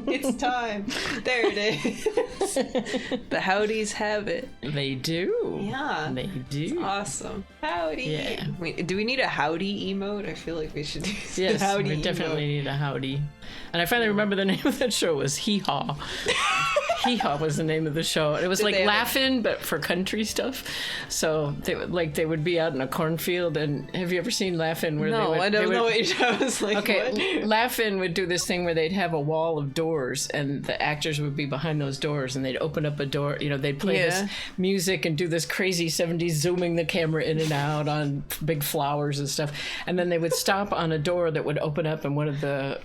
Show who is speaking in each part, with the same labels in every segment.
Speaker 1: It's time. There it is. The Howdies have it.
Speaker 2: They do.
Speaker 1: Yeah.
Speaker 2: They do.
Speaker 1: It's awesome. Howdy.
Speaker 2: Yeah.
Speaker 1: Wait, do we need a howdy emote? I feel like we should do
Speaker 2: Yes,
Speaker 1: the howdy
Speaker 2: we definitely
Speaker 1: emote.
Speaker 2: need a howdy. And I finally remember the name of that show was Hee Haw. Hee Haw was the name of the show. It was like laughing, but for country stuff. So they would be out in a cornfield. And have you ever seen Laugh-In? Where
Speaker 1: No, I don't know what you're talking about. I was like,
Speaker 2: okay,
Speaker 1: what?
Speaker 2: Laugh-In would do this thing where they'd have a wall of doors, and the actors would be behind those doors, and they'd open up a door. You know, they'd play this music and do this crazy 70s zooming the camera in and out on big flowers and stuff. And then they would stop on a door that would open up, and one of the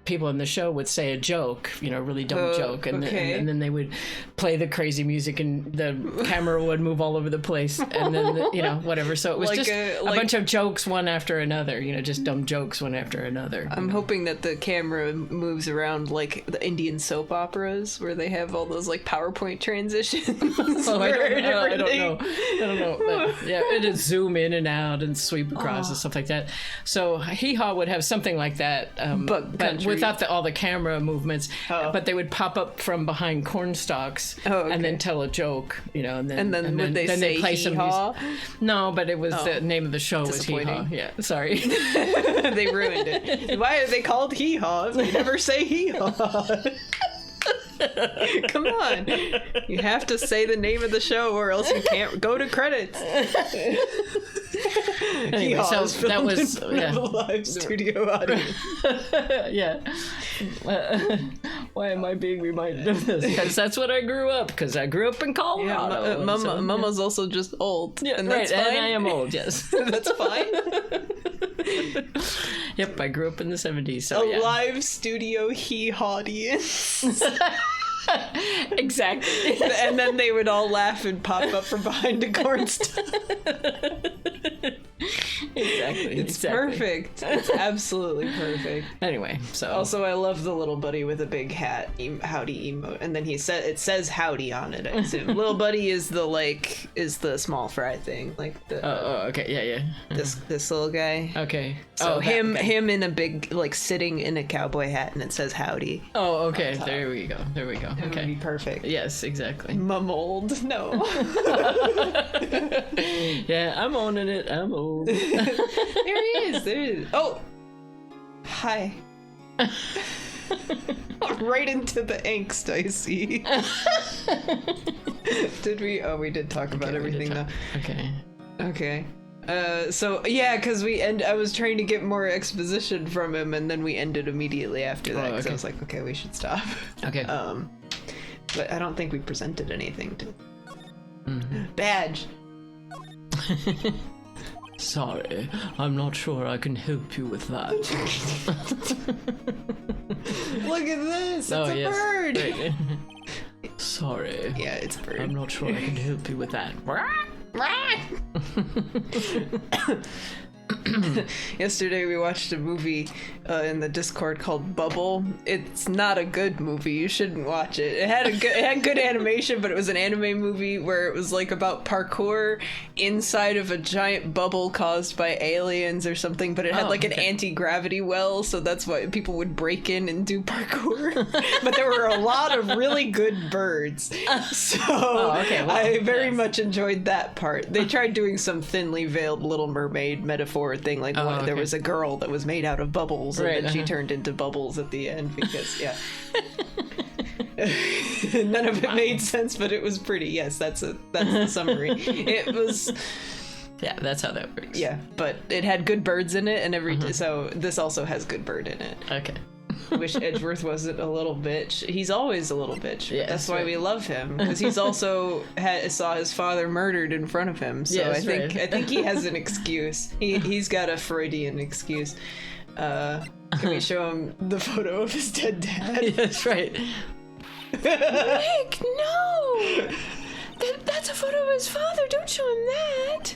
Speaker 2: people in the show would say a joke, you know, a really dumb joke, and then they would play the crazy music, and the camera would move all over the place, and then you know, whatever. So it was like just a bunch of jokes one after another, you know, just dumb jokes one after another.
Speaker 1: I'm hoping that the camera moves around like the Indian soap operas where they have all those like PowerPoint transitions.
Speaker 2: I don't know. But, yeah, it'd zoom in and out and sweep across and stuff like that. So Hee Haw would have something like that, but without all the camera movements, but they would pop up from behind corn stalks and then tell a joke, you know, and then
Speaker 1: would they say
Speaker 2: play
Speaker 1: Hee
Speaker 2: some
Speaker 1: Haw?
Speaker 2: music. No, but it was the name of the show was Hee Haw. Yeah, sorry.
Speaker 1: They ruined it. Why are they called Hee Haw? They never say Hee Haw. Come on. You have to say the name of the show or else you can't go to credits.
Speaker 2: Anyway, so that was
Speaker 1: a live studio audience.
Speaker 2: Yeah. Why am I being reminded of this? Because that's what I grew up. Because I grew up in Colorado.
Speaker 1: Yeah, Mama's also just old.
Speaker 2: Yeah,
Speaker 1: and
Speaker 2: right.
Speaker 1: that's fine.
Speaker 2: And I am old. Yes,
Speaker 1: that's fine.
Speaker 2: Yep, I grew up in the 70s. So
Speaker 1: live studio Hee Haw audience.
Speaker 2: Exactly.
Speaker 1: And then they would all laugh and pop up from behind a cornstalk.
Speaker 2: Exactly.
Speaker 1: It's perfect. It's absolutely perfect.
Speaker 2: Anyway, so
Speaker 1: also I love the little buddy with a big hat howdy emote, and then it says howdy on it, I assume. Little buddy is the small fry thing, like the
Speaker 2: okay, yeah.
Speaker 1: This little guy.
Speaker 2: Okay.
Speaker 1: So him in a big, like, sitting in a cowboy hat, and it says howdy.
Speaker 2: Oh, okay. There we go.
Speaker 1: It would be perfect.
Speaker 2: Yes, exactly.
Speaker 1: Mummold. No.
Speaker 2: Yeah, I'm owning it. I'm old.
Speaker 1: There he is. Oh. Hi. Right into the angst, I see. Did we? Oh, we did talk about everything though. Okay. So yeah, because I was trying to get more exposition from him, and then we ended immediately after that. Because I was like, okay, we should stop.
Speaker 2: Okay.
Speaker 1: But I don't think we presented anything to. Badge.
Speaker 2: Sorry, I'm not sure I can help you with that.
Speaker 1: Look at this! It's a bird!
Speaker 2: Right. Sorry.
Speaker 1: Yeah, it's a bird.
Speaker 2: I'm not sure I can help you with that.
Speaker 1: Yesterday we watched a movie in the Discord called Bubble. It's not a good movie. You shouldn't watch it. It had good animation, but it was an anime movie where it was like about parkour inside of a giant bubble caused by aliens or something, but it had an anti-gravity well, so that's why people would break in and do parkour. But there were a lot of really good birds. So I very much enjoyed that part. They tried doing some thinly veiled Little Mermaid metaphor thing, like there was a girl that was made out of bubbles, and then she turned into bubbles at the end because none of it made sense, but it was pretty. Yes, that's the summary. It was.
Speaker 2: Yeah, that's how that works.
Speaker 1: Yeah, but it had good birds in it, and so this also has good bird in it.
Speaker 2: Okay.
Speaker 1: Wish Edgeworth wasn't a little bitch. He's always a little bitch.
Speaker 2: Yes,
Speaker 1: that's why we love him, because he's also saw his father murdered in front of him. So I think he has an excuse. He's got a Freudian excuse. Can we show him the photo of his dead dad?
Speaker 2: Yeah, that's right.
Speaker 1: Nick, no! That's a photo of his father. Don't show him that.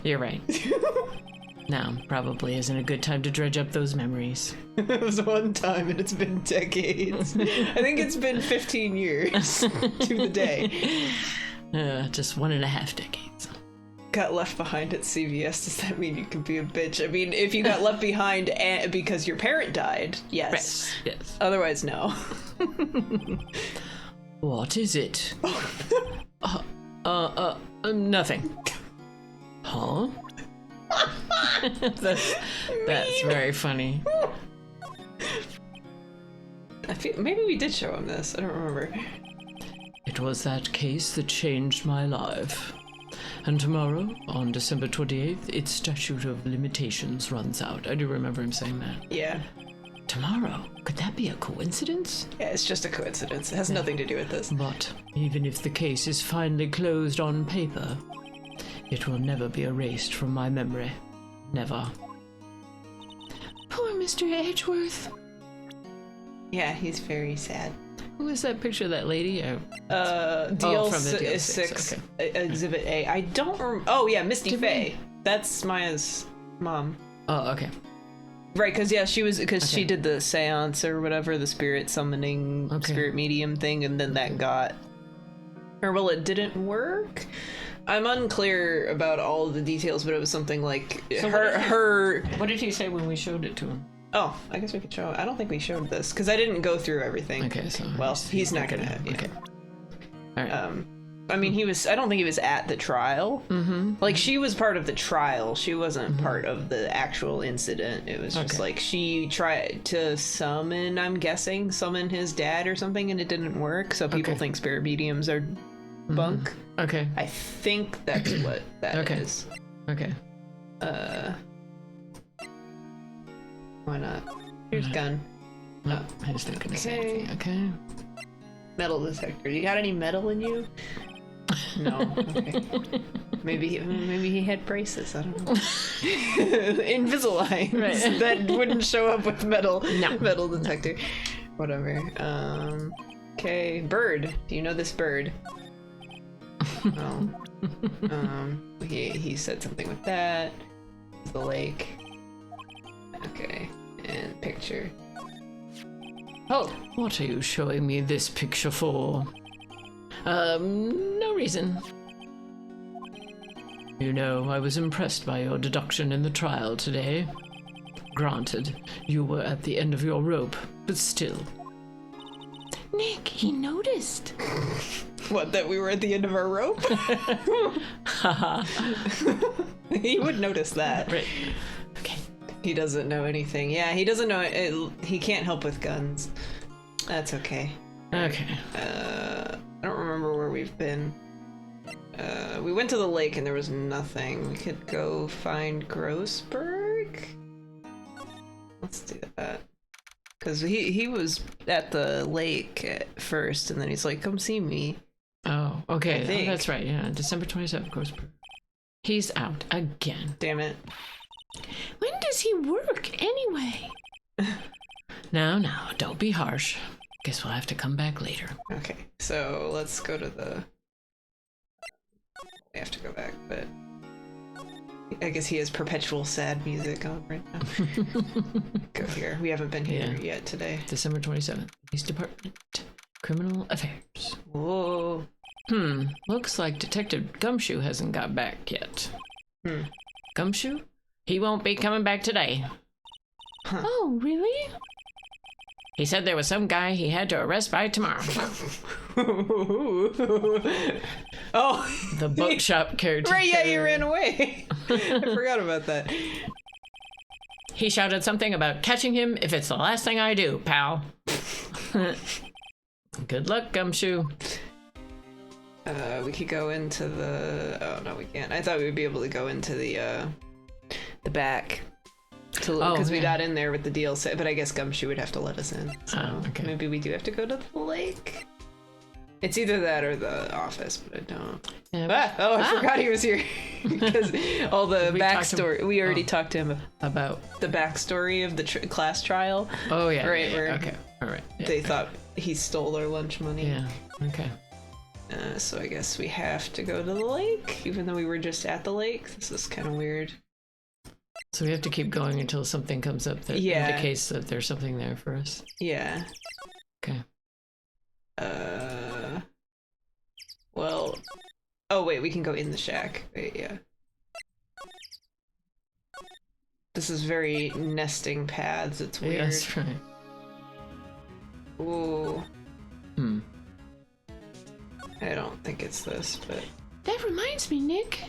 Speaker 2: You're right. Now probably isn't a good time to dredge up those memories.
Speaker 1: It was one time and it's been decades. I think it's been 15 years to the day.
Speaker 2: Just 1.5 decades.
Speaker 1: got left behind at CVS, does that mean you can be a bitch? I mean, if you got left behind because your parent died, yes.
Speaker 2: Yes.
Speaker 1: Otherwise, no.
Speaker 2: What is it? Nothing. Huh? That's very funny.
Speaker 1: I feel maybe we did show him this. I don't remember.
Speaker 2: It was that case that changed my life. And tomorrow, on December 28th, its statute of limitations runs out. I do remember him saying that.
Speaker 1: Yeah.
Speaker 2: Tomorrow? Could that be a coincidence?
Speaker 1: Yeah, it's just a coincidence. It has nothing to do with this.
Speaker 2: But even if the case is finally closed on paper, it will never be erased from my memory. Never. Poor Mr. Edgeworth.
Speaker 1: Yeah, he's very sad.
Speaker 2: Who is that picture of that lady?
Speaker 1: DL
Speaker 2: from the DL6.
Speaker 1: 6
Speaker 2: Okay.
Speaker 1: Exhibit A. I don't remember. Oh, yeah, Misty Faye. That's Maya's mom.
Speaker 2: Oh, okay.
Speaker 1: Right, because she did the seance or whatever, the spirit summoning, spirit medium thing, and then that got... Or, well, it didn't work? I'm unclear about all of the details, but it was something like
Speaker 2: So
Speaker 1: her...
Speaker 2: What did he say when we showed it to him?
Speaker 1: Oh, I guess we could show... I don't think we showed this, because I didn't go through everything.
Speaker 2: Okay, so...
Speaker 1: Well, he's not gonna... Yeah.
Speaker 2: Okay. All right.
Speaker 1: I mean, I don't think he was at the trial.
Speaker 2: Mm-hmm.
Speaker 1: Like, she was part of the trial. She wasn't part of the actual incident. It was just like, she tried to summon his dad or something, and it didn't work. So people think spirit mediums are bunk.
Speaker 2: Okay.
Speaker 1: I think that's what that is.
Speaker 2: Okay.
Speaker 1: Why not? Here's gun.
Speaker 2: No, I just think okay. Okay.
Speaker 1: Metal detector. You got any metal in you? No. Okay. Maybe he had braces. I don't know. Invisalign. Right. That wouldn't show up with metal. No. Metal detector. Whatever. Okay. Bird. Do you know this bird? Oh. He said something with that. The lake. Okay. And picture. Oh.
Speaker 2: What are you showing me this picture for? No reason. You know, I was impressed by your deduction in the trial today. Granted, you were at the end of your rope, but still. Nick, he noticed.
Speaker 1: What, that we were at the end of our rope? He would notice that.
Speaker 2: Right. Okay.
Speaker 1: He doesn't know anything. Yeah, he doesn't know he can't help with guns. That's okay.
Speaker 2: Okay.
Speaker 1: I don't remember where we've been. We went to the lake and there was nothing. We could go find Grossberg? Let's do that. Because he was at the lake at first, and then he's like, come see me.
Speaker 2: Oh, okay. Oh, that's right, yeah. December 27th, Grossberg. He's out again.
Speaker 1: Damn it.
Speaker 2: When does he work, anyway? Now, don't be harsh. Guess we'll have to come back later.
Speaker 1: Okay, so let's go to the... We have to go back, but... I guess he has perpetual sad music on right now. Go here. We haven't been here yet today.
Speaker 2: December 27th. Police Department. Criminal Affairs.
Speaker 1: Whoa.
Speaker 2: Looks like Detective Gumshoe hasn't got back yet. Gumshoe? He won't be coming back today. Huh. Oh, really? He said there was some guy he had to arrest by tomorrow.
Speaker 1: Oh.
Speaker 2: The bookshop caretaker.
Speaker 1: Right, yeah, he ran away. I forgot about that.
Speaker 2: He shouted something about catching him if it's the last thing I do, pal. Good luck, Gumshoe.
Speaker 1: We could go into the... Oh, no, we can't. I thought we would be able to go into the back. Because we got in there with the DLC, but I guess Gumshoe would have to let us in. So maybe we do have to go to the lake. It's either that or the office, but I don't. Yeah, I forgot he was here. Because all the backstory. We already talked to him
Speaker 2: about
Speaker 1: the backstory of the class trial.
Speaker 2: Oh, yeah.
Speaker 1: Right,
Speaker 2: yeah. Okay. All right. Yeah.
Speaker 1: They thought he stole their lunch money.
Speaker 2: Yeah. Okay.
Speaker 1: So I guess we have to go to the lake, even though we were just at the lake. This is kind of weird.
Speaker 2: So we have to keep going until something comes up that indicates that there's something there for us.
Speaker 1: Yeah.
Speaker 2: Okay.
Speaker 1: Well... Oh, wait, we can go in the shack. Wait, yeah. This is very nesting paths. It's weird.
Speaker 2: Yeah, that's right.
Speaker 1: Ooh.
Speaker 2: Hmm.
Speaker 1: I don't think it's this, but...
Speaker 3: That reminds me, Nick.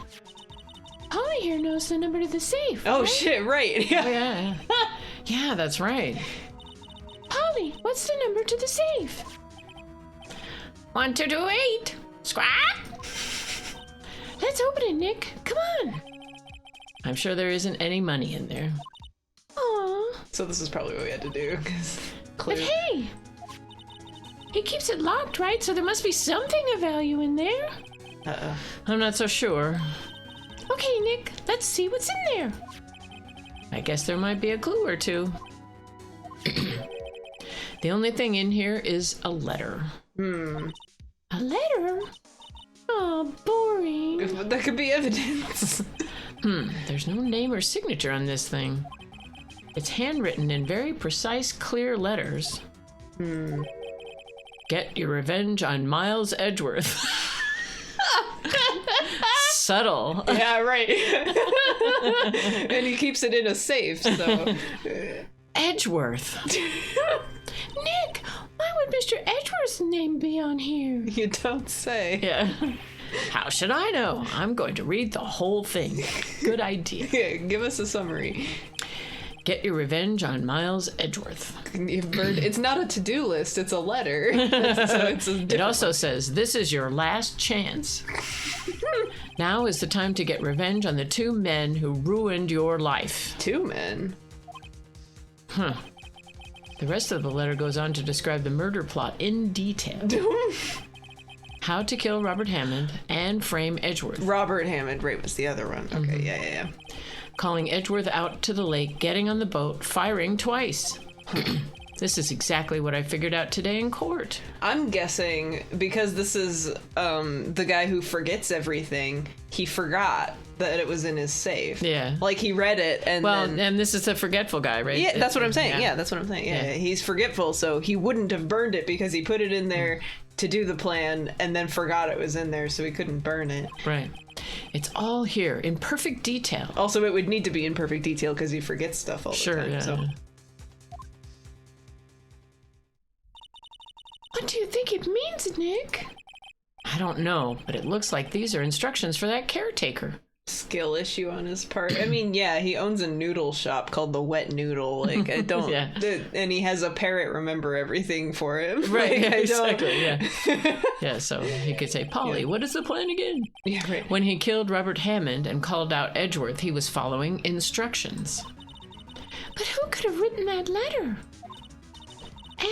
Speaker 3: Polly here knows the number to the safe.
Speaker 1: Oh,
Speaker 3: right?
Speaker 1: shit, right.
Speaker 2: Oh, yeah. Yeah, that's right.
Speaker 3: Polly, what's the number to the safe?
Speaker 2: 1228. Squawk.
Speaker 3: Let's open it, Nick. Come on.
Speaker 2: I'm sure there isn't any money in there.
Speaker 3: Aw.
Speaker 1: So this is probably what we had to do, because...
Speaker 3: But hey, he keeps it locked, right? So there must be something of value in there.
Speaker 1: Uh-oh.
Speaker 2: I'm not so sure.
Speaker 3: Okay, Nick, let's see what's in there.
Speaker 2: I guess there might be a clue or two. The only thing in here is a letter.
Speaker 3: A letter? Aw, boring.
Speaker 1: That could be evidence.
Speaker 2: There's no name or signature on this thing. It's handwritten in very precise, clear letters. Get your revenge on Miles Edgeworth. Subtle.
Speaker 1: Yeah, right. And he keeps it in a safe, so...
Speaker 2: Edgeworth.
Speaker 3: Nick, why would Mr. Edgeworth's name be on here?
Speaker 1: You don't say.
Speaker 2: Yeah. How should I know? I'm going to read the whole thing. Good idea.
Speaker 1: Yeah, give us a summary.
Speaker 2: Get your revenge on Miles Edgeworth.
Speaker 1: It's not a to-do list, it's a letter. So it's a
Speaker 2: It also says, this is your last chance. Now is the time to get revenge on the two men who ruined your life.
Speaker 1: Two men?
Speaker 2: Huh. The rest of the letter goes on to describe the murder plot in detail. How to kill Robert Hammond and frame Edgeworth.
Speaker 1: Robert Hammond, right, was the other one. Okay, yeah.
Speaker 2: Calling Edgeworth out to the lake, getting on the boat, firing twice. This is exactly what I figured out today in court.
Speaker 1: I'm guessing, because this is the guy who forgets everything, he forgot that it was in his safe.
Speaker 2: Yeah.
Speaker 1: Like, he read it, and then...
Speaker 2: and this is the forgetful guy, right?
Speaker 1: Yeah, that's what I'm saying. Yeah, that's what I'm saying. Yeah,
Speaker 2: Yeah.
Speaker 1: he's forgetful, so he wouldn't have burned it because he put it in there to do the plan and then forgot it was in there, so he couldn't burn it.
Speaker 2: Right. It's all here in perfect detail.
Speaker 1: Also, it would need to be in perfect detail because he forgets stuff all the time.
Speaker 2: Yeah.
Speaker 1: So.
Speaker 3: What do you think it means, Nick?
Speaker 2: I don't know, but it looks like these are instructions for that caretaker.
Speaker 1: Skill issue on his part. I mean, yeah, he owns a noodle shop called the Wet Noodle. Like, I don't...
Speaker 2: Yeah.
Speaker 1: And he has a parrot remember everything for him.
Speaker 2: Right,
Speaker 1: Like, I don't...
Speaker 2: exactly, yeah. Yeah, so he could say, Polly, what is the plan again?
Speaker 1: Yeah, right.
Speaker 2: When he killed Robert Hammond and called out Edgeworth, he was following instructions.
Speaker 3: But who could have written that letter?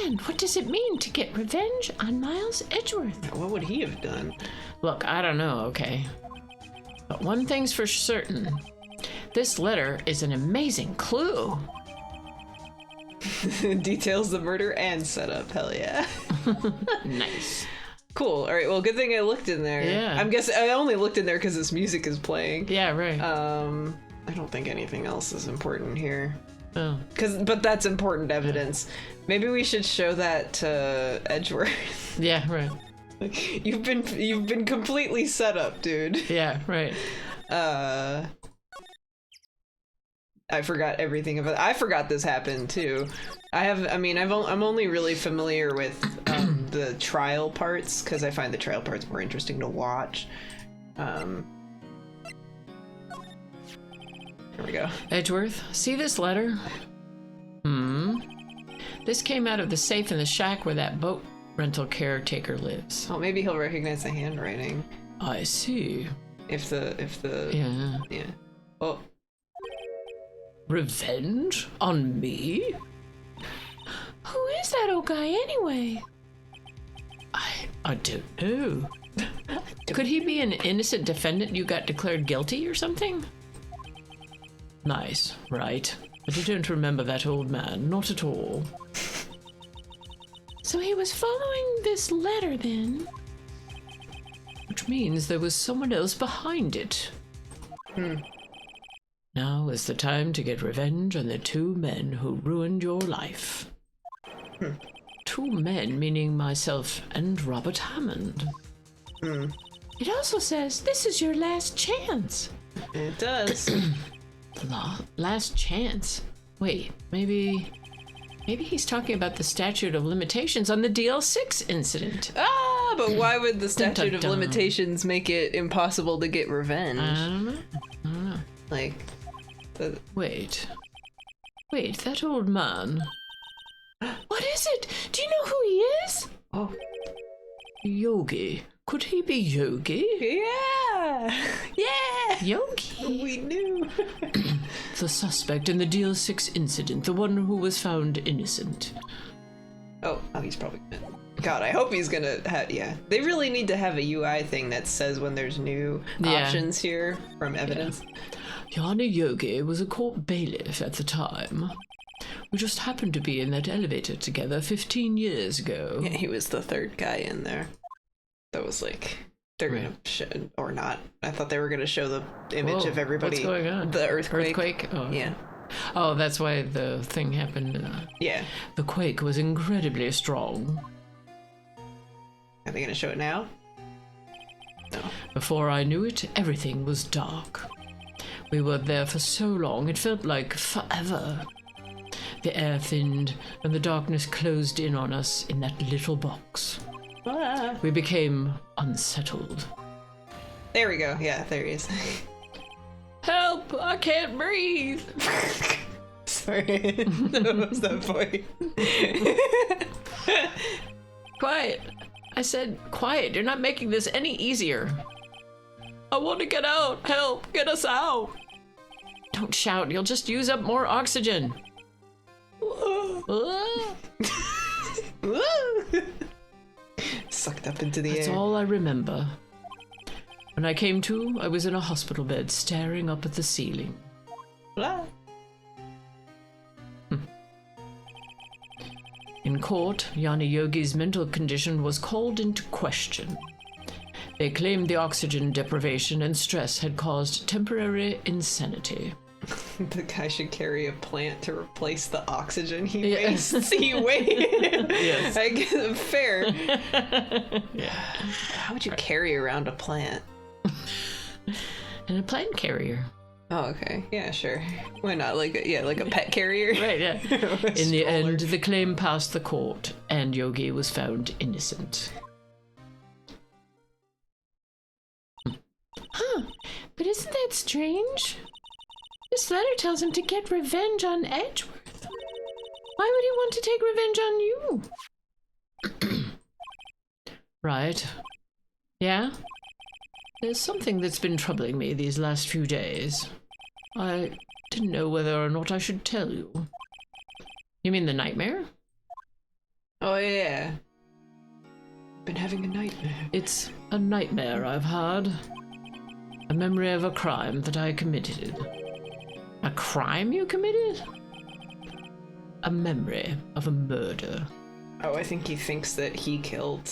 Speaker 3: And what does it mean to get revenge on Miles Edgeworth?
Speaker 1: What would he have done?
Speaker 2: Look, I don't know, okay? But one thing's for certain. This letter is an amazing clue.
Speaker 1: Details the murder and setup. Hell yeah.
Speaker 2: Nice.
Speaker 1: Cool. All right. Well, good thing I looked in there.
Speaker 2: Yeah.
Speaker 1: I'm guessing I only looked in there because this music is playing.
Speaker 2: Yeah, right.
Speaker 1: I don't think anything else is important here.
Speaker 2: Oh.
Speaker 1: But that's important evidence. Maybe we should show that to Edgeworth.
Speaker 2: Yeah, right.
Speaker 1: Like, you've been completely set up, dude.
Speaker 2: Yeah, right.
Speaker 1: I forgot everything about. I forgot this happened too. I'm only really familiar with the trial parts because I find the trial parts more interesting to watch. Here we go.
Speaker 2: Edgeworth, see this letter? This came out of the safe in the shack where that boat rental caretaker lives.
Speaker 1: Oh, maybe he'll recognize the handwriting.
Speaker 2: I see.
Speaker 1: If the
Speaker 2: Yeah.
Speaker 1: Oh,
Speaker 2: Revenge on me?
Speaker 3: Who is that old guy anyway?
Speaker 2: I don't know. Could he be an innocent defendant you got declared guilty or something? Nice, right. But I don't remember that old man, not at all.
Speaker 3: So he was following this letter then?
Speaker 2: Which means there was someone else behind it. Now is the time to get revenge on the two men who ruined your life. Two men meaning myself and Robert Hammond.
Speaker 3: It also says this is your last chance.
Speaker 1: it does.
Speaker 2: Last chance. Wait, maybe he's talking about the statute of limitations on the DL6 incident.
Speaker 1: Ah, but why would the statute of
Speaker 2: Dun-dun-dun.
Speaker 1: limitations make it impossible to get revenge?
Speaker 2: I don't know.
Speaker 1: Like,
Speaker 2: Wait, that old man. What is it? Do you know who he is?
Speaker 1: oh,
Speaker 2: Yogi. Could he be Yogi?
Speaker 1: yeah,
Speaker 2: Yogi?
Speaker 1: we knew.
Speaker 2: The suspect in the DL6 incident, the one who was found innocent.
Speaker 1: Oh, he's probably gonna. God, I hope he's gonna have. Yeah, they really need to have a UI thing that says when there's new options here from evidence.
Speaker 2: Yanni Yogi was a court bailiff at the time. We just happened to be in that elevator together 15 years ago.
Speaker 1: Yeah, he was the third guy in there. That was like they're gonna show or not. I thought they were gonna show the image of everybody.
Speaker 2: What's going on?
Speaker 1: The earthquake.
Speaker 2: Oh.
Speaker 1: Yeah.
Speaker 2: Oh, that's why the thing happened.
Speaker 1: Yeah.
Speaker 2: The quake was incredibly strong.
Speaker 1: Are they gonna show it now? No.
Speaker 2: Before I knew it, everything was dark. We were there for so long, it felt like forever. The air thinned, and the darkness closed in on us in that little box.
Speaker 1: Ah.
Speaker 2: We became unsettled.
Speaker 1: There we go. Yeah, there he is.
Speaker 2: Help! I can't breathe!
Speaker 1: Sorry. What was that voice?
Speaker 2: Quiet! I said, quiet, you're not making this any easier. I want to get out! Help! Get us out! Don't shout, you'll just use up more oxygen.
Speaker 1: Sucked up into the
Speaker 2: That's
Speaker 1: air.
Speaker 2: all I remember. When I came to, I was in a hospital bed staring up at the ceiling.
Speaker 1: Ah.
Speaker 2: In court, Yanni Yogi's mental condition was called into question. They claimed the oxygen deprivation and stress had caused temporary insanity.
Speaker 1: The guy should carry a plant to replace the oxygen he
Speaker 2: Yes.
Speaker 1: wastes. He wastes.
Speaker 2: Yes.
Speaker 1: I guess fair.
Speaker 2: Yeah.
Speaker 1: How would you carry around a plant?
Speaker 2: And a plant carrier.
Speaker 1: Oh, okay. Yeah, sure. Why not? Like a pet carrier.
Speaker 2: Right, yeah. In the end, the claim passed the court, and Yogi was found innocent.
Speaker 3: Huh. But isn't that strange? This letter tells him to get revenge on Edgeworth. Why would he want to take revenge on you?
Speaker 2: Right. Yeah? There's something that's been troubling me these last few days. I didn't know whether or not I should tell you. You mean the nightmare?
Speaker 1: Oh yeah. Been having a nightmare.
Speaker 2: It's a nightmare I've had. A memory of a crime that I committed. A crime you committed? A memory of a murder.
Speaker 1: Oh, I think he thinks that he killed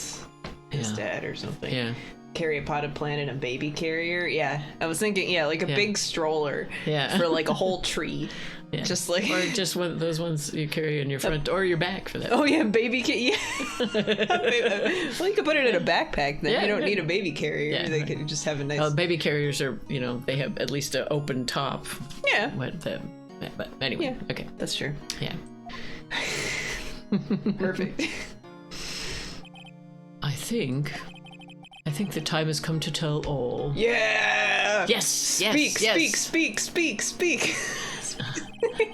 Speaker 1: his dad or something.
Speaker 2: Yeah.
Speaker 1: Carry a potted plant in a baby carrier. Yeah, I was thinking, like a big stroller.
Speaker 2: Yeah.
Speaker 1: For like a whole tree.
Speaker 2: Yeah.
Speaker 1: Just like.
Speaker 2: Or just one of those ones you carry in your front or your back for that.
Speaker 1: Oh yeah, baby yeah. Well, you could put it in a backpack. Then
Speaker 2: Yeah,
Speaker 1: you don't
Speaker 2: right.
Speaker 1: need a baby carrier.
Speaker 2: Yeah,
Speaker 1: They
Speaker 2: right.
Speaker 1: could just have a nice.
Speaker 2: Baby carriers are, they have at least an open top.
Speaker 1: Yeah.
Speaker 2: But anyway,
Speaker 1: Yeah.
Speaker 2: okay.
Speaker 1: That's true.
Speaker 2: Yeah.
Speaker 1: Perfect.
Speaker 2: I think the time has come to tell all.
Speaker 1: Yeah.
Speaker 2: Yes,
Speaker 1: Speak.
Speaker 2: yes.
Speaker 1: Speak.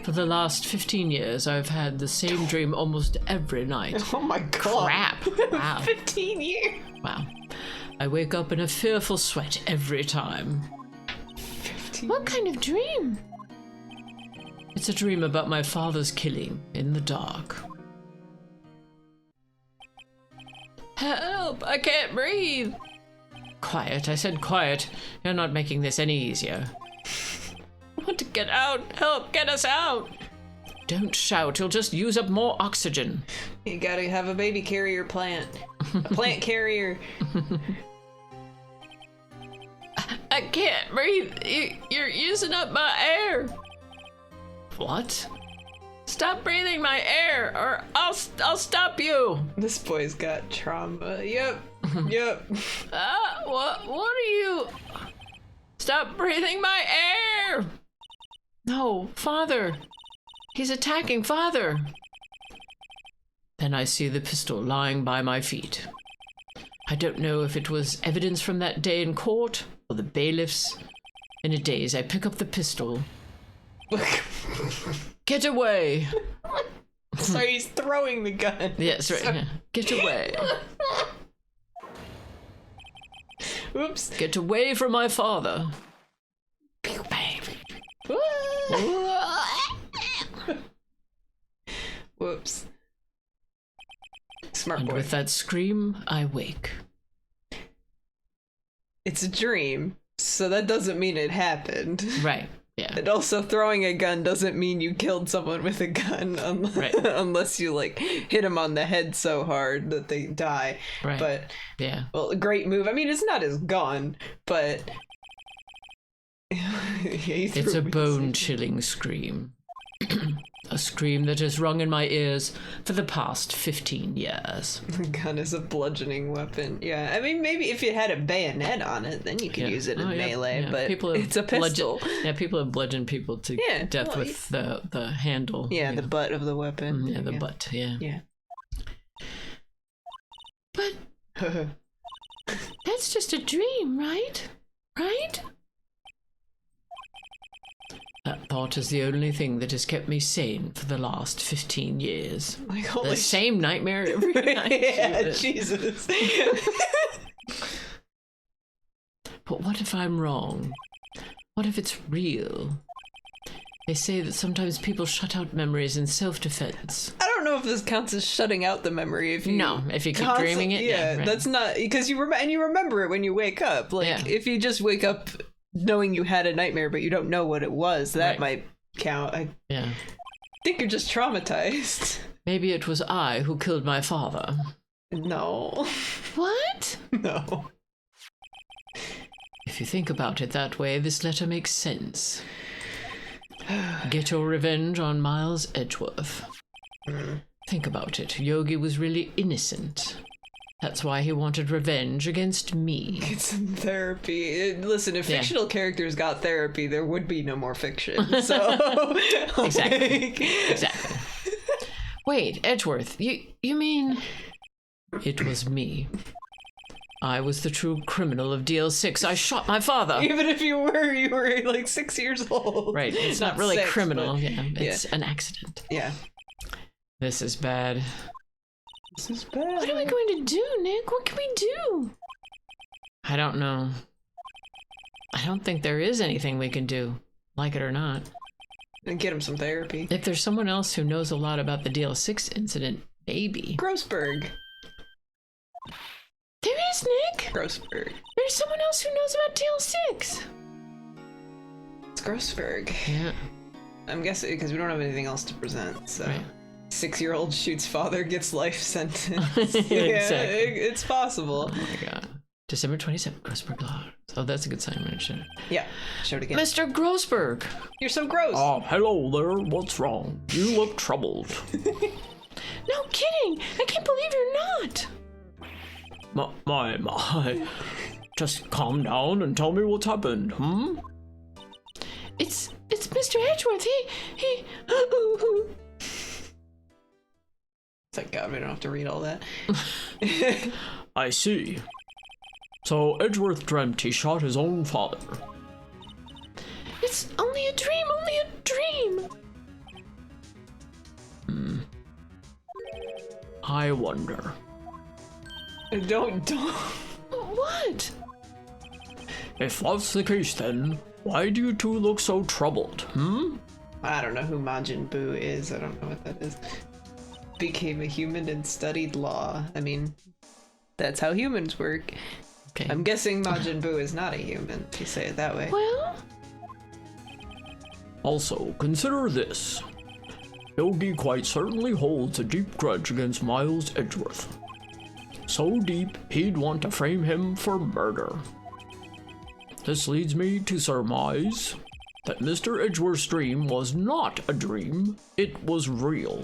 Speaker 2: For the last 15 years, I've had the same dream almost every night.
Speaker 1: Oh my god.
Speaker 2: Crap. Wow.
Speaker 1: 15 years.
Speaker 2: Wow. I wake up in a fearful sweat every time.
Speaker 1: 15.
Speaker 3: What kind of dream?
Speaker 2: It's a dream about my father's killing in the dark. Help! I can't breathe! Quiet, I said quiet. You're not making this any easier. I want to get out! Help! Get us out! Don't shout, you'll just use up more oxygen.
Speaker 1: You gotta have a baby carrier plant. A plant carrier.
Speaker 2: I can't breathe! You're using up my air! What? Stop breathing my air, or I'll stop you!
Speaker 1: This boy's got trauma. Yep.
Speaker 2: What are you? Stop breathing my air! No, Father! He's attacking Father! Then I see the pistol lying by my feet. I don't know if it was evidence from that day in court or the bailiffs. In a daze, I pick up the pistol. Get away!
Speaker 1: Sorry, he's throwing the gun.
Speaker 2: Yes, right. Yeah. Get away.
Speaker 1: Oops.
Speaker 2: Get away from my father.
Speaker 1: Whoops. Smart
Speaker 2: And
Speaker 1: boy.
Speaker 2: with that scream, I wake.
Speaker 1: It's a dream, so that doesn't mean it happened.
Speaker 2: Right. Yeah.
Speaker 1: And also, throwing a gun doesn't mean you killed someone with a gun, unless you like hit them on the head so hard that they die.
Speaker 2: Right.
Speaker 1: But
Speaker 2: yeah.
Speaker 1: well, a great move. I mean, it's not his gun, but
Speaker 2: It's a bone-chilling scream. A scream that has rung in my ears for the past 15 years.
Speaker 1: The gun is a bludgeoning weapon. Yeah, I mean, maybe if it had a bayonet on it, then you could use it in melee, but it's a pistol.
Speaker 2: People have bludgeoned people to death with the handle.
Speaker 1: Yeah, the butt of the weapon.
Speaker 2: Yeah, the butt, yeah.
Speaker 1: Yeah.
Speaker 3: But that's just a dream, right? Right?
Speaker 2: That thought is the only thing that has kept me sane for the last 15 years.
Speaker 1: Like,
Speaker 2: the same nightmare every night.
Speaker 1: Yeah, Jesus.
Speaker 2: But what if I'm wrong? What if it's real? They say that sometimes people shut out memories in self-defense.
Speaker 1: I don't know if this counts as shutting out the memory. If you
Speaker 2: keep dreaming it.
Speaker 1: Yeah,
Speaker 2: right.
Speaker 1: That's not, because you remember it when you wake up. Like, if you just wake up knowing you had a nightmare but you don't know what it was, that might count. I think you're just traumatized.
Speaker 2: Maybe it was I who killed my father.
Speaker 1: No.
Speaker 3: What?
Speaker 1: No.
Speaker 2: If you think about it that way, this letter makes sense. Get your revenge on Miles Edgeworth. Think about it. Yogi was really innocent. That's why he wanted revenge against me.
Speaker 1: It's in therapy. Listen, if fictional characters got therapy, there would be no more fiction. So
Speaker 2: Exactly. Wait, Edgeworth, you mean... It was me. I was the true criminal of DL6. I shot my father.
Speaker 1: Even if you were like 6 years old.
Speaker 2: Right, it's not really
Speaker 1: six,
Speaker 2: criminal. It's an accident.
Speaker 1: Yeah.
Speaker 2: This is bad.
Speaker 1: This is bad.
Speaker 3: What are we going to do, Nick? What can we do?
Speaker 2: I don't know. I don't think there is anything we can do, like it or not.
Speaker 1: And get him some therapy.
Speaker 2: If there's someone else who knows a lot about the DL6 incident, maybe.
Speaker 1: Grossberg.
Speaker 3: There is, Nick.
Speaker 1: Grossberg.
Speaker 3: There's someone else who knows about DL6.
Speaker 1: It's Grossberg.
Speaker 2: Yeah.
Speaker 1: I'm guessing because we don't have anything else to present, so.
Speaker 2: Right.
Speaker 1: 6-year-old shoots father, gets life sentence.
Speaker 2: Exactly.
Speaker 1: It's possible.
Speaker 2: Oh my god. December 27th, Grossberg Law. Oh, that's a good sign. When show.
Speaker 1: Yeah, show it again.
Speaker 2: Mr. Grossberg!
Speaker 1: You're so gross.
Speaker 4: Oh, hello there. What's wrong? You look troubled.
Speaker 3: No kidding. I can't believe you're not.
Speaker 4: My. Just calm down and tell me what's happened,
Speaker 3: It's Mr. Edgeworth. He.
Speaker 1: Thank God we don't have to read all that.
Speaker 4: I see. So Edgeworth dreamt he shot his own father.
Speaker 3: It's only a dream.
Speaker 4: I wonder.
Speaker 1: Don't.
Speaker 3: What?
Speaker 4: If that's the case then, why do you two look so troubled,
Speaker 1: I don't know who Majin Buu is. I don't know what that is. Became a human and studied law. I mean, that's how humans work.
Speaker 2: Okay.
Speaker 1: I'm guessing Majin Buu is not a human, if you say it that way.
Speaker 3: Well,
Speaker 4: Also, consider this. Yogi quite certainly holds a deep grudge against Miles Edgeworth. So deep, he'd want to frame him for murder. This leads me to surmise that Mr. Edgeworth's dream was not a dream, it was real.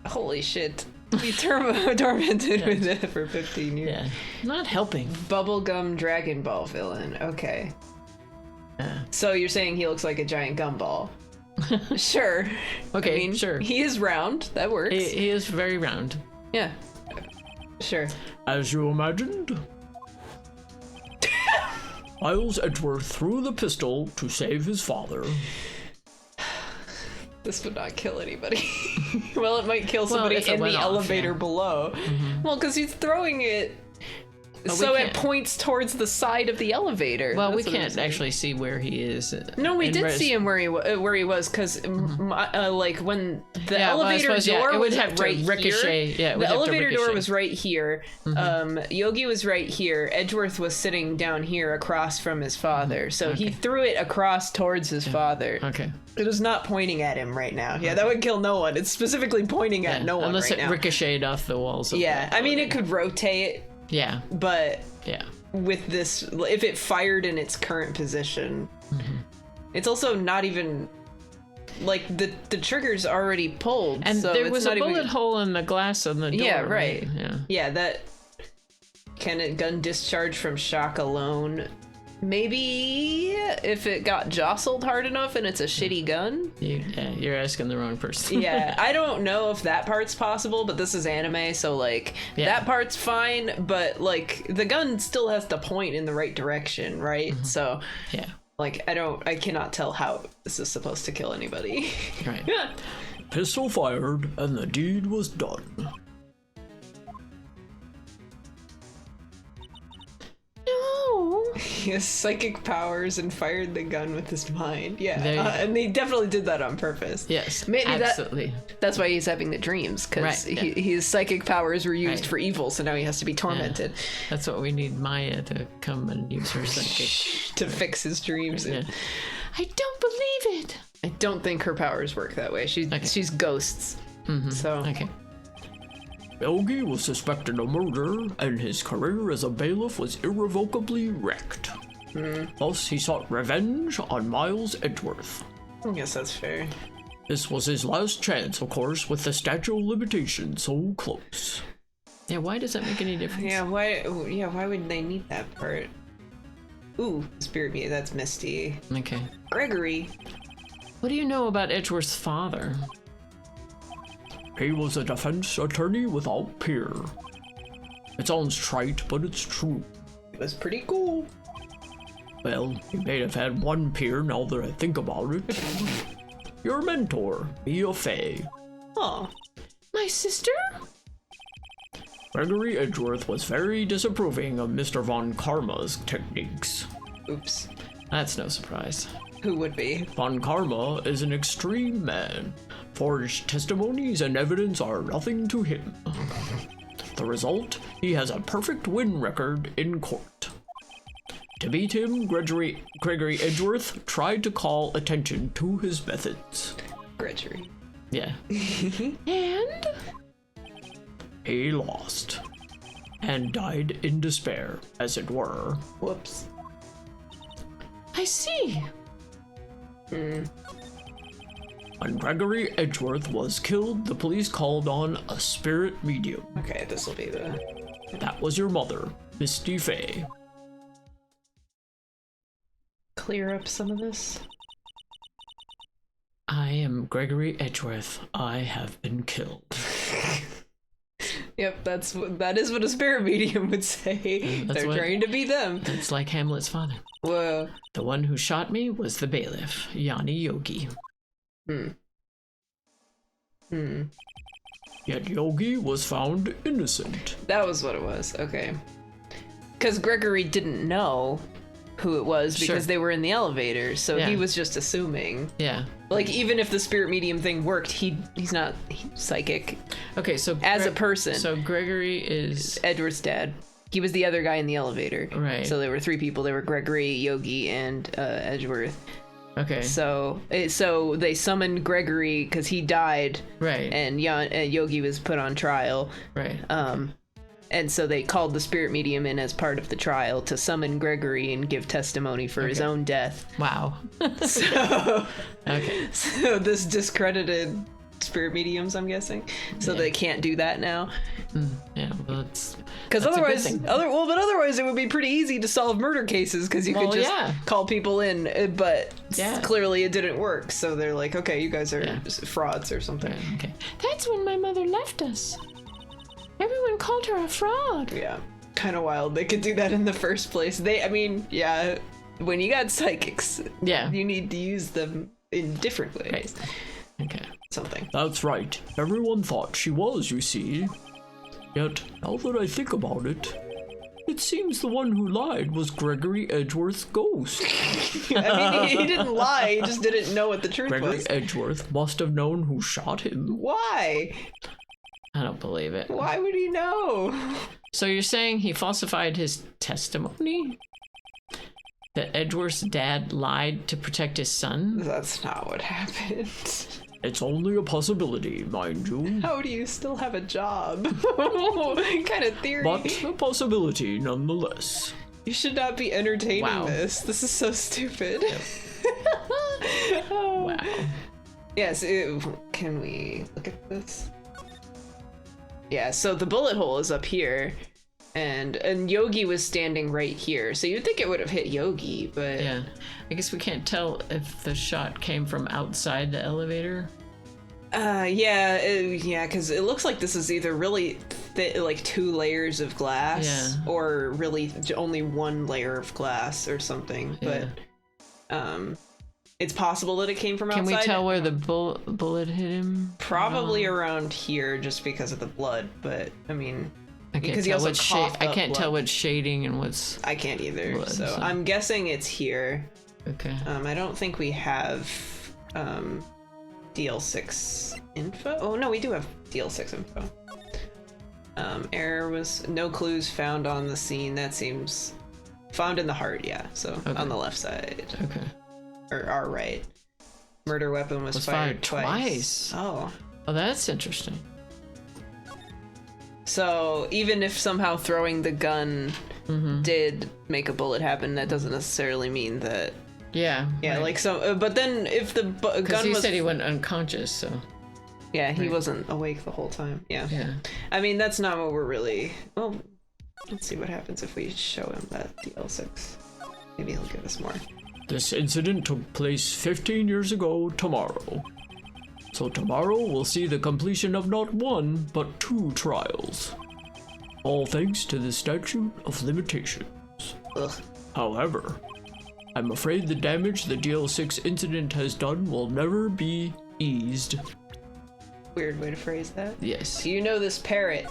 Speaker 1: Holy shit. Be tormented with it for 15 years.
Speaker 2: Yeah. Not helping.
Speaker 1: Bubblegum Dragon Ball villain. Okay. So you're saying he looks like a giant gumball? Sure.
Speaker 2: Okay,
Speaker 1: I mean,
Speaker 2: sure.
Speaker 1: He is round. That works.
Speaker 2: He is very round.
Speaker 1: Yeah. Sure.
Speaker 4: As you imagined, Miles Edgeworth threw the pistol to save his father.
Speaker 1: This would not kill anybody. Well, it might kill somebody
Speaker 2: if it
Speaker 1: in
Speaker 2: went
Speaker 1: the
Speaker 2: off,
Speaker 1: elevator
Speaker 2: yeah.
Speaker 1: below. Well, because he's throwing it so it
Speaker 2: can't-
Speaker 1: points towards the side of the elevator.
Speaker 2: Well, we
Speaker 1: That's what I'm
Speaker 2: can't
Speaker 1: saying.
Speaker 2: actually see where he is.
Speaker 1: No, we
Speaker 2: in
Speaker 1: did
Speaker 2: res-
Speaker 1: see him where he was, because like when the
Speaker 2: Yeah, well, I
Speaker 1: elevator
Speaker 2: suppose, yeah,
Speaker 1: door
Speaker 2: it would
Speaker 1: was
Speaker 2: have to
Speaker 1: right
Speaker 2: ricochet,
Speaker 1: here.
Speaker 2: yeah, it would
Speaker 1: the
Speaker 2: have to
Speaker 1: elevator door
Speaker 2: ricochet.
Speaker 1: was right here. Yogi was right here. Edgeworth was sitting down here across from his father. So he threw it across towards his father.
Speaker 2: Okay.
Speaker 1: It is not pointing at him right now. Yeah, that would kill no one. It's specifically pointing at no one
Speaker 2: Unless
Speaker 1: right
Speaker 2: it
Speaker 1: now.
Speaker 2: ricocheted off the walls. Of
Speaker 1: Yeah,
Speaker 2: the
Speaker 1: I mean, it
Speaker 2: elevator.
Speaker 1: could rotate,
Speaker 2: Yeah.
Speaker 1: but
Speaker 2: Yeah.
Speaker 1: with this, if it fired in its current position, it's also not even like the trigger's already pulled,
Speaker 2: And
Speaker 1: so
Speaker 2: there
Speaker 1: it's
Speaker 2: was
Speaker 1: not
Speaker 2: a bullet
Speaker 1: even,
Speaker 2: hole in the glass on the door.
Speaker 1: Yeah, right.
Speaker 2: Yeah.
Speaker 1: That can a gun discharge from shock alone? Maybe if it got jostled hard enough and it's a shitty gun.
Speaker 2: You're asking the wrong person.
Speaker 1: Yeah, I don't know if that part's possible, but this is anime, so like that part's fine, but like the gun still has to point in the right direction, right? So
Speaker 2: Yeah.
Speaker 1: like I cannot tell how this is supposed to kill anybody.
Speaker 2: Right.
Speaker 4: Pistol fired, and the deed was done.
Speaker 3: No.
Speaker 1: He has psychic powers and fired the gun with his mind. Yeah,
Speaker 2: There you go.
Speaker 1: and they definitely did that on purpose.
Speaker 2: Yes.
Speaker 1: Maybe
Speaker 2: absolutely.
Speaker 1: that's why he's having the dreams, because
Speaker 2: Right, yeah.
Speaker 1: his psychic powers were used
Speaker 2: Right.
Speaker 1: for evil, so now he has to be tormented
Speaker 2: That's what we need Maya to come and use her psychic.
Speaker 1: to fix his dreams.
Speaker 2: Yeah.
Speaker 3: I don't believe it.
Speaker 1: I don't think her powers work that way. She's ghosts. So
Speaker 2: Okay.
Speaker 4: Yogi was suspected of murder, and his career as a bailiff was irrevocably wrecked. Thus, he sought revenge on Miles Edgeworth.
Speaker 1: I guess that's fair.
Speaker 4: This was his last chance, of course, with the statute of limitations so close.
Speaker 2: Yeah, why does that make any difference?
Speaker 1: Yeah, why would they need that part? Ooh, spirit me, that's Misty.
Speaker 2: Okay.
Speaker 1: Gregory.
Speaker 2: What do you know about Edgeworth's father?
Speaker 4: He was a defense attorney without peer. It sounds trite, but it's true.
Speaker 1: It was pretty cool.
Speaker 4: Well, he may have had one peer now that I think about it. Your mentor, Mia Fey.
Speaker 1: Aw.
Speaker 3: My sister?
Speaker 4: Gregory Edgeworth was very disapproving of Mr. Von Karma's techniques.
Speaker 1: Oops.
Speaker 2: That's no surprise.
Speaker 1: Who would be?
Speaker 4: Von Karma is an extreme man. Forged testimonies and evidence are nothing to him. The result? He has a perfect win record in court. To beat him, Gregory Edgeworth tried to call attention to his methods.
Speaker 1: Gregory.
Speaker 2: Yeah.
Speaker 3: And?
Speaker 4: He lost. And died in despair, as it were.
Speaker 1: Whoops.
Speaker 3: I see.
Speaker 4: When Gregory Edgeworth was killed, the police called on a spirit medium.
Speaker 1: Okay, this will be the...
Speaker 4: That was your mother, Misty Fey.
Speaker 1: Clear up some of this.
Speaker 2: I am Gregory Edgeworth. I have been killed.
Speaker 1: Yep, that is what a spirit medium would say.
Speaker 2: That's
Speaker 1: They're
Speaker 2: what-
Speaker 1: trying to be them.
Speaker 2: It's like Hamlet's father.
Speaker 1: Whoa.
Speaker 2: The one who shot me was the bailiff, Yanni Yogi.
Speaker 4: Yet Yogi was found innocent.
Speaker 1: That was what it was. Okay. Because Gregory didn't know who it was because
Speaker 2: Sure.
Speaker 1: they were in the elevator, so
Speaker 2: Yeah.
Speaker 1: he was just assuming.
Speaker 2: Yeah.
Speaker 1: Like, even if the spirit medium thing worked, he's not psychic.
Speaker 2: Okay, so
Speaker 1: As a person.
Speaker 2: So Gregory is
Speaker 1: Edward's dad. He was the other guy in the elevator.
Speaker 2: Right.
Speaker 1: So there were three people. There were Gregory, Yogi, and Edgeworth.
Speaker 2: okay.
Speaker 1: So they summoned Gregory because he died,
Speaker 2: Right.
Speaker 1: and Yogi was put on trial.
Speaker 2: Right.
Speaker 1: And so they called the spirit medium in as part of the trial to summon Gregory and give testimony for his own death.
Speaker 2: Wow.
Speaker 1: So,
Speaker 2: Okay.
Speaker 1: so this discredited spirit mediums, I'm guessing. So they can't do that now.
Speaker 2: Yeah. Yeah, well, that's
Speaker 1: Because
Speaker 2: a good
Speaker 1: otherwise,
Speaker 2: thing.
Speaker 1: but otherwise it would be pretty easy to solve murder cases because you could just call people in. But clearly it didn't work. So they're like, okay, you guys are frauds or something.
Speaker 2: Right, okay.
Speaker 3: That's when my mother left us. Everyone called her a fraud.
Speaker 1: Yeah, kind of wild. They could do that in the first place. When you got psychics, you need to use them in different ways.
Speaker 2: Right. Okay.
Speaker 1: Something.
Speaker 4: That's right. Everyone thought she was, you see. Yet, now that I think about it, it seems the one who lied was Gregory Edgeworth's ghost.
Speaker 1: I mean, he didn't lie, he just didn't know what the truth
Speaker 4: Gregory
Speaker 1: was.
Speaker 4: Edgeworth must have known who shot him.
Speaker 1: Why?
Speaker 2: I don't believe it.
Speaker 1: Why would he know?
Speaker 2: So you're saying he falsified his testimony? That Edgeworth's dad lied to protect his son?
Speaker 1: That's not what happened.
Speaker 4: It's only a possibility, mind you.
Speaker 1: How do you still have a job? Kind of theory.
Speaker 4: But a possibility nonetheless.
Speaker 1: You should not be entertaining this. This is so stupid.
Speaker 2: Yep. Wow.
Speaker 1: Yes, can we look at this? Yeah, so the bullet hole is up here. And Yogi was standing right here, so you'd think it would have hit Yogi, but
Speaker 2: yeah, I guess we can't tell if the shot came from outside the elevator.
Speaker 1: Because it looks like this is either really like 2 layers of glass, or really only 1 layer of glass or something.
Speaker 2: Yeah.
Speaker 1: But it's possible that it came from outside.
Speaker 2: Can we tell where the bullet hit him?
Speaker 1: Probably around here, just because of the blood. But I mean.
Speaker 2: Because he also I can't tell what's shading and what's...
Speaker 1: I can't either,
Speaker 2: blood,
Speaker 1: so I'm guessing it's here.
Speaker 2: Okay.
Speaker 1: I don't think we have DL6 info. Oh no, we do have DL6 info. Error was no clues found on the scene. That seems found in the heart, so on the left side.
Speaker 2: Okay.
Speaker 1: Or our right. Murder weapon was fired twice. Oh,
Speaker 2: that's interesting.
Speaker 1: So even if somehow throwing the gun did make a bullet happen, that doesn't necessarily mean that.
Speaker 2: Yeah.
Speaker 1: Yeah, right. Like so. But then if the gun
Speaker 2: he
Speaker 1: was,
Speaker 2: said he went unconscious, so.
Speaker 1: Yeah, he wasn't awake the whole time. Yeah.
Speaker 2: Yeah.
Speaker 1: I mean, that's not what we're really. Well, let's see what happens if we show him that DL6. Maybe he'll give us more.
Speaker 4: This incident took place 15 years ago tomorrow. So tomorrow we'll see the completion of not 1, but 2 trials. All thanks to the statute of limitations.
Speaker 1: Ugh.
Speaker 4: However, I'm afraid the damage the DL6 incident has done will never be eased.
Speaker 1: Weird way to phrase that.
Speaker 2: Yes.
Speaker 1: Do you know this parrot?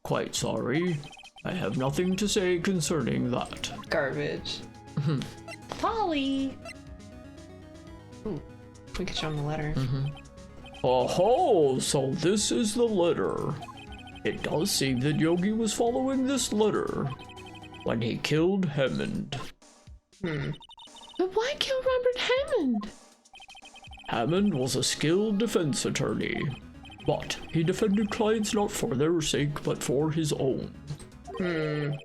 Speaker 4: Quite sorry. I have nothing to say concerning that.
Speaker 1: Garbage. Polly! Ooh. We could show him the letter.
Speaker 4: Oh, so this is the letter. It does seem that Yogi was following this letter when he killed Hammond.
Speaker 3: But why kill Robert Hammond?
Speaker 4: Hammond was a skilled defense attorney, but he defended clients not for their sake, but for his own.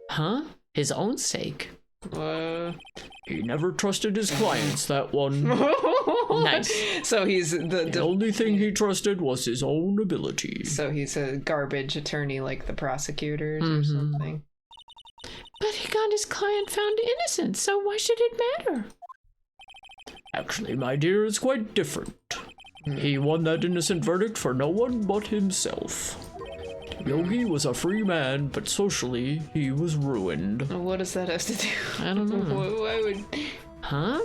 Speaker 2: Huh? His own sake?
Speaker 4: He never trusted his clients, that one.
Speaker 2: Nice.
Speaker 1: So he's
Speaker 4: The only thing he trusted was his own ability.
Speaker 1: So he's a garbage attorney like the prosecutors or something.
Speaker 3: But he got his client found innocent, so why should it matter?
Speaker 4: Actually, my dear, it's quite different. He won that innocent verdict for no one but himself. Yogi was a free man, but socially, he was ruined.
Speaker 1: What does that have to do?
Speaker 2: I don't know.
Speaker 1: Why would...
Speaker 2: Huh?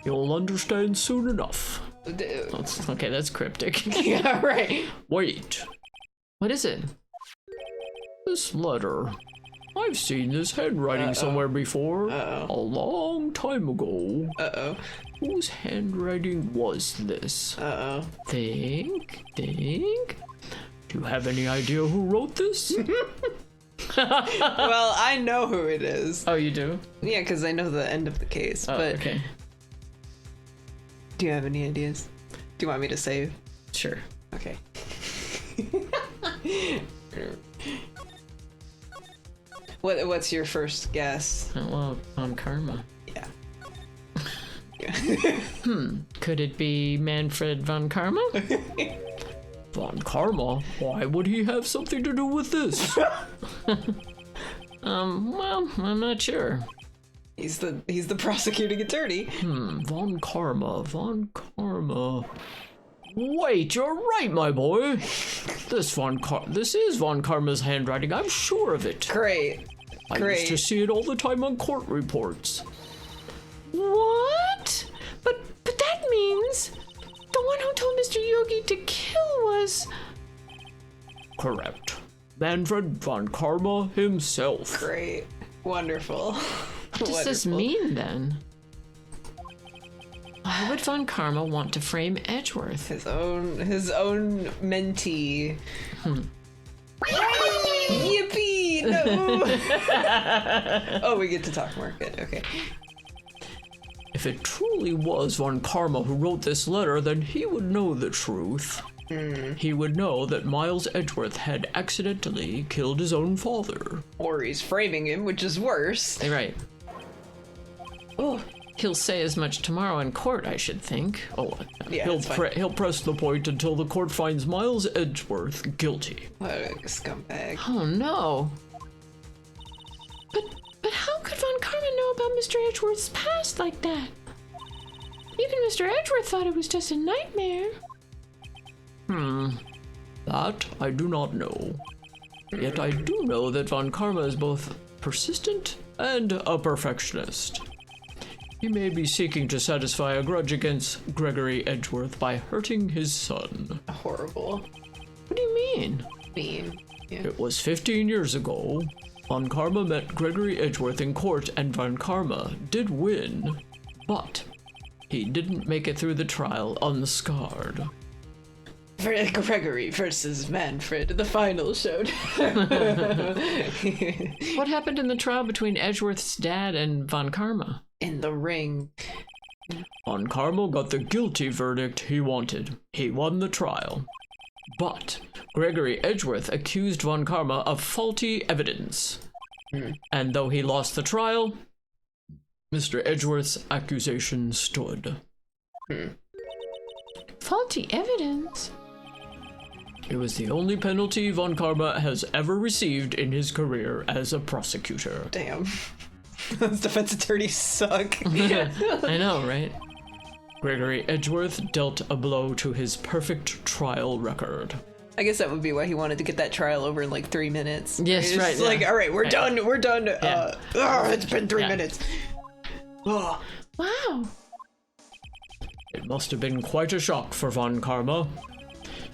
Speaker 4: You'll understand soon enough.
Speaker 2: Okay, that's cryptic.
Speaker 1: Yeah, right.
Speaker 4: Wait,
Speaker 2: What is it?
Speaker 4: this letter. I've seen this handwriting somewhere before. A long time ago. Whose handwriting was this? Think? Do you have any idea who wrote this?
Speaker 1: Well, I know who it is.
Speaker 2: Oh, you do?
Speaker 1: Yeah, because I know the end of the case.
Speaker 2: Oh,
Speaker 1: but
Speaker 2: okay.
Speaker 1: Do you have any ideas? Do you want me to save?
Speaker 2: Sure.
Speaker 1: Okay. What's your first guess?
Speaker 2: Well, on Karma.
Speaker 1: Yeah.
Speaker 2: Could it be Manfred von Karma?
Speaker 4: Von Karma? Why would he have something to do with this?
Speaker 2: Well, I'm not sure.
Speaker 1: He's the prosecuting attorney.
Speaker 4: Von Karma. Wait, you're right, my boy. This is Von Karma's handwriting. I'm sure of it.
Speaker 1: Great.
Speaker 4: I used to see it all the time on court reports.
Speaker 3: What? But that means the one who told Mr. Yogi to kill was...
Speaker 4: Correct. Manfred Von Karma himself.
Speaker 1: Great. Wonderful.
Speaker 2: What does this mean, then? Why would Von Karma want to frame Edgeworth?
Speaker 1: His own mentee. Yippee! No. Oh, we get to talk more. Good. Okay.
Speaker 4: If it truly was Von Karma who wrote this letter, then he would know the truth. He would know that Miles Edgeworth had accidentally killed his own father.
Speaker 1: Or he's framing him, which is worse.
Speaker 2: Right. Oh, he'll say as much tomorrow in court, I should think.
Speaker 4: Oh,
Speaker 1: Yeah,
Speaker 4: he'll press the point until the court finds Miles Edgeworth guilty.
Speaker 1: What a scumbag.
Speaker 2: Oh no.
Speaker 3: But how could Von Karma know about Mr. Edgeworth's past like that? Even Mr. Edgeworth thought it was just a nightmare.
Speaker 4: That I do not know. Yet I do know that Von Karma is both persistent and a perfectionist. He may be seeking to satisfy a grudge against Gregory Edgeworth by hurting his son.
Speaker 1: Horrible.
Speaker 2: What do you mean?
Speaker 1: Mean. Yeah.
Speaker 4: It was 15 years ago. Von Karma met Gregory Edgeworth in court, and Von Karma did win, but he didn't make it through the trial unscarred.
Speaker 1: Gregory versus Manfred, the final showed.
Speaker 2: What happened in the trial between Edgeworth's dad and Von Karma?
Speaker 1: In the ring.
Speaker 4: Von Karma got the guilty verdict he wanted. He won the trial. But Gregory Edgeworth accused Von Karma of faulty evidence. And though he lost the trial, Mr. Edgeworth's accusation stood.
Speaker 3: Faulty evidence?
Speaker 4: It was the only penalty Von Karma has ever received in his career as a prosecutor.
Speaker 1: Damn. Those defense attorneys suck.
Speaker 2: I know, right?
Speaker 4: Gregory Edgeworth dealt a blow to his perfect trial record.
Speaker 1: I guess that would be why he wanted to get that trial over in like 3 minutes.
Speaker 2: Yes,
Speaker 1: It's
Speaker 2: right,
Speaker 1: just
Speaker 2: yeah.
Speaker 1: like, all right, we're done.
Speaker 2: Yeah.
Speaker 1: It's been 3
Speaker 2: Yeah.
Speaker 1: minutes. Oh.
Speaker 3: Wow.
Speaker 4: It must have been quite a shock for Von Karma.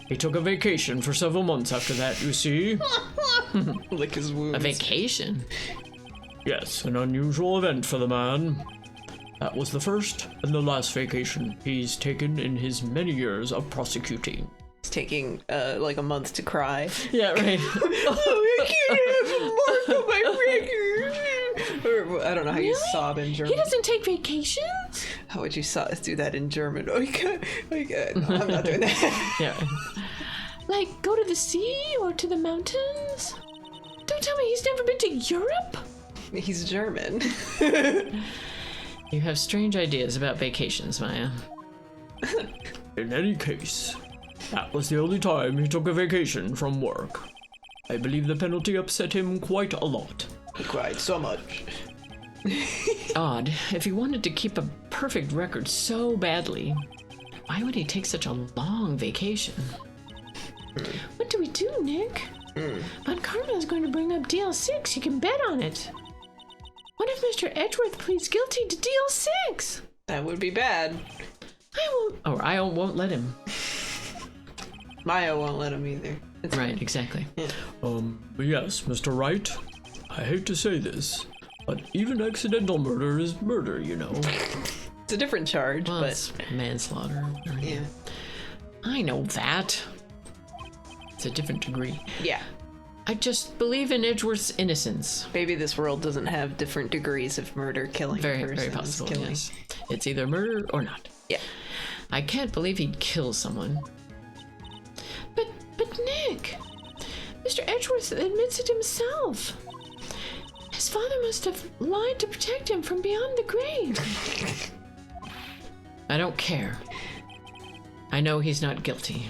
Speaker 4: He took a vacation for several months after that, you see.
Speaker 1: Lick his wounds.
Speaker 2: A vacation?
Speaker 4: Yes, an unusual event for the man. That was the first and the last vacation he's taken in his many years of prosecuting.
Speaker 1: He's taking like a month to cry.
Speaker 2: Yeah, right.
Speaker 1: Oh, I can't have a mark on my record. Or, I don't know how you sob in German.
Speaker 3: He doesn't take vacations?
Speaker 1: How would you do that in German? Oh, you can't. No, I'm not doing that.
Speaker 2: Yeah.
Speaker 3: Like, go to the sea or to the mountains? Don't tell me he's never been to Europe?
Speaker 1: He's German.
Speaker 2: You have strange ideas about vacations, Maya.
Speaker 4: In any case, that was the only time he took a vacation from work. I believe the penalty upset him quite a lot.
Speaker 1: He cried so much.
Speaker 2: Odd. If he wanted to keep a perfect record so badly, why would he take such a long vacation?
Speaker 3: What do we do, Nick? Von Karma is going to bring up deal 6. You can bet on it. What if Mr. Edgeworth pleads guilty to deal 6?
Speaker 1: That would be bad.
Speaker 3: I won't.
Speaker 2: Or I won't let him.
Speaker 1: Maya won't let him either. It's
Speaker 2: Right, exactly.
Speaker 4: Yes, Mr. Wright. I hate to say this, but even accidental murder is murder, you know.
Speaker 1: It's a different charge,
Speaker 2: Well,
Speaker 1: but
Speaker 2: it's manslaughter.
Speaker 1: yeah.
Speaker 2: I know that. It's a different degree.
Speaker 1: Yeah.
Speaker 2: I just believe in Edgeworth's innocence.
Speaker 1: Maybe this world doesn't have different degrees of murder, killing.
Speaker 2: Very,
Speaker 1: versus
Speaker 2: very possible,
Speaker 1: killing.
Speaker 2: yes. It's either murder or not.
Speaker 1: Yeah.
Speaker 2: I can't believe he'd kill someone.
Speaker 3: But Nick, Mr. Edgeworth admits it himself. His father must have lied to protect him from beyond the grave.
Speaker 2: I don't care. I know he's not guilty.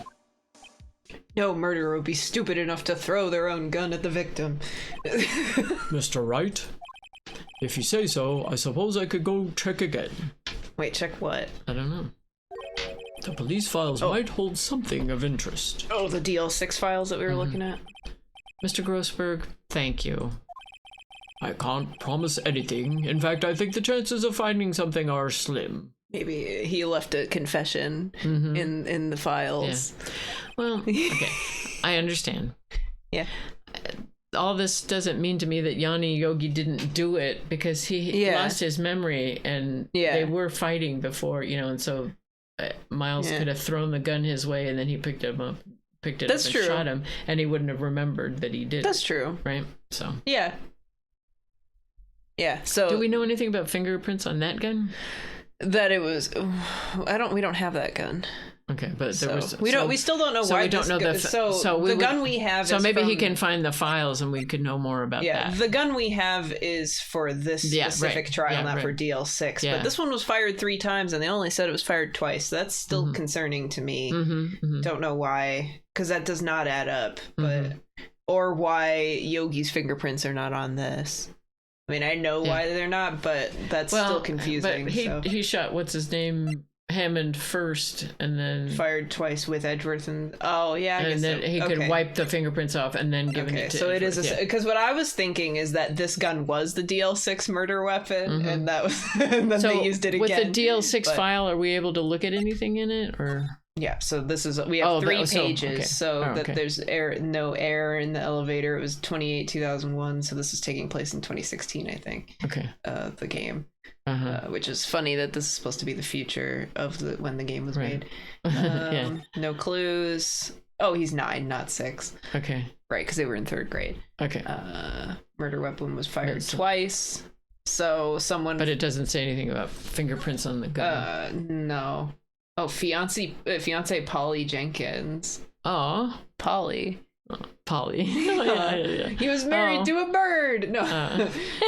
Speaker 1: No murderer would be stupid enough to throw their own gun at the victim.
Speaker 4: Mr. Wright, if you say so, I suppose I could go check again.
Speaker 1: Wait, check what?
Speaker 4: I don't know. The police files might hold something of interest.
Speaker 1: Oh, the DL6 files that we were looking at?
Speaker 2: Mr. Grossberg, thank you.
Speaker 4: I can't promise anything. In fact, I think the chances of finding something are slim.
Speaker 1: Maybe he left a confession in the files.
Speaker 2: Yeah. Well, okay. I understand.
Speaker 1: Yeah.
Speaker 2: All this doesn't mean to me that Yanni Yogi didn't do it, because he lost his memory, and they were fighting before, and so Miles could have thrown the gun his way, and then he picked it up and shot him, and he wouldn't have remembered that he did.
Speaker 1: That's true.
Speaker 2: Right? So.
Speaker 1: Yeah. Yeah, so...
Speaker 2: Do we know anything about fingerprints on that gun?
Speaker 1: That it was... we don't have that gun.
Speaker 2: Okay, but there was...
Speaker 1: We still don't know why.
Speaker 2: We don't know
Speaker 1: the gun we have
Speaker 2: so
Speaker 1: is
Speaker 2: maybe
Speaker 1: from,
Speaker 2: he can find the files and we could know more about that.
Speaker 1: The gun we have is for this specific trial, not for DL6. But this one was fired 3 times and they only said it was fired twice. So that's still concerning to me. Don't know why, because that does not add up. But or why Yogi's fingerprints are not on this. I mean, I know why they're not, but that's still confusing.
Speaker 2: But he shot, what's his name, Hammond first, and then...
Speaker 1: Fired twice with Edgeworth, and... Oh, yeah, I guess
Speaker 2: and then he could wipe the fingerprints off and then give it to
Speaker 1: so
Speaker 2: Edgeworth.
Speaker 1: It is... Because what I was thinking is that this gun was the DL6 murder weapon, and that was... and then they used it again.
Speaker 2: With the DL6 file, are we able to look at anything in it, or...?
Speaker 1: Yeah, so this is... We have 3 pages, that there's no air in the elevator. It was 2001, so this is taking place in 2016, I think.
Speaker 2: Okay.
Speaker 1: The game. Which is funny that this is supposed to be the future of when the game was made. No clues. Oh, he's 9, not 6.
Speaker 2: Okay.
Speaker 1: Right, because they were in 3rd grade.
Speaker 2: Okay.
Speaker 1: Murder weapon was fired twice. So someone...
Speaker 2: But it doesn't say anything about fingerprints on the gun.
Speaker 1: No. Oh, fiance Polly Jenkins.
Speaker 2: Oh,
Speaker 1: Polly.
Speaker 2: Polly.
Speaker 1: He was married to a bird. No,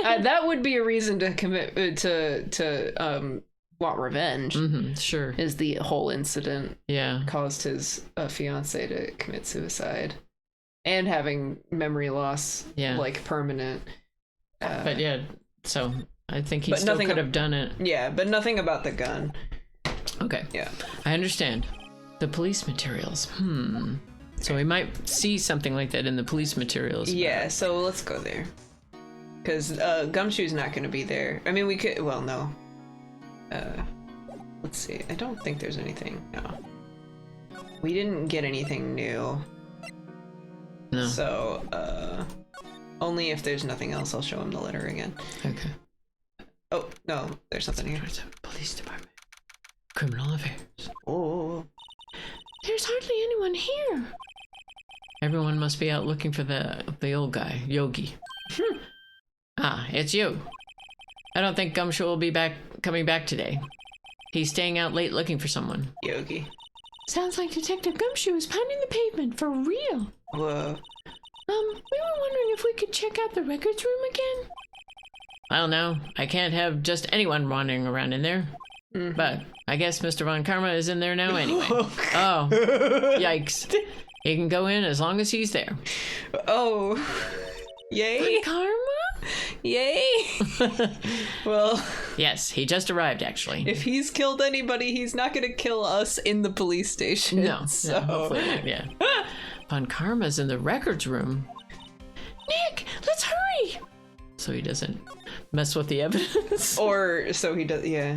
Speaker 1: that would be a reason to commit to want revenge.
Speaker 2: Sure,
Speaker 1: is the whole incident.
Speaker 2: Yeah,
Speaker 1: caused his fiance to commit suicide, and having memory loss. Yeah, like permanent.
Speaker 2: But so I think he still could have done it.
Speaker 1: Yeah, but nothing about the gun.
Speaker 2: Okay.
Speaker 1: Yeah,
Speaker 2: I understand. The police materials. So we might see something like that in the police materials.
Speaker 1: Yeah, so let's go there. Because Gumshoe's not going to be there. I mean, we could... Well, no. Let's see. I don't think there's anything. No. We didn't get anything new.
Speaker 2: No.
Speaker 1: So, only if there's nothing else, I'll show him the letter again.
Speaker 2: Okay.
Speaker 1: Oh, no. There's something here.
Speaker 2: Police department. Criminal affairs.
Speaker 1: Oh.
Speaker 3: There's hardly anyone here.
Speaker 2: Everyone must be out looking for the old guy, Yogi. Ah, it's you. I don't think Gumshoe will be coming back today. He's staying out late looking for someone.
Speaker 1: Yogi.
Speaker 3: Sounds like Detective Gumshoe is pounding the pavement for real.
Speaker 1: Whoa.
Speaker 3: We were wondering if we could check out the records room again.
Speaker 2: Well, no, I can't have just anyone wandering around in there. But I guess Mr. Von Karma is in there now anyway. Oh, yikes. He can go in as long as he's there.
Speaker 1: Oh, yay.
Speaker 3: Von Karma?
Speaker 1: Yay. Well.
Speaker 2: Yes, he just arrived, actually.
Speaker 1: If he's killed anybody, he's not going to kill us in the police station.
Speaker 2: No,
Speaker 1: so.
Speaker 2: No, hopefully not, yeah. Von Karma's in the records room.
Speaker 3: Nick, let's hurry.
Speaker 2: So he doesn't mess with the evidence.
Speaker 1: Or so he does, yeah.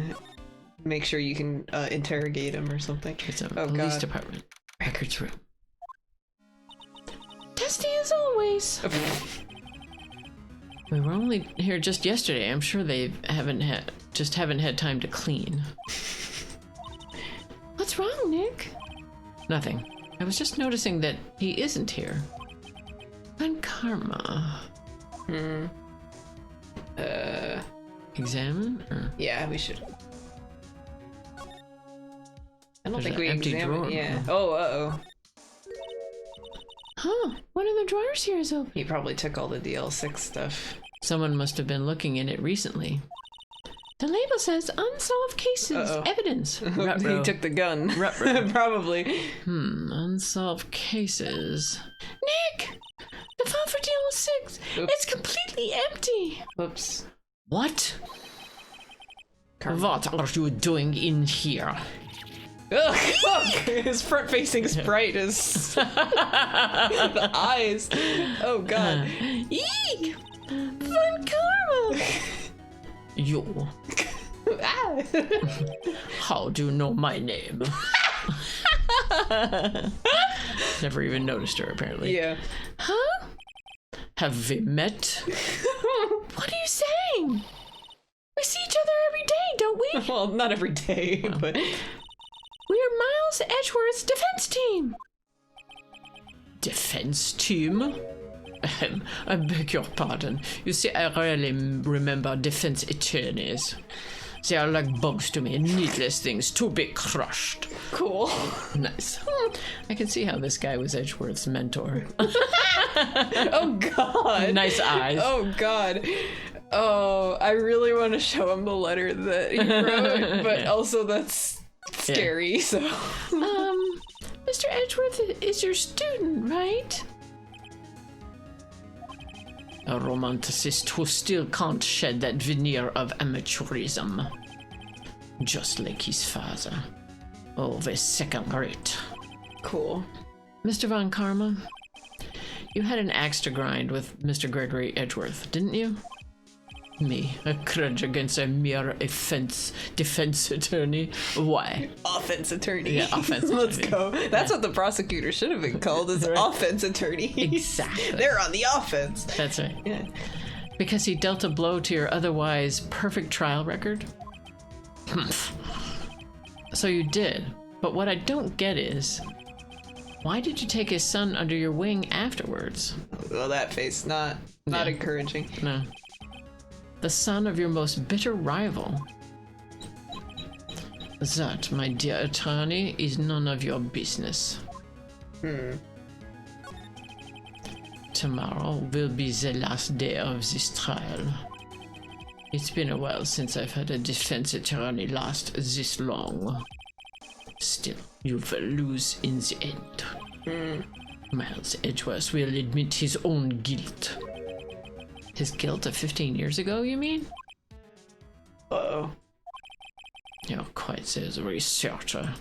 Speaker 1: Make sure you can interrogate him or something.
Speaker 2: It's a police department. Records room.
Speaker 3: Dusty as always.
Speaker 2: We were only here just yesterday. I'm sure they haven't had time to clean.
Speaker 3: What's wrong, Nick?
Speaker 2: Nothing. I was just noticing that he isn't here. Von Karma. Examine? Or?
Speaker 1: Yeah, we should. I don't think we
Speaker 2: empty
Speaker 1: examined.
Speaker 2: Drawer.
Speaker 1: Yeah. Oh, uh-oh.
Speaker 3: Huh, one of the drawers here is open.
Speaker 1: He probably took all the DL6 stuff.
Speaker 2: Someone must have been looking in it recently.
Speaker 3: The label says unsolved cases, evidence.
Speaker 1: He took the gun. Probably.
Speaker 2: Unsolved unsolved cases.
Speaker 3: Nick! The file for DL6!
Speaker 1: Oops.
Speaker 3: It's completely empty!
Speaker 1: Whoops.
Speaker 2: What?
Speaker 1: Karma.
Speaker 2: What are you doing in here?
Speaker 1: Ugh, look! His front-facing sprite is the eyes. Oh god.
Speaker 3: Eek! Von Karma!
Speaker 2: You.
Speaker 1: Ah.
Speaker 2: How do you know my name? Never even noticed her, apparently.
Speaker 1: Yeah.
Speaker 3: Huh?
Speaker 2: Have we met?
Speaker 3: What are you saying? We see each other every day, don't we?
Speaker 1: Well, not every day, but
Speaker 3: We're Miles Edgeworth's defense team.
Speaker 2: Defense team? I beg your pardon. You see, I rarely remember defense attorneys. They are like bugs to me, needless things to be crushed.
Speaker 1: cool.
Speaker 2: Nice. I can see how this guy was Edgeworth's mentor.
Speaker 1: Oh god.
Speaker 2: Nice eyes.
Speaker 1: Oh god. Oh, I really want to show him the letter that he wrote, but also that's scary, so.
Speaker 3: Mr. Edgeworth is your student, right?
Speaker 2: A romanticist who still can't shed that veneer of amateurism. Just like his father. Always second rate.
Speaker 1: Cool.
Speaker 2: Mr. Von Karma, you had an axe to grind with Mr. Gregory Edgeworth, didn't you? Me, a grudge against a mere defense attorney. Why?
Speaker 1: Offense attorney.
Speaker 2: Yeah, offense
Speaker 1: Let's
Speaker 2: attorney.
Speaker 1: go. That's what the prosecutor should have been called, is offense attorney.
Speaker 2: Exactly.
Speaker 1: They're on the offense.
Speaker 2: That's right.
Speaker 1: Yeah.
Speaker 2: Because he dealt a blow to your otherwise perfect trial record? So you did. But what I don't get is, why did you take his son under your wing afterwards?
Speaker 1: Well, that face, not
Speaker 2: Yeah.
Speaker 1: encouraging.
Speaker 2: No. The son of your most bitter rival. That, my dear attorney, is none of your business. Tomorrow will be the last day of this trial. It's been a while since I've had a defense attorney last this long. Still, you will lose in the end. Miles Edgeworth will admit his own guilt. His guilt of 15 years ago, you mean?
Speaker 1: Uh-oh.
Speaker 2: You're quite the researcher.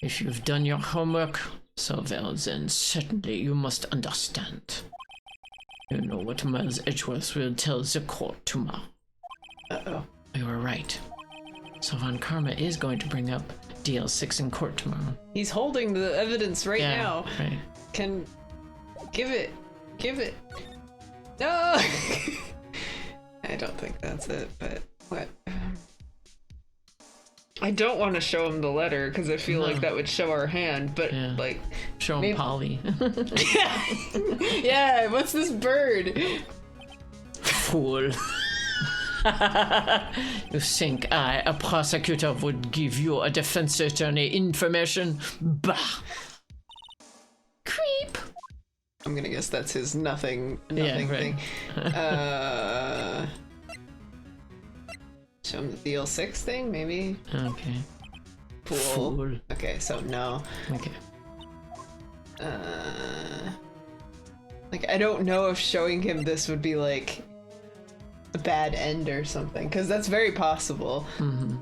Speaker 2: If you've done your homework, so well then certainly you must understand. You know what Miles Edgeworth will tell the court tomorrow.
Speaker 1: Uh-oh.
Speaker 2: You were right. So Von Karma is going to bring up DL6 in court tomorrow.
Speaker 1: He's holding the evidence right now.
Speaker 2: Right.
Speaker 1: Can... Give it. No! I don't think that's it, but what? I don't want to show him the letter because I feel like that would show our hand, but
Speaker 2: Yeah.
Speaker 1: like...
Speaker 2: Show him
Speaker 1: Maybe-
Speaker 2: Polly.
Speaker 1: Yeah, what's this bird?
Speaker 2: Fool. You think I, a prosecutor, would give you a defense attorney information? Bah!
Speaker 3: Creep.
Speaker 1: I'm gonna guess that's his nothing
Speaker 2: Yeah, right.
Speaker 1: thing. Show him the DL6 thing, maybe?
Speaker 2: Okay.
Speaker 1: Fool.
Speaker 2: Fool.
Speaker 1: Okay, so no.
Speaker 2: Okay.
Speaker 1: Like, I don't know if showing him this would be like a bad end or something, because that's very possible.
Speaker 2: Mm-hmm.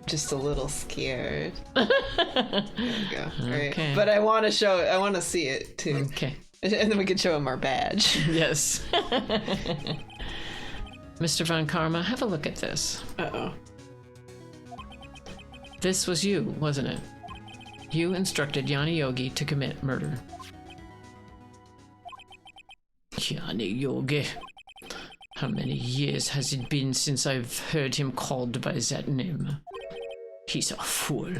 Speaker 1: Just a little scared. There we go. Right.
Speaker 2: Okay.
Speaker 1: But I want to see it too.
Speaker 2: Okay.
Speaker 1: And then we can show him our badge.
Speaker 2: Yes. Mr. Von Karma, have a look at this.
Speaker 1: Uh-oh.
Speaker 2: This was you, wasn't it? You instructed Yanni Yogi to commit murder. Yanni Yogi. How many years has it been since I've heard him called by that name? He's a fool.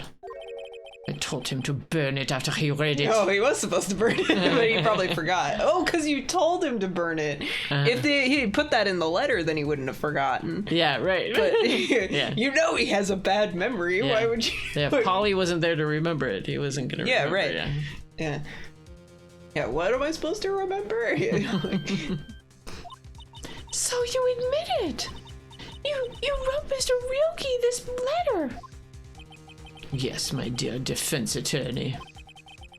Speaker 2: I told him to burn it after he read it.
Speaker 1: Oh, he was supposed to burn it, but he probably forgot. Oh, because you told him to burn it. If he put that in the letter, then he wouldn't have forgotten.
Speaker 2: Yeah, right.
Speaker 1: But
Speaker 2: Yeah.
Speaker 1: you know he has a bad memory.
Speaker 2: Yeah.
Speaker 1: Why would you?
Speaker 2: Yeah, if Polly wasn't there to remember it, he wasn't gonna
Speaker 1: Yeah,
Speaker 2: remember
Speaker 1: right.
Speaker 2: it.
Speaker 1: Yeah. Yeah, what am I supposed to remember?
Speaker 3: So you admit it. You wrote Mr. Ryuki this letter.
Speaker 2: Yes, my dear defense attorney.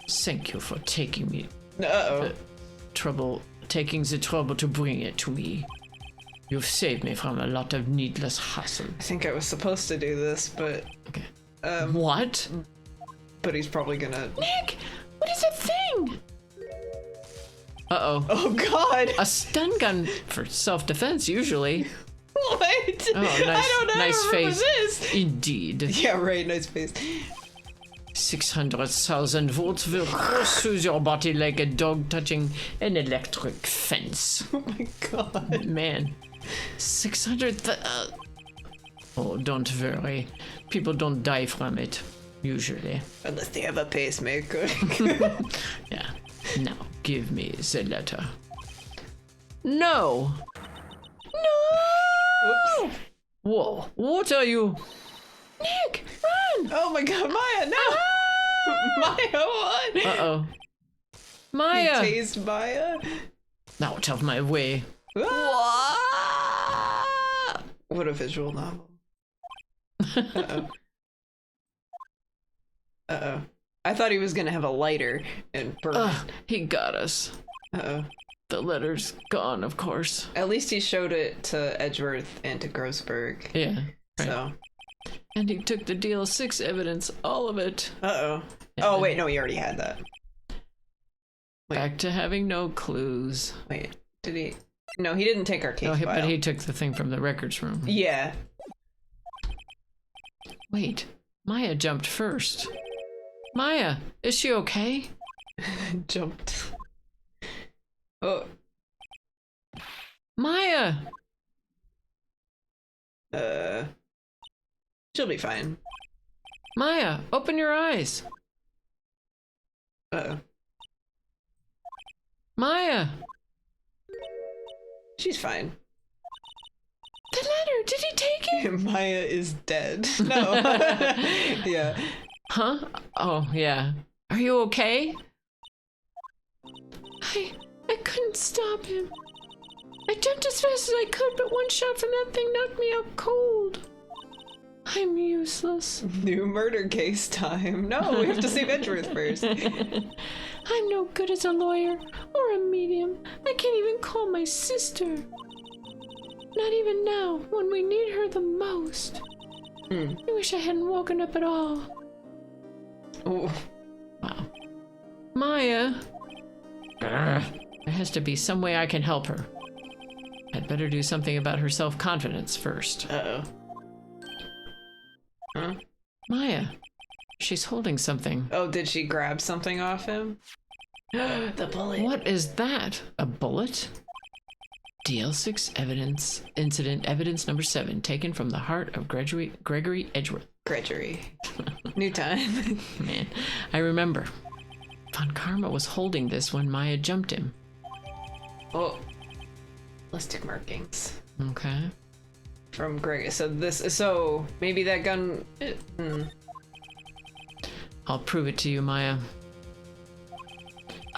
Speaker 2: Thank you for taking me taking the trouble to bring it to me. You've saved me from a lot of needless hassle.
Speaker 1: I think I was supposed to do this, but
Speaker 2: Okay. What?
Speaker 1: but he's probably gonna.
Speaker 3: Nick, what is that thing?
Speaker 2: Uh-oh.
Speaker 1: Oh God!
Speaker 2: A stun gun for self-defense, usually.
Speaker 1: What?
Speaker 2: Oh, nice,
Speaker 1: I don't know.
Speaker 2: nice
Speaker 1: I remember
Speaker 2: face.
Speaker 1: this.
Speaker 2: Indeed.
Speaker 1: Yeah, right. Nice face.
Speaker 2: 600,000 volts will cross through your body like a dog touching an electric fence.
Speaker 1: Oh my God.
Speaker 2: Man. 600... Oh, don't worry. People don't die from it, usually.
Speaker 1: Unless they have a pacemaker.
Speaker 2: Yeah. Now, give me the letter. No!
Speaker 1: Whoops.
Speaker 2: Whoa, what are you?
Speaker 3: Nick, run!
Speaker 1: Oh my God, Maya! No. Maya, what?
Speaker 2: Uh-oh.
Speaker 1: You
Speaker 2: Maya!
Speaker 1: tased Maya.
Speaker 2: Out of my way.
Speaker 1: Ah! What a visual novel. Uh-oh. Uh-oh. I thought he was gonna have a lighter and burn.
Speaker 2: Ugh, he got us.
Speaker 1: Uh-oh.
Speaker 2: The letter's gone, of course.
Speaker 1: At least he showed it to Edgeworth and to Grossberg.
Speaker 2: Yeah. Right.
Speaker 1: So.
Speaker 2: And he took the DL6 evidence, all of it.
Speaker 1: Uh-oh.
Speaker 2: And
Speaker 1: Oh,
Speaker 2: then
Speaker 1: wait, no, he already had that. Wait.
Speaker 2: Back to having no clues.
Speaker 1: Wait, did he? No, he didn't take our case file.
Speaker 2: But he took the thing from the records room.
Speaker 1: Yeah.
Speaker 2: Wait, Maya jumped first. Maya, is she okay?
Speaker 1: Jumped. Oh.
Speaker 2: Maya!
Speaker 1: She'll be fine.
Speaker 2: Maya, open your eyes.
Speaker 1: Uh-oh.
Speaker 2: Maya!
Speaker 1: She's fine.
Speaker 3: The letter, did he take it?
Speaker 1: Maya is dead. No. Yeah.
Speaker 2: Huh? Oh, yeah. Are you okay?
Speaker 3: I couldn't stop him. I jumped as fast as I could, but one shot from that thing knocked me out cold. I'm useless.
Speaker 1: New murder case time. No, we have to save Edgeworth first.
Speaker 3: I'm no good as a lawyer or a medium. I can't even call my sister. Not even now, when we need her the most. I wish I hadn't woken up at all.
Speaker 1: Oh.
Speaker 2: Wow. Maya! There has to be some way I can help her. I'd better do something about her self-confidence first.
Speaker 1: Uh-oh. Huh?
Speaker 2: Maya, she's holding something.
Speaker 1: Oh, did she grab something off him? The bullet.
Speaker 2: What is that? A bullet? DL6 evidence, incident evidence number 7, taken from the heart of Gregory Edgeworth.
Speaker 1: Gregory. New time.
Speaker 2: Man, I remember. Von Karma was holding this when Maya jumped him.
Speaker 1: Oh. Ballistic markings.
Speaker 2: Okay.
Speaker 1: From Greg. So maybe that gun.
Speaker 2: I'll prove it to you, Maya.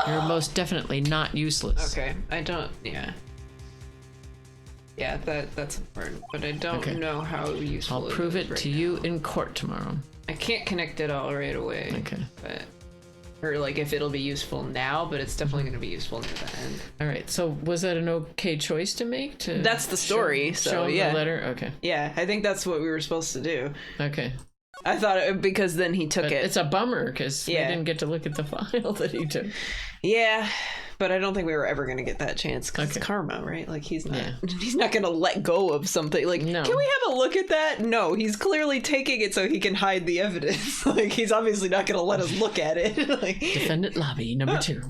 Speaker 2: You're most definitely not useless.
Speaker 1: Okay. I don't. Yeah. Yeah, that's important, but I don't know how useful.
Speaker 2: I'll prove it
Speaker 1: right
Speaker 2: to
Speaker 1: now.
Speaker 2: you in court tomorrow.
Speaker 1: I can't connect it all right away.
Speaker 2: Okay.
Speaker 1: But, or like if it'll be useful now, but it's definitely going to be useful near the end.
Speaker 2: All right. So was that an okay choice to make?
Speaker 1: That's the story.
Speaker 2: Show him
Speaker 1: yeah.
Speaker 2: the letter. Okay.
Speaker 1: Yeah, I think that's what we were supposed to do.
Speaker 2: Okay.
Speaker 1: I thought because then he took
Speaker 2: But
Speaker 1: it.
Speaker 2: it's a bummer because we didn't get to look at the file that he took.
Speaker 1: Yeah, but I don't think we were ever going to get that chance because
Speaker 2: Okay.
Speaker 1: it's karma, right? Like he's not going to let go of something. Like,
Speaker 2: No.
Speaker 1: can we have a look at that? No, he's clearly taking it so he can hide the evidence. Like he's obviously not going to let us look at it. Like,
Speaker 2: Defendant lobby number 2.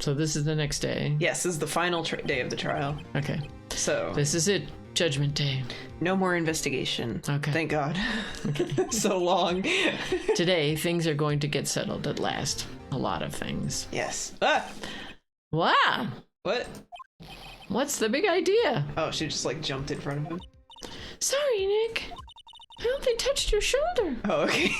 Speaker 2: So this is the next day.
Speaker 1: yes, this is the final day of the trial.
Speaker 2: Okay.
Speaker 1: So
Speaker 2: This is it. Judgment day.
Speaker 1: no more investigation.
Speaker 2: Okay.
Speaker 1: Thank God. So long.
Speaker 2: Today, things are going to get settled at last. A lot of things.
Speaker 1: Yes. Ah!
Speaker 2: Wow.
Speaker 1: What?
Speaker 2: What's the big idea?
Speaker 1: Oh, she just like jumped in front of him.
Speaker 3: Sorry, Nick. I hope they touched your shoulder.
Speaker 1: Oh, okay.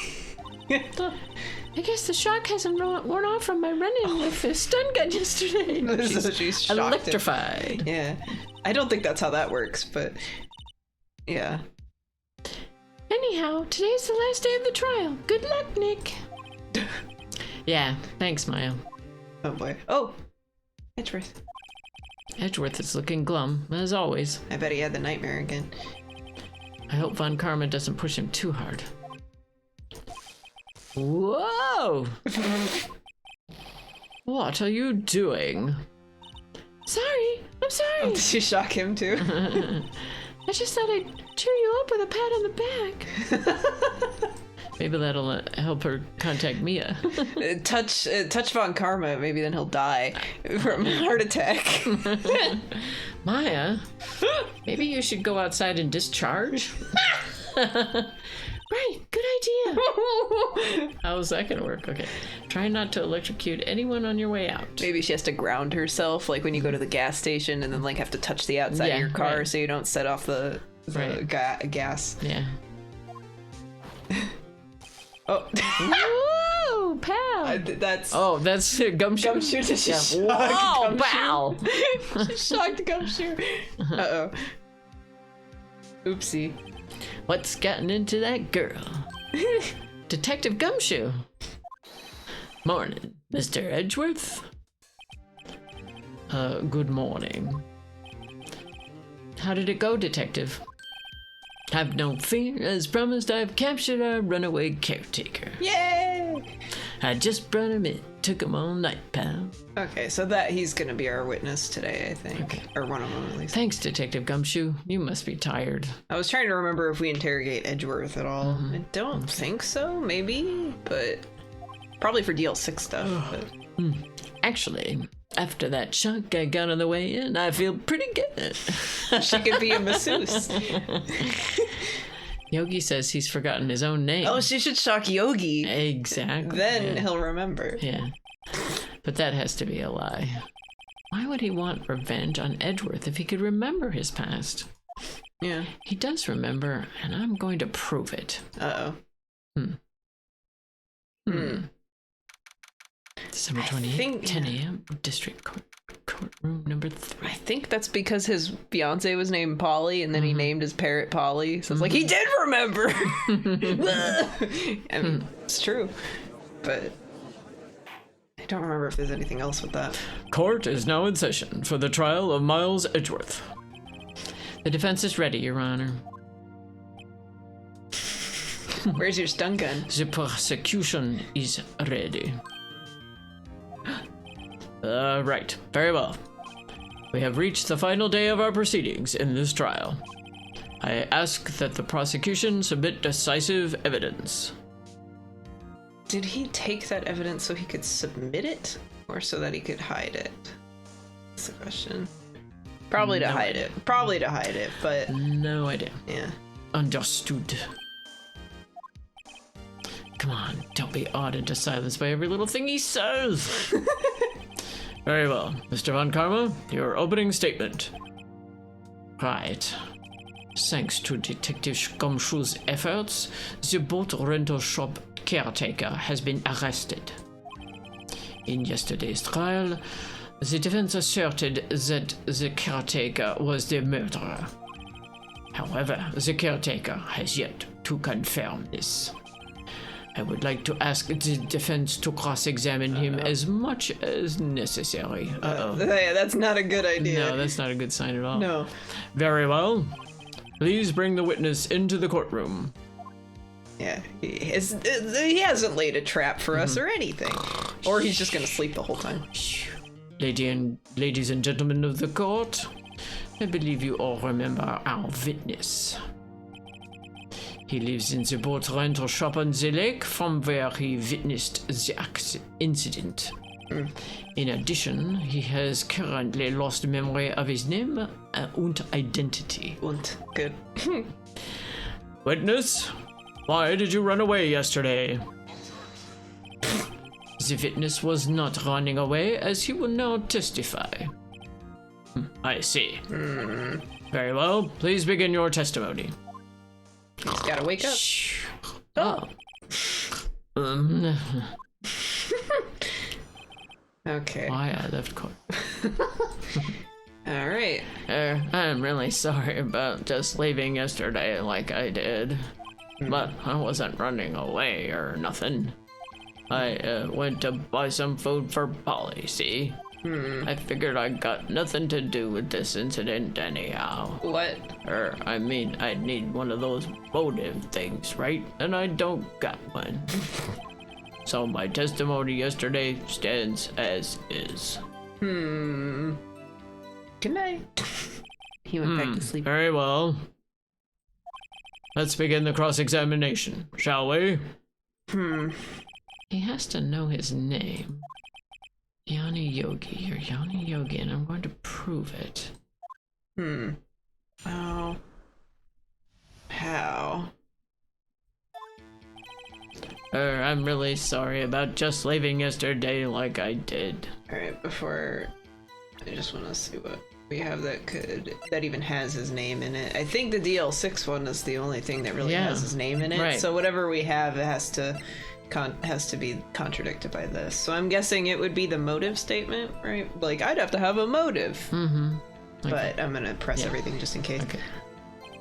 Speaker 3: I guess the shock hasn't worn off from my run-in with the stun gun yesterday.
Speaker 1: So she's shocked him.
Speaker 2: Electrified.
Speaker 1: Yeah. I don't think that's how that works, but yeah.
Speaker 3: Anyhow, today's the last day of the trial. Good luck, Nick.
Speaker 2: Yeah, thanks, Maya.
Speaker 1: Oh boy. Oh! Edgeworth.
Speaker 2: Edgeworth is looking glum, as always.
Speaker 1: I bet he had the nightmare again.
Speaker 2: I hope Von Karma doesn't push him too hard. Whoa! What are you doing?
Speaker 3: Sorry. I'm sorry.
Speaker 1: Did you shock him too?
Speaker 3: I just thought I'd cheer you up with a pat on the back.
Speaker 2: Maybe that'll help her contact Mia.
Speaker 1: touch Von Karma, maybe then he'll die from a heart attack.
Speaker 2: Maya, maybe you should go outside and discharge?
Speaker 3: Right, good idea.
Speaker 2: How's that gonna work? Okay. Try not to electrocute anyone on your way out.
Speaker 1: Maybe she has to ground herself, like when you go to the gas station and then like have to touch the outside of your car so you don't set off the gas.
Speaker 2: Yeah.
Speaker 1: Oh.
Speaker 3: Whoa, pal.
Speaker 1: That's
Speaker 2: Gumshoe.
Speaker 1: Gumshoe just shocked
Speaker 2: Whoa,
Speaker 1: Gumshoe.
Speaker 2: wow.
Speaker 1: Shocked Gumshoe. Uh-oh. Oopsie.
Speaker 2: What's gotten into that girl? Detective Gumshoe. Morning, Mr. Edgeworth. Good morning. How did it go, Detective? Have no fear. As promised, I've captured our runaway caretaker.
Speaker 1: Yay!
Speaker 2: I just brought him in. Took him all night, pal.
Speaker 1: Okay, so that he's gonna be our witness today, I think. Okay. Or one of them, at least.
Speaker 2: Thanks, Detective Gumshoe. You must be tired.
Speaker 1: I was trying to remember if we interrogate Edgeworth at all.
Speaker 2: Mm-hmm.
Speaker 1: I don't think so, maybe, but probably for DL6 stuff. But...
Speaker 2: Actually, after that shock I got on the way in, I feel pretty good.
Speaker 1: She could be a masseuse.
Speaker 2: Yogi says he's forgotten his own name.
Speaker 1: Oh, she should shock Yogi.
Speaker 2: Exactly.
Speaker 1: Then
Speaker 2: yeah.
Speaker 1: he'll remember.
Speaker 2: Yeah. But that has to be a lie. Why would he want revenge on Edgeworth if he could remember his past?
Speaker 1: Yeah.
Speaker 2: He does remember, and I'm going to prove it.
Speaker 1: Uh-oh.
Speaker 2: December 28th, 10 a.m., District Courtroom number 3.
Speaker 1: I think that's because his fiance was named Polly, and then he named his parrot Polly. So it's like, he did remember! I mean, it's true. But I don't remember if there's anything else with that.
Speaker 2: Court is now in session for the trial of Miles Edgeworth. The defense is ready, Your Honor.
Speaker 1: Where's your stun gun?
Speaker 2: The prosecution is ready. Right. Very well. We have reached the final day of our proceedings in this trial. I ask that the prosecution submit decisive evidence.
Speaker 1: Did he take that evidence so he could submit it? Or so that he could hide it? That's the question. Probably to hide it. Probably to hide it, but...
Speaker 2: No idea.
Speaker 1: Yeah.
Speaker 2: Understood. Come on, don't be awed into silence by every little thing he says. Very well. Mr. Von Karma, your opening statement. Right. Thanks to Detective Gumshoe's efforts, the boat rental shop caretaker has been arrested. In yesterday's trial, the defense asserted that the caretaker was the murderer. However, the caretaker has yet to confirm this. I would like to ask the defense to cross-examine him as much as necessary.
Speaker 1: Yeah, that's not a good idea.
Speaker 2: No, that's not a good sign at all.
Speaker 1: No.
Speaker 2: Very well. Please bring the witness into the courtroom.
Speaker 1: Yeah, he hasn't laid a trap for us or anything. Or he's just gonna sleep the whole time.
Speaker 2: Ladies and gentlemen of the court, I believe you all remember our witness. He lives in the boat rental shop on the lake from where he witnessed the incident. In addition, he has currently lost memory of his name and identity.
Speaker 1: Good.
Speaker 2: Witness, why did you run away yesterday? The witness was not running away, as he will now testify. I see. Very well, please begin your testimony.
Speaker 1: He's gotta wake up.
Speaker 2: Oh.
Speaker 1: Okay.
Speaker 2: Why I left court.
Speaker 1: Alright.
Speaker 2: I'm really sorry about just leaving yesterday like I did.
Speaker 4: But I wasn't running away or nothing. I went to buy some food for Polly, see? I figured I got nothing to do with this incident anyhow.
Speaker 1: What?
Speaker 4: I mean, I'd need one of those motive things, right? And I don't got one. So my testimony yesterday stands as is.
Speaker 1: Good night. He went back to sleep.
Speaker 4: Very well. Let's begin the cross-examination, shall we?
Speaker 2: He has to know his name. Yanni Yogi or Yanni Yogi, and I'm going to prove it.
Speaker 1: Oh. How?
Speaker 4: I'm really sorry about just leaving yesterday like I did.
Speaker 1: Alright, before... I just want to see what we have that even has his name in it. I think the DL6 one is the only thing that really has his name in it.
Speaker 2: Right.
Speaker 1: So whatever we have, it has to be contradicted by this. So I'm guessing it would be the motive statement, right? Like, I'd have to have a motive.
Speaker 2: Okay.
Speaker 1: But I'm gonna press everything just in case.
Speaker 2: Okay.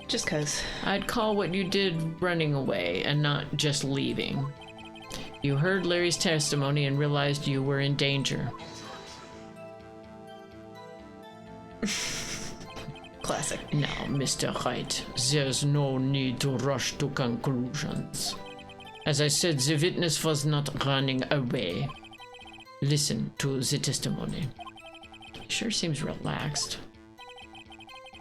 Speaker 1: Just cause.
Speaker 2: I'd call what you did running away and not just leaving. You heard Larry's testimony and realized you were in danger.
Speaker 1: Classic.
Speaker 2: Now, Mr. Wright, there's no need to rush to conclusions. As I said, the witness was not running away. Listen to the testimony. He sure seems relaxed.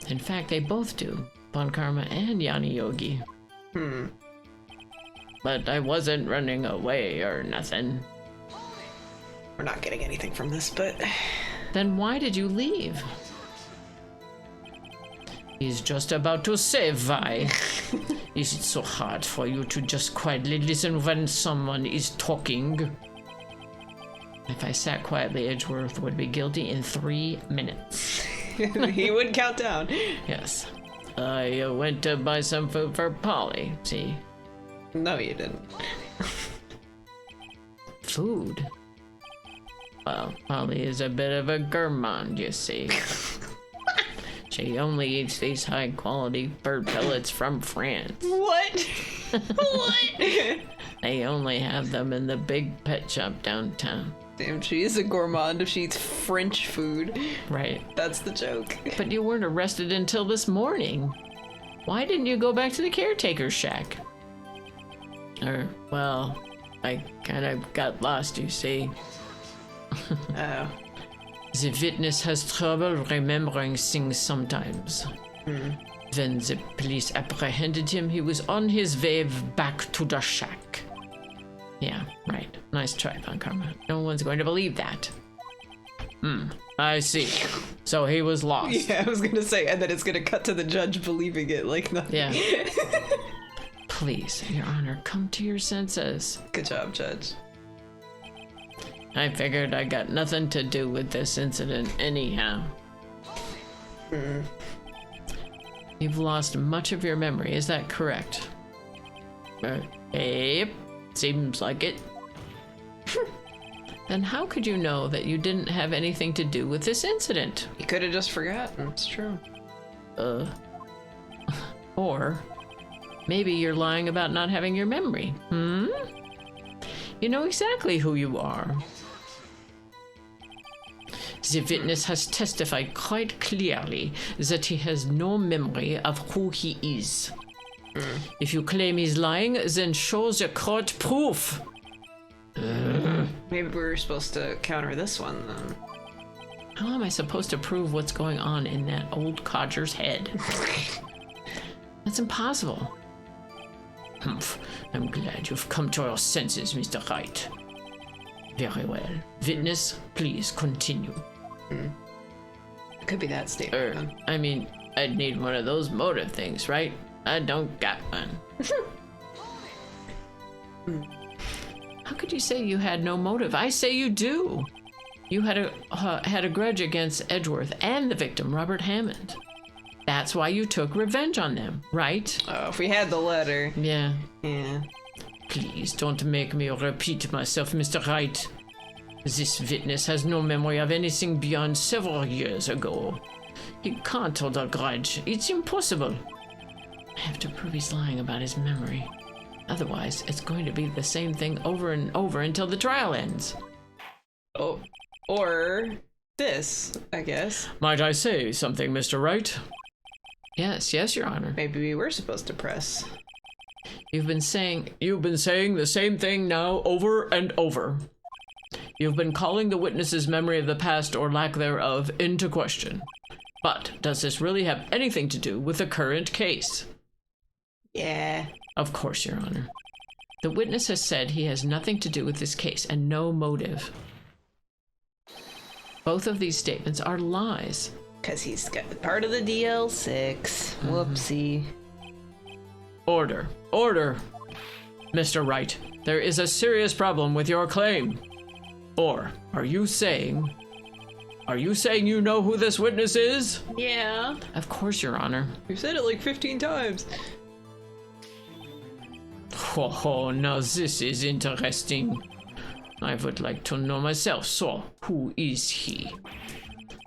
Speaker 2: In fact, they both do, Bon Karma and Yanni Yogi. But I wasn't running away or nothing.
Speaker 1: We're not getting anything from this, but...
Speaker 2: Then why did you leave? He's just about to say why. Is it so hard for you to just quietly listen when someone is talking? If I sat quietly, Edgeworth would be guilty in 3 minutes.
Speaker 1: He would count down.
Speaker 2: Yes. I went to buy some food for Polly, see?
Speaker 1: No, you didn't.
Speaker 2: Food? Well, Polly is a bit of a gourmand, you see. She only eats these high-quality bird pellets from France.
Speaker 1: What? What?
Speaker 2: They only have them in the big pet shop downtown.
Speaker 1: Damn, she is a gourmand if she eats French food.
Speaker 2: Right.
Speaker 1: That's the joke.
Speaker 2: But you weren't arrested until this morning. Why didn't you go back to the caretaker's shack? Well, I kind of got lost, you see.
Speaker 1: Oh.
Speaker 2: The witness has trouble remembering things sometimes. When the police apprehended him, he was on his way back to the shack. Yeah, right. Nice try, Von Karma. No one's going to believe that. I see. So he was lost.
Speaker 1: Yeah, I was gonna say, and then it's gonna cut to the judge believing it like nothing.
Speaker 2: Yeah. Please, Your Honor, come to your senses.
Speaker 1: Good job, Judge.
Speaker 2: I figured I got nothing to do with this incident anyhow. You've lost much of your memory, is that correct? Yep, seems like it. Then how could you know that you didn't have anything to do with this incident?
Speaker 1: You could have just forgotten. It's true.
Speaker 2: Or maybe you're lying about not having your memory. You know exactly who you are. The witness has testified quite clearly that he has no memory of who he is. If you claim he's lying, then show the court proof.
Speaker 1: Maybe we were supposed to counter this one, then.
Speaker 2: How am I supposed to prove what's going on in that old codger's head? That's impossible. Humph. I'm glad you've come to your senses, Mr. Wright. Very well. Witness, please continue.
Speaker 1: Could be that statement.
Speaker 2: I mean, I'd need one of those motive things, right? I don't got one. How could you say you had no motive? I say you do. You had a grudge against Edgeworth and the victim, Robert Hammond. That's why you took revenge on them, right?
Speaker 1: Oh, if we had the letter.
Speaker 2: Yeah.
Speaker 1: Yeah.
Speaker 2: Please don't make me repeat myself, Mr. Wright. This witness has no memory of anything beyond several years ago. He can't hold a grudge. It's impossible. I have to prove he's lying about his memory. Otherwise, it's going to be the same thing over and over until the trial ends.
Speaker 1: Oh, or this, I guess.
Speaker 4: Might I say something, Mr. Wright?
Speaker 2: Yes, Your Honor.
Speaker 1: Maybe we were supposed to press.
Speaker 2: You've been saying
Speaker 4: the same thing now over and over.
Speaker 2: you've been calling the witness's memory of the past or lack thereof into question. But does this really have anything to do with the current case?
Speaker 1: Yeah.
Speaker 2: Of course, Your Honor. The witness has said he has nothing to do with this case and no motive. Both of these statements are lies.
Speaker 1: Because he's got part of the DL6. Whoopsie.
Speaker 2: Order. Mr. Wright, there is a serious problem with your claim. Or are you saying you know who this witness is?
Speaker 1: Yeah.
Speaker 2: Of course, Your Honor.
Speaker 1: You've said it like 15 times.
Speaker 2: Oh, now this is interesting. I would like to know myself, so who is he?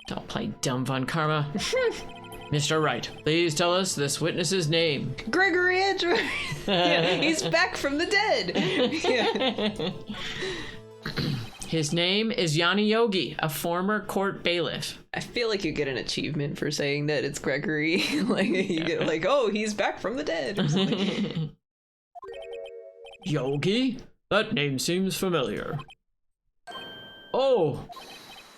Speaker 2: Don't play dumb, Von Karma. Mr. Wright, please tell us this witness's name.
Speaker 1: Gregory Edgeworth. Yeah, he's back from the dead. Yeah.
Speaker 2: His name is Yanni Yogi, a former court bailiff.
Speaker 1: I feel like you get an achievement for saying that it's Gregory. Like you get like, oh, he's back from the dead. Or something.
Speaker 4: Yogi? That name seems familiar. Oh,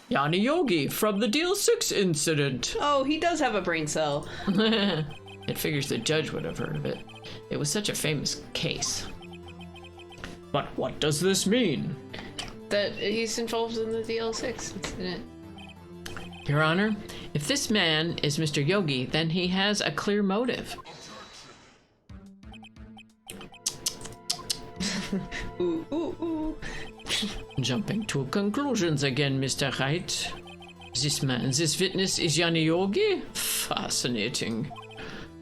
Speaker 4: Yanni Yogi from the DL6 incident.
Speaker 1: Oh, he does have a brain cell.
Speaker 2: It figures the judge would have heard of it. It was such a famous case.
Speaker 4: But what does this mean?
Speaker 1: That he's involved in the DL6 incident.
Speaker 2: Your Honor, if this man is Mr. Yogi, then he has a clear motive.
Speaker 1: Ooh, ooh, ooh.
Speaker 2: Jumping to conclusions again, Mr. Wright. This witness is Yanni Yogi? Fascinating.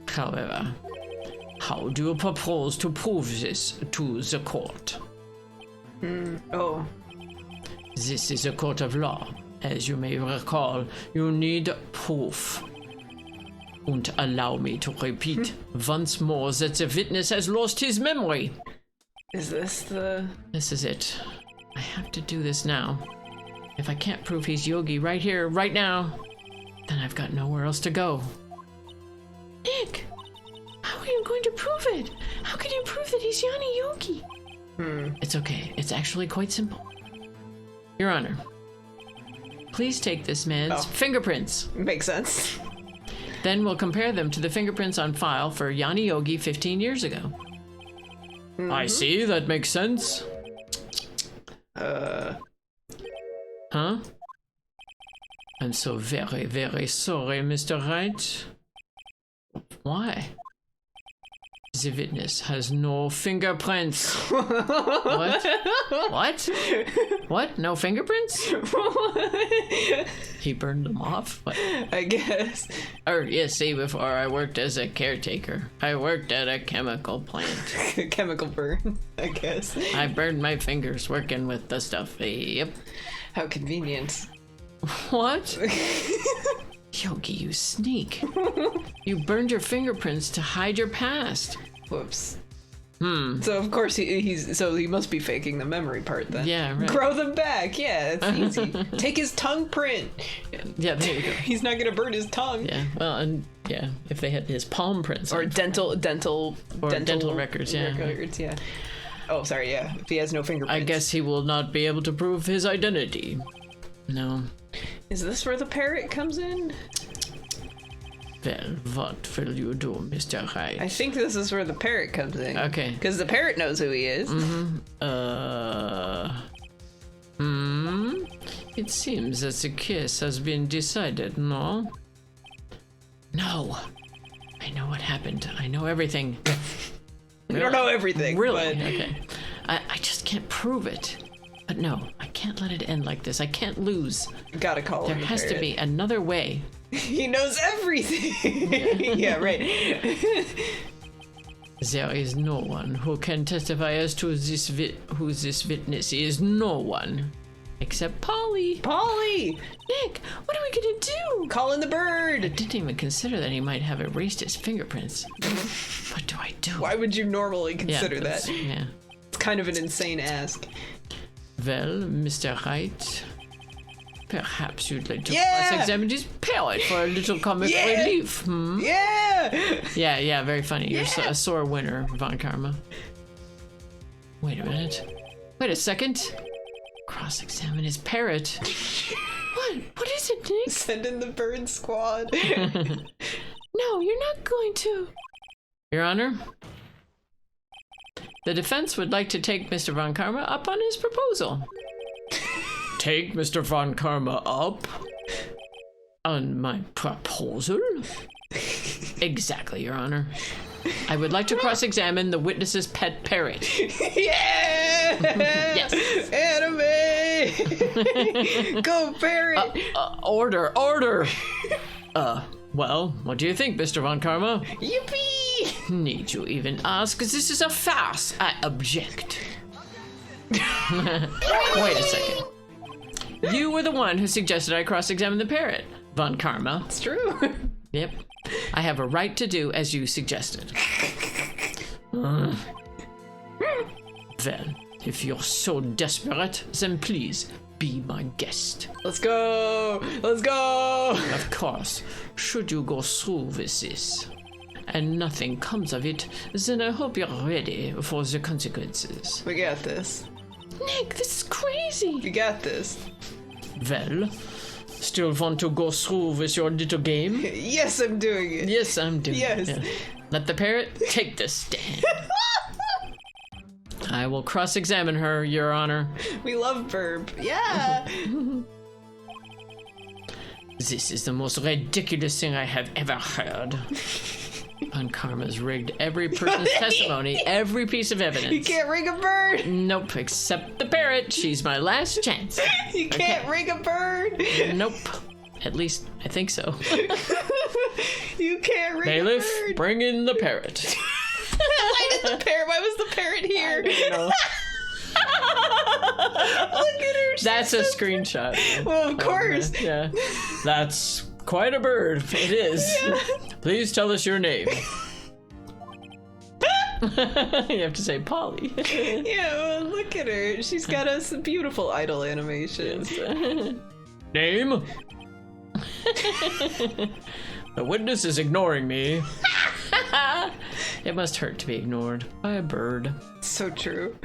Speaker 2: However, how do you propose to prove this to the court?
Speaker 1: Oh.
Speaker 2: This is a court of law. As you may recall, you need proof. And allow me to repeat once more that the witness has lost his memory.
Speaker 1: Is this the...
Speaker 2: This is it. I have to do this now. If I can't prove he's Yogi right here, right now, then I've got nowhere else to go.
Speaker 3: Nick, how are you going to prove it? How can you prove that he's Yanni Yogi?
Speaker 2: It's okay. It's actually quite simple. Your Honor, please take this man's fingerprints.
Speaker 1: Makes sense.
Speaker 2: Then we'll compare them to the fingerprints on file for Yanni Yogi 15 years ago.
Speaker 4: I see, that makes sense.
Speaker 2: Huh? I'm so very, very sorry, Mr. Wright. Why? The witness has no fingerprints. What? What? What? No fingerprints? He burned them off? What?
Speaker 1: I guess.
Speaker 2: Or, yeah, see, before I worked as a caretaker. I worked at a chemical plant.
Speaker 1: Chemical burn, I guess.
Speaker 2: I burned my fingers working with the stuff. Yep.
Speaker 1: How convenient.
Speaker 2: What? Yogi, you sneak. You burned your fingerprints to hide your past.
Speaker 1: Whoops. So of course he must be faking the memory part then.
Speaker 2: Yeah, right.
Speaker 1: Grow them back. Yeah, it's easy. Take his tongue print.
Speaker 2: Yeah, there you go.
Speaker 1: He's not gonna burn his tongue.
Speaker 2: Yeah, well, and yeah, if they had his palm prints.
Speaker 1: Or
Speaker 2: on
Speaker 1: dental
Speaker 2: records, yeah.
Speaker 1: Records, yeah. Oh, sorry, yeah. If he has no fingerprints.
Speaker 2: I guess he will not be able to prove his identity. No.
Speaker 1: Is this where the parrot comes in?
Speaker 2: Well, what will you do, Mr. Wright?
Speaker 1: I think this is where the parrot comes in.
Speaker 2: Okay.
Speaker 1: Because the parrot knows who he is.
Speaker 2: It seems that the case has been decided, no? No. I know what happened. I know everything.
Speaker 1: We don't know everything.
Speaker 2: Really?
Speaker 1: But...
Speaker 2: Okay. I just can't prove it. But no, I can't let it end like this. I can't lose.
Speaker 1: Gotta call
Speaker 2: There
Speaker 1: him.
Speaker 2: has to be another way.
Speaker 1: He knows everything. Yeah, right.
Speaker 2: There is no one who can testify as to who this witness is. No one. Except Polly.
Speaker 1: Polly!
Speaker 3: Nick, what are we gonna do?
Speaker 1: Calling the bird!
Speaker 2: I didn't even consider that he might have erased his fingerprints. What do I do?
Speaker 1: Why would you normally
Speaker 2: Yeah,
Speaker 1: consider that?
Speaker 2: that's- Yeah.
Speaker 1: It's kind of an insane ask.
Speaker 2: Well, Mr. Wright, perhaps you'd like to
Speaker 1: Yeah!
Speaker 2: cross-examine his parrot for a little comic
Speaker 1: Yeah!
Speaker 2: relief, hmm?
Speaker 1: Yeah!
Speaker 2: Yeah, very funny. You're a sore winner, Von Karma. Wait a minute. Wait a second. Cross-examine his parrot.
Speaker 3: What? What is it, Nick?
Speaker 1: Send in the bird squad.
Speaker 3: No, you're not going to.
Speaker 2: Your Honor, the defense would like to take Mr. Von Karma up on his proposal.
Speaker 4: Take Mr. Von Karma up?
Speaker 2: On my proposal? Exactly, Your Honor. I would like to cross-examine the witness's pet parrot.
Speaker 1: Yeah!
Speaker 2: Yes.
Speaker 1: Anime! Go parrot!
Speaker 2: Order! Well, what do you think, Mr. Von Karma?
Speaker 1: Yippee!
Speaker 2: Need you even ask? This is a farce. I object. Wait a second. You were the one who suggested I cross-examine the parrot, Von Karma.
Speaker 1: It's true.
Speaker 2: Yep. I have a right to do as you suggested. Well, if you're so desperate, then please be my guest.
Speaker 1: Let's go! Let's go!
Speaker 2: Of course, should you go through with this and nothing comes of it, then I hope you're ready for the consequences.
Speaker 1: We got this.
Speaker 3: Nick, this is crazy.
Speaker 1: We got this.
Speaker 2: Well, still want to go through with your little game?
Speaker 1: Yes, I'm doing it.
Speaker 2: Yes, I'm doing
Speaker 1: Yes.
Speaker 2: it. Yeah. Let the parrot take the stand. I will cross-examine her, Your Honor.
Speaker 1: We love Burb. Yeah!
Speaker 2: This is the most ridiculous thing I have ever heard. Von Karma's rigged every person's testimony, every piece of evidence.
Speaker 1: You can't ring a bird!
Speaker 2: Nope, except the parrot. She's my last chance.
Speaker 1: You can't ring a bird!
Speaker 2: Nope. At least, I think so.
Speaker 1: You can't ring
Speaker 2: Bailiff,
Speaker 1: a bird!
Speaker 2: bring in the parrot.
Speaker 1: Why was the parrot here?
Speaker 2: No.
Speaker 1: Look at her.
Speaker 2: That's a screenshot.
Speaker 1: Well, of course.
Speaker 2: Yeah. That's quite a bird. It is. Please tell us your name. You have to say Polly.
Speaker 1: Yeah, well, look at her. She's got us beautiful idol animations.
Speaker 4: Name? The witness is ignoring me.
Speaker 2: It must hurt to be ignored by a bird.
Speaker 1: So true.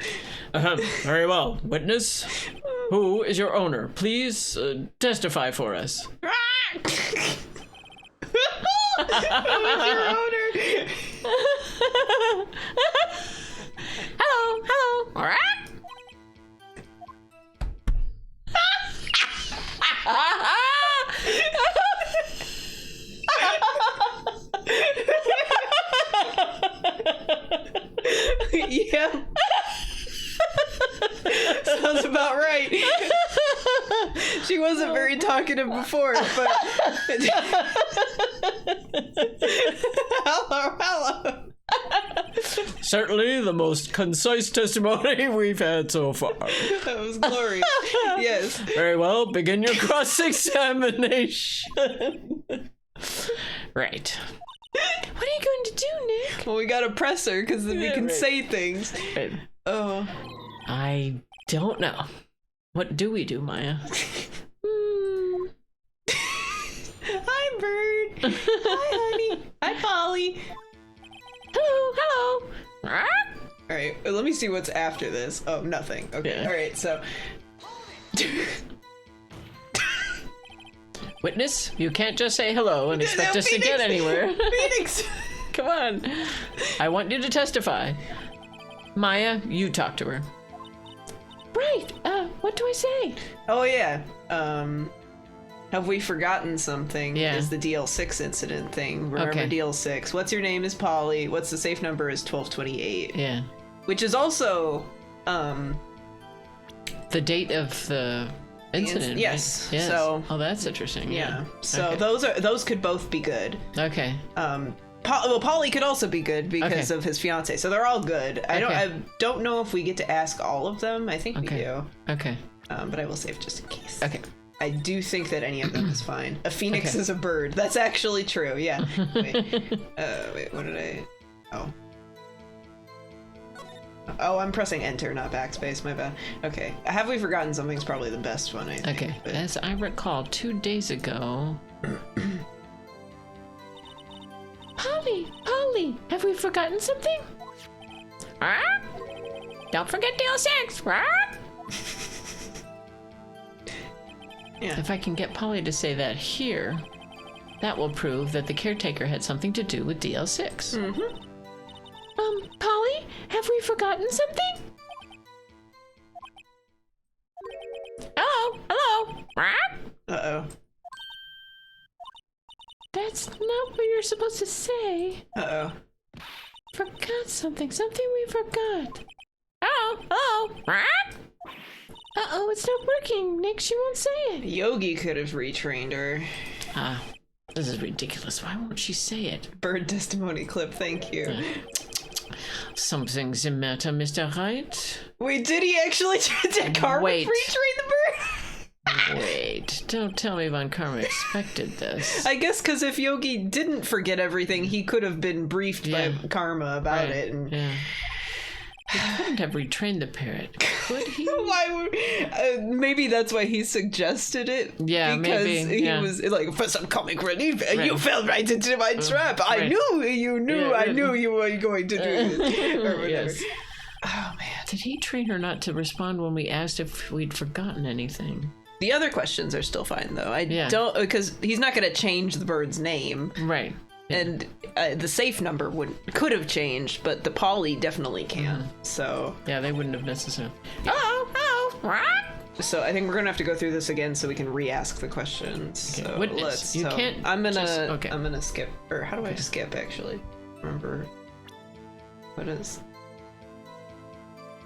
Speaker 4: Very well. Witness?
Speaker 2: Who is your owner? Please testify for us.
Speaker 1: Who's your owner?
Speaker 2: Hello.
Speaker 1: Yeah. Sounds about right. She wasn't very talkative before, but hello.
Speaker 4: Certainly the most concise testimony we've had so far.
Speaker 1: That was glorious. Yes.
Speaker 4: Very well, begin your cross-examination.
Speaker 2: Right.
Speaker 3: What are you going to do, Nick?
Speaker 1: Well, we gotta press her because then we can say things.
Speaker 2: Right.
Speaker 1: Oh.
Speaker 2: I don't know. What do we do, Maya?
Speaker 1: Hi, Bird. Hi, honey. Hi, Polly.
Speaker 3: Hello.
Speaker 1: All right, let me see what's after this. Oh, nothing. Okay.
Speaker 2: Yeah.
Speaker 1: All right, so.
Speaker 2: Witness, you can't just say hello and expect
Speaker 1: No,
Speaker 2: us to get anywhere.
Speaker 1: Phoenix.
Speaker 2: Come on. I want you to testify. Maya, you talk to her.
Speaker 3: Right. What do I say?
Speaker 1: Oh yeah. Have we forgotten something?
Speaker 2: Yeah.
Speaker 1: Is the DL6 incident thing? Remember
Speaker 2: Okay.
Speaker 1: DL6? What's your name is Polly. What's the safe number is 1228.
Speaker 2: Yeah.
Speaker 1: Which is also
Speaker 2: The date of the incident. right?
Speaker 1: yes.
Speaker 2: Yes.
Speaker 1: So-
Speaker 2: Oh, that's interesting.
Speaker 1: yeah. So
Speaker 2: Okay.
Speaker 1: those could both be good.
Speaker 2: Okay.
Speaker 1: Polly could also be good because
Speaker 2: Okay.
Speaker 1: of his fiance. So they're all good. I don't know if we get to ask all of them. I think we
Speaker 2: Okay.
Speaker 1: do.
Speaker 2: Okay.
Speaker 1: but I will save just in case.
Speaker 2: Okay.
Speaker 1: I do think that any of them is fine. A phoenix is a bird. That's actually true. Yeah. Wait, what did I? Oh, I'm pressing enter, not backspace. My bad. Okay. Have we forgotten something's probably the best one, I think.
Speaker 2: Okay.
Speaker 1: But...
Speaker 2: As I recall, 2 days ago.
Speaker 3: Polly, have we forgotten something?
Speaker 2: Don't forget DL6.
Speaker 1: Yeah.
Speaker 2: If I can get Polly to say that here, that will prove that the caretaker had something to do with DL6.
Speaker 3: Polly, have we forgotten something?
Speaker 2: Hello.
Speaker 1: Uh-oh.
Speaker 3: That's not what you're supposed to say.
Speaker 1: Uh-oh.
Speaker 3: Forgot something. Something we forgot.
Speaker 2: Hello.
Speaker 3: Uh-oh, it's not working. Nick, she won't say it.
Speaker 1: Yogi could have retrained her.
Speaker 2: This is ridiculous. Why won't she say it?
Speaker 1: Bird testimony clip, thank you.
Speaker 2: Something's the matter, Mr. Wright.
Speaker 1: Wait, did he actually did Karma
Speaker 2: Wait.
Speaker 1: retrain the bird?
Speaker 2: Wait, don't tell me Von Karma expected this.
Speaker 1: I guess because if Yogi didn't forget everything, he could have been briefed by Karma about it. And
Speaker 2: He couldn't have retrained the parrot, could he?
Speaker 1: Maybe that's why he suggested it.
Speaker 2: Yeah,
Speaker 1: because
Speaker 2: maybe.
Speaker 1: he was like, for some comic relief, you fell right into my trap. I knew you knew.
Speaker 2: Yeah,
Speaker 1: I knew you were going to do this. Or whatever.
Speaker 2: Yes.
Speaker 1: Oh man.
Speaker 2: Did he train her not to respond when we asked if we'd forgotten anything?
Speaker 1: The other questions are still fine though. I don't, because he's not going to change the bird's name.
Speaker 2: Right.
Speaker 1: And the safe number could have changed, but the poly definitely can. So
Speaker 2: Yeah, they wouldn't have necessarily.
Speaker 1: so I think we're gonna have to go through this again so we can re-ask the questions.
Speaker 2: Okay,
Speaker 1: So
Speaker 2: witness. You can't
Speaker 1: I'm gonna.
Speaker 2: just- okay.
Speaker 1: I'm gonna skip. Or how do I skip? Actually, remember what is?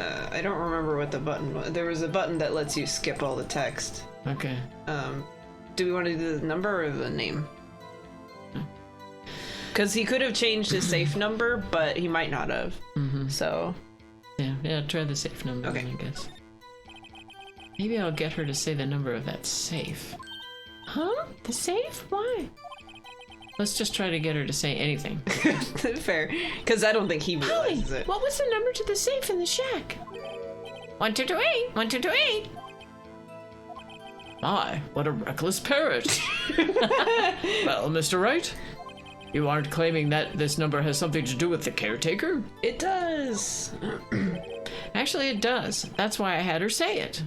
Speaker 1: I don't remember what the button was. There was a button that lets you skip all the text.
Speaker 2: Okay.
Speaker 1: Do we want to do the number or the name? Because he could have changed his safe number, but he might not have. So.
Speaker 2: Yeah, try the safe number,
Speaker 1: Okay.
Speaker 2: I guess. Maybe I'll get her to say the number of that safe.
Speaker 3: Huh? The safe? Why?
Speaker 2: Let's just try to get her to say anything.
Speaker 1: Fair. Because I don't think he realizes it.
Speaker 3: What was the number to the safe in the shack?
Speaker 2: 1228! 1228! My, what a reckless parrot! Well, Mr. Wright, you aren't claiming that this number has something to do with the caretaker?
Speaker 1: It does.
Speaker 2: Actually, it does. That's why I had her say it.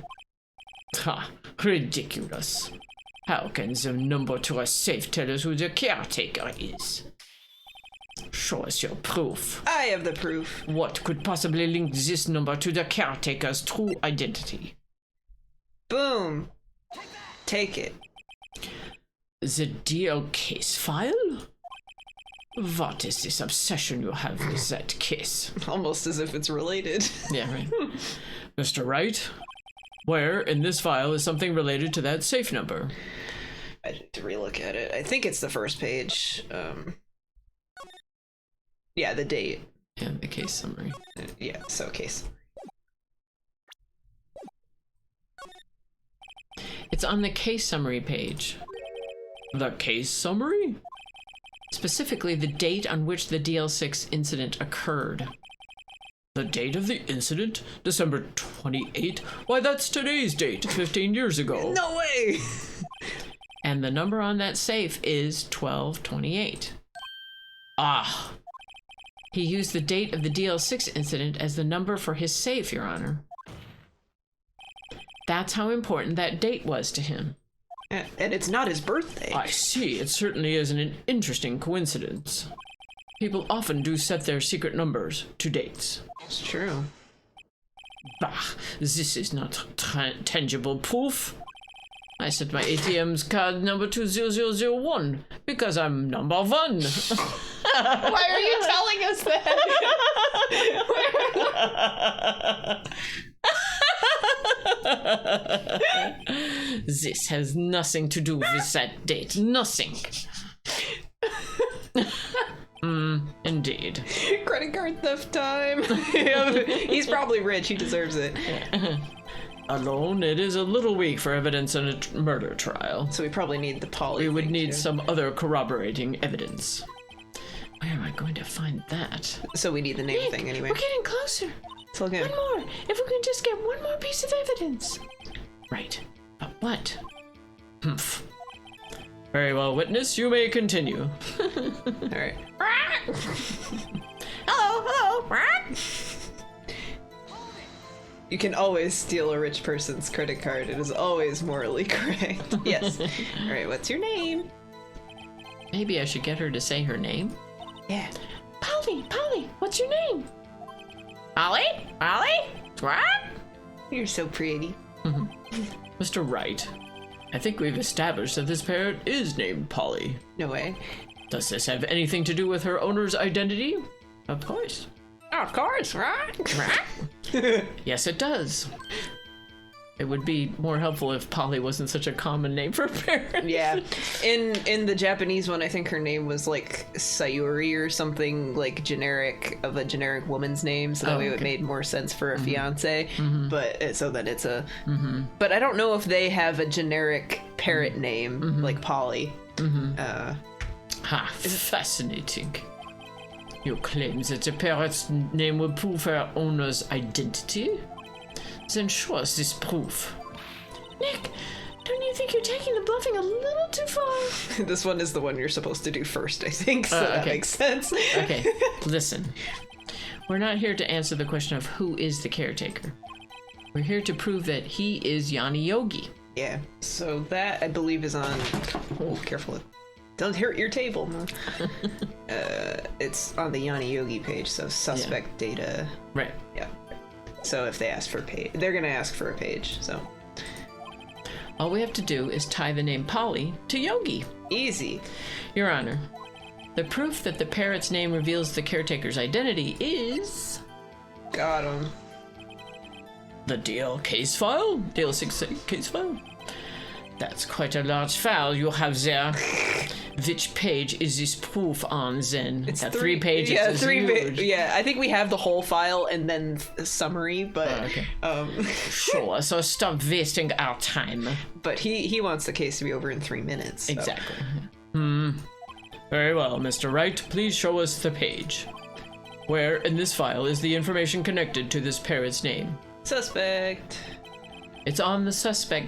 Speaker 2: Ha! Ridiculous. How can the number to a safe tell us who the caretaker is? Show us your proof.
Speaker 1: I have the proof.
Speaker 2: What could possibly link this number to the caretaker's true identity?
Speaker 1: Boom. Take it.
Speaker 2: The DL case file? What is this obsession you have with that case?
Speaker 1: Almost as if it's related.
Speaker 2: Yeah, right. Mr. Wright, where in this file is something related to that safe number?
Speaker 1: I need to relook at it. I think it's the first page. Yeah, the date.
Speaker 2: And the case summary.
Speaker 1: Yeah, so case.
Speaker 2: It's on the case summary page. The case summary? Specifically, the date on which the DL6 incident occurred. The date of the incident? December 28? Why, that's today's date, 15 years ago.
Speaker 1: No way!
Speaker 2: And the number on that safe is 1228. Ah. He used the date of the DL6 incident as the number for his safe, Your Honor. That's how important that date was to him.
Speaker 1: And it's not his birthday.
Speaker 2: I see. It certainly is an interesting coincidence. People often do set their secret numbers to dates.
Speaker 1: It's true.
Speaker 2: Bah, this is not tangible proof. I set my ATM's card number to 0001 because I'm number 1.
Speaker 1: Why are you telling us that?
Speaker 2: This has nothing to do with that date. Nothing. Indeed.
Speaker 1: Credit card theft time. He's probably rich. He deserves it.
Speaker 2: alone. It is a little weak for evidence in a murder trial.
Speaker 1: So we probably need the Polly.
Speaker 2: We would
Speaker 1: thing,
Speaker 2: need
Speaker 1: too.
Speaker 2: some other corroborating evidence. Where am I going to find that?
Speaker 1: So we need the name
Speaker 3: Nick,
Speaker 1: thing anyway.
Speaker 3: we're getting closer.
Speaker 1: So again,
Speaker 3: One more. If we can just get one more piece of evidence.
Speaker 2: Right. But what? Humph. Very well, witness, you may continue.
Speaker 1: all right.
Speaker 3: Hello.
Speaker 1: You can always steal a rich person's credit card. It is always morally correct. Yes. All right. What's your name?
Speaker 2: Maybe I should get her to say her name.
Speaker 1: Yeah.
Speaker 3: Polly, what's your name?
Speaker 2: Polly? What?
Speaker 1: You're so pretty.
Speaker 2: Mr. Wright, I think we've established that this parrot is named Polly.
Speaker 1: No way.
Speaker 2: Does this have anything to do with her owner's identity? Of course.
Speaker 1: Of course, right?
Speaker 2: Yes, it does. It would be more helpful if Polly wasn't such a common name for a parrot.
Speaker 1: Yeah. In the Japanese one, I think her name was like Sayuri or something like generic of a generic woman's name, so that way it made more sense for a fiance. But so that it's a. But I don't know if they have a generic parrot name like Polly.
Speaker 2: Ha, fascinating. You claim that the parrot's name will prove her owner's identity? Then show us this proof.
Speaker 3: Nick, don't you think you're taking the bluffing a little too far?
Speaker 1: This one is the one you're supposed to do first, I think. So that
Speaker 2: okay.
Speaker 1: makes sense.
Speaker 2: Okay, listen. We're not here to answer the question of who is the caretaker. We're here to prove that he is Yanni Yogi.
Speaker 1: Yeah. So that I believe is on. Oh, careful. Don't hurt your table. It's on the Yanni Yogi page, so suspect data.
Speaker 2: Right.
Speaker 1: Yeah. So if they ask for a page, they're gonna ask for a page. So
Speaker 2: All we have to do is tie the name Polly to Yogi.
Speaker 1: easy.
Speaker 2: Your Honor, the proof that the parrot's name reveals the caretaker's identity is
Speaker 1: Got him.
Speaker 2: the DL case file. DL 6 case file. That's quite a large file you have there. Which page is this proof on then?
Speaker 1: It's
Speaker 2: That 3 pages
Speaker 1: Yeah,
Speaker 2: is
Speaker 1: 3
Speaker 2: huge.
Speaker 1: Yeah, I think we have the whole file and then a summary, but
Speaker 2: okay. Sure, so stop wasting our time.
Speaker 1: but he wants the case to be over in 3 minutes. So.
Speaker 2: Exactly. Very well, Mr. Wright, please show us the page. Where in this file is the information connected to this parrot's name?
Speaker 1: Suspect.
Speaker 2: It's on the suspect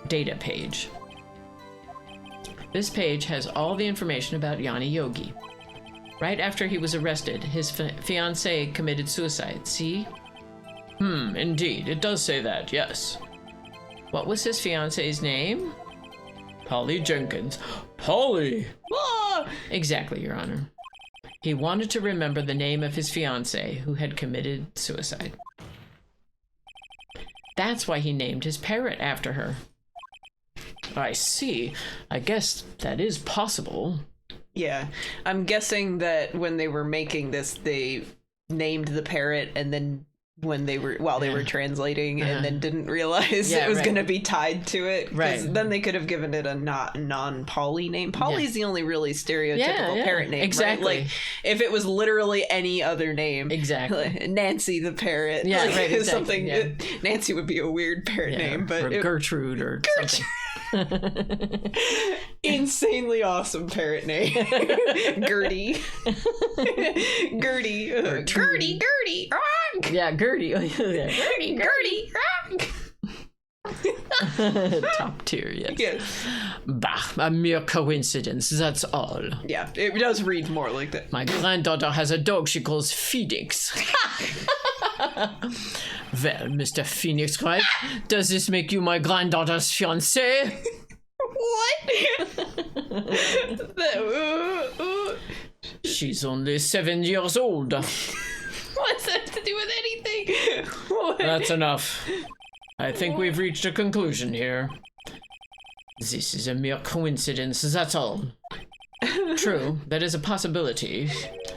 Speaker 2: data page. This page has all the information about Yanni Yogi. Right after he was arrested, his fiancée committed suicide, see? Indeed, it does say that, yes. What was his fiancée's name? Polly Jenkins. Polly!
Speaker 1: Ah!
Speaker 2: Exactly, Your Honor. He wanted to remember the name of his fiancée who had committed suicide. That's why he named his parrot after her. I see. I guess that is possible.
Speaker 1: Yeah, I'm guessing that when they were making this, they named the parrot, and then when they were they were translating, and then didn't realize it was going to be tied to it. 'Cause
Speaker 2: Right.
Speaker 1: Then they could have given it a non-Polly name. Polly's the only really stereotypical parrot name.
Speaker 2: exactly.
Speaker 1: Right? Like if it was literally any other name.
Speaker 2: Exactly.
Speaker 1: Like Nancy the parrot.
Speaker 2: Yeah,
Speaker 1: like,
Speaker 2: right, exactly,
Speaker 1: something.
Speaker 2: yeah.
Speaker 1: Nancy would be a weird parrot name, but
Speaker 2: or Gertrude or something.
Speaker 1: insanely awesome parrot name. Gertie. Gertie. Gertie.
Speaker 2: Yeah, Gertie.
Speaker 1: Gertie.
Speaker 2: Top tier, yes.
Speaker 1: Yes.
Speaker 2: Bah, a mere coincidence, that's all.
Speaker 1: Yeah, it does read more like that.
Speaker 2: My granddaughter has a dog she calls Phoenix. Well, Mr. Phoenix Wright, does this make you my granddaughter's fiancé?
Speaker 1: What?
Speaker 2: She's only 7 years old.
Speaker 1: What's that to do with anything? What?
Speaker 2: That's enough. I think we've reached a conclusion here. This is a mere coincidence, that's all. True, that is a possibility.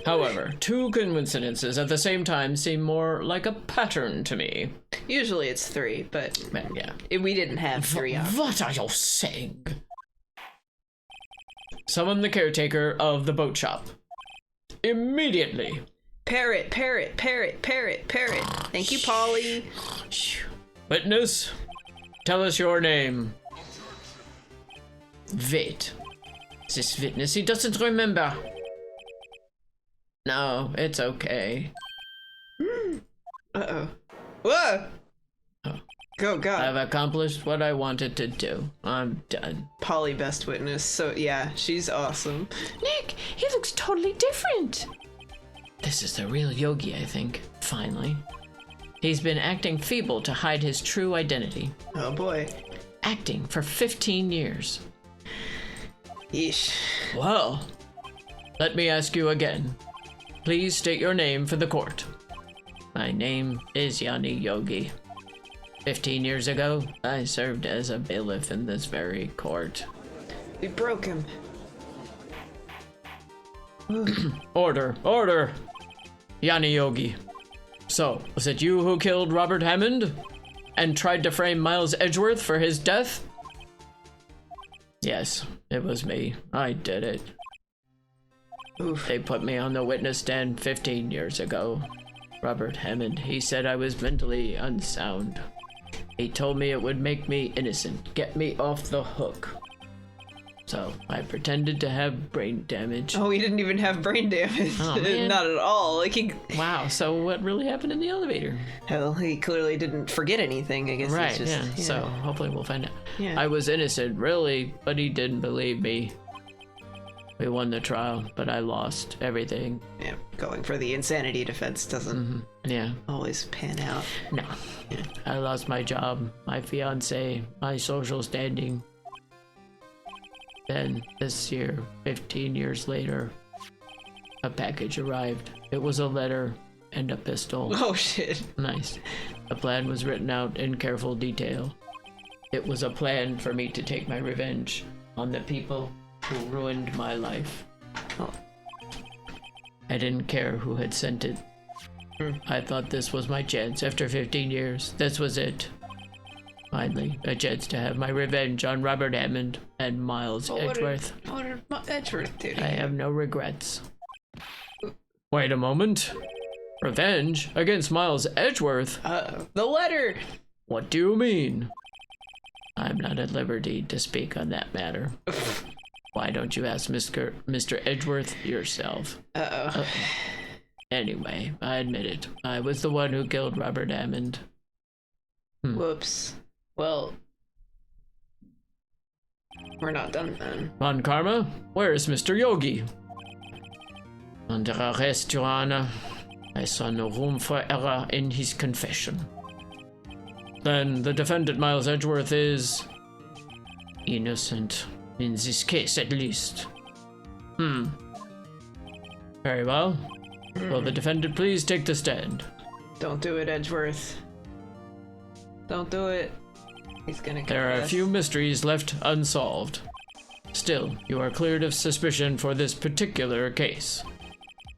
Speaker 2: However, 2 coincidences at the same time seem more like a pattern to me.
Speaker 1: Usually it's 3, but
Speaker 2: Well, yeah.
Speaker 1: we didn't have 3 on.
Speaker 2: What are you saying? Summon the caretaker of the boat shop. Immediately.
Speaker 1: Parrot. Thank you, Polly.
Speaker 2: Witness, tell us your name. Wait. This witness, he doesn't remember. No, it's okay.
Speaker 1: Uh-oh. Whoa!
Speaker 2: Oh.
Speaker 1: Oh, God.
Speaker 2: I've accomplished what I wanted to do. I'm done.
Speaker 1: Polly best witness, so yeah, she's awesome.
Speaker 3: Nick, he looks totally different.
Speaker 2: This is the real Yogi, I think. Finally. He's been acting feeble to hide his true identity.
Speaker 1: Oh boy.
Speaker 2: Acting for 15 years.
Speaker 1: Yeesh.
Speaker 2: Well, let me ask you again. Please state your name for the court. My name is Yanni Yogi. 15 years ago, I served as a bailiff in this very court.
Speaker 1: We broke him.
Speaker 2: Order, order! Yanni Yogi. So, was it you who killed Robert Hammond? And tried to frame Miles Edgeworth for his death? Yes, it was me. I did it.
Speaker 1: Oof.
Speaker 2: They put me on the witness stand 15 years ago. Robert Hammond, he said I was mentally unsound. He told me it would make me innocent, get me off the hook. So, I pretended to have brain damage.
Speaker 1: Oh, he didn't even have brain damage.
Speaker 2: Oh, man.
Speaker 1: Not at all. Like he.
Speaker 2: Wow, so what really happened in the elevator?
Speaker 1: Hell, he clearly didn't forget anything. I guess.
Speaker 2: Right,
Speaker 1: It's just,
Speaker 2: yeah, so hopefully we'll find out.
Speaker 1: Yeah.
Speaker 2: I was innocent, really, but he didn't believe me. We won the trial, but I lost everything.
Speaker 1: Yeah. Going for the insanity defense doesn't
Speaker 2: Yeah,
Speaker 1: always pan out.
Speaker 2: no. I lost my job, my fiance, my social standing. Then, this year, 15 years later, a package arrived. It was a letter and a pistol.
Speaker 1: Oh shit.
Speaker 2: Nice. A plan was written out in careful detail. It was a plan for me to take my revenge on the people who ruined my life.
Speaker 1: Oh.
Speaker 2: I didn't care who had sent it. I thought this was my chance after 15 years. This was it. Finally, a chance to have my revenge on Robert Hammond and Miles Edgeworth.
Speaker 1: What did Edgeworth do?
Speaker 2: I have no regrets. Wait a moment. Revenge against Miles Edgeworth?
Speaker 1: The letter.
Speaker 2: What do you mean? I'm not at liberty to speak on that matter. Why don't you ask Mr. Edgeworth yourself?
Speaker 1: Uh-oh.
Speaker 2: Anyway, I admit it. I was the one who killed Robert Hammond.
Speaker 1: Whoops. Well, we're not done then.
Speaker 2: Von Karma, where is Mr. Yogi? Under arrest, Your Honor. I saw no room for error in his confession. Then the defendant, Miles Edgeworth, is innocent. In this case, at least. Very well. Will the defendant please take the stand?
Speaker 1: Don't do it, Edgeworth. Don't do it. He's gonna confess.
Speaker 2: There are a few mysteries left unsolved. Still, you are cleared of suspicion for this particular case.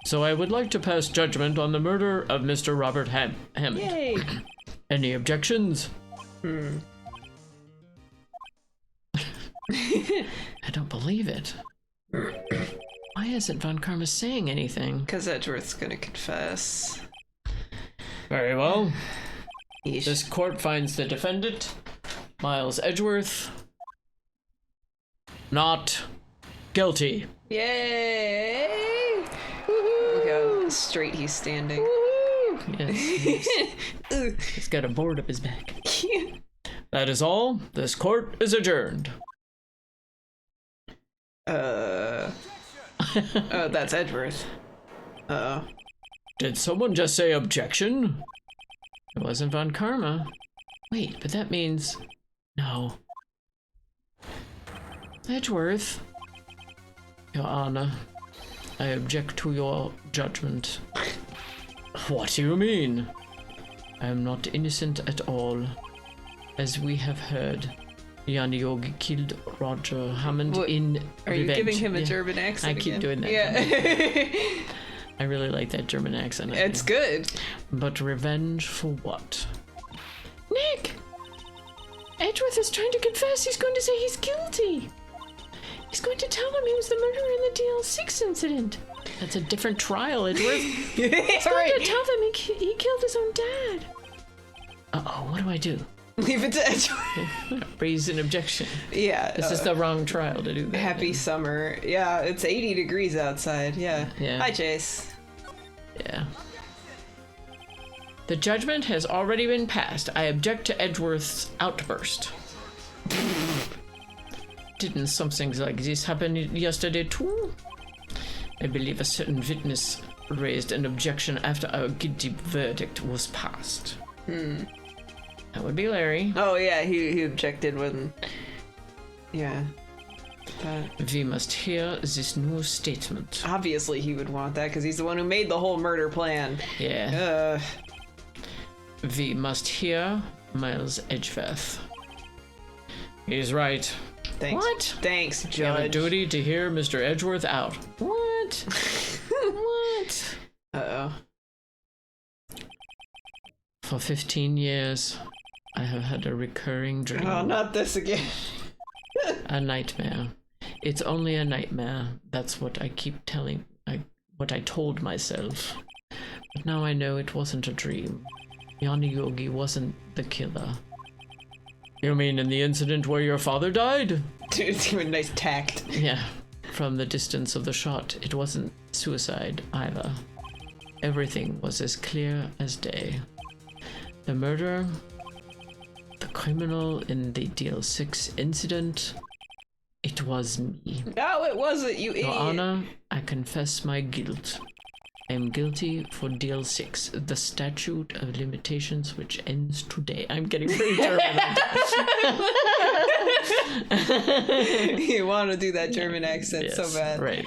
Speaker 2: So I would like to pass judgment on the murder of Mr. Robert Hammond.
Speaker 1: Yay!
Speaker 2: Any objections? I don't believe it. Why isn't Von Karma saying anything?
Speaker 1: Because Edgeworth's gonna confess.
Speaker 2: Very well.
Speaker 1: Yeesh.
Speaker 2: This court finds the defendant, Miles Edgeworth, not guilty.
Speaker 1: Yay! Look how straight he's standing.
Speaker 2: Yes, he's got a board up his back. That is all. This court is adjourned.
Speaker 1: Oh, that's Edgeworth. Uh-oh.
Speaker 2: Did someone just say objection? It wasn't Von Karma. Wait, but that means... No. Edgeworth? Your Honor, I object to your judgment. What do you mean? I am not innocent at all. As we have heard, Yanni Yogi killed Roger Hammond in
Speaker 1: Are you
Speaker 2: revenge.
Speaker 1: giving him a
Speaker 2: Yeah.
Speaker 1: German accent
Speaker 2: I keep
Speaker 1: again?
Speaker 2: doing that.
Speaker 1: Yeah.
Speaker 2: I really like that German accent.
Speaker 1: It's good.
Speaker 2: But revenge for what?
Speaker 3: Nick! Edgeworth is trying to confess. He's going to say he's guilty. He's going to tell him he was the murderer in the DL6 incident.
Speaker 2: That's a different trial, Edgeworth.
Speaker 3: He's going to tell them he killed his own dad.
Speaker 2: Uh-oh, what do I do?
Speaker 1: Leave it to Edgeworth.
Speaker 2: Raise an objection.
Speaker 1: Yeah.
Speaker 2: This is the wrong trial to do that.
Speaker 1: Happy summer. Yeah, it's 80 degrees outside. Yeah. Hi, Chase.
Speaker 2: Yeah. The judgment has already been passed. I object to Edgeworth's outburst. Didn't something like this happen yesterday too? I believe a certain witness raised an objection after our guilty verdict was passed. That would be Larry.
Speaker 1: Oh yeah, he objected when... Yeah.
Speaker 2: We must hear this new statement.
Speaker 1: Obviously he would want that, because he's the one who made the whole murder plan.
Speaker 2: Yeah. We must hear Miles Edgeworth. He's right.
Speaker 1: Thanks.
Speaker 2: What?
Speaker 1: Thanks,
Speaker 2: You have a
Speaker 1: Judge.
Speaker 2: duty to hear Mr. Edgeworth out. What? What?
Speaker 1: Uh-oh.
Speaker 2: For 15 years, I have had a recurring dream.
Speaker 1: Oh, not this again.
Speaker 2: A nightmare. It's only a nightmare. That's what I keep telling... what I told myself. But now I know it wasn't a dream. Yanni Yogi wasn't the killer. You mean in the incident where your father died?
Speaker 1: Dude, it's even nice tact.
Speaker 2: Yeah. From the distance of the shot, it wasn't suicide either. Everything was as clear as day. The murder, the criminal in the DL6 incident, it was me.
Speaker 1: No, it wasn't, you idiot.
Speaker 2: Your Honor, I confess my guilt. I am guilty for DL6, the statute of limitations which ends today. I'm getting very German.
Speaker 1: You want to do that German accent
Speaker 2: Yes,
Speaker 1: so bad.
Speaker 2: Right.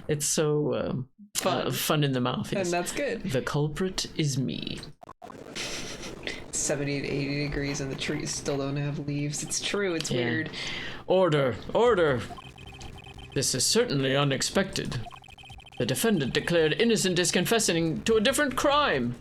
Speaker 2: It's so fun in the mouth. Yes.
Speaker 1: And that's good.
Speaker 2: The culprit is me.
Speaker 1: 70 to 80 degrees and the trees still don't have leaves. It's true, it's weird.
Speaker 2: Order, order. This is certainly unexpected. The defendant declared innocent is confessing to a different crime.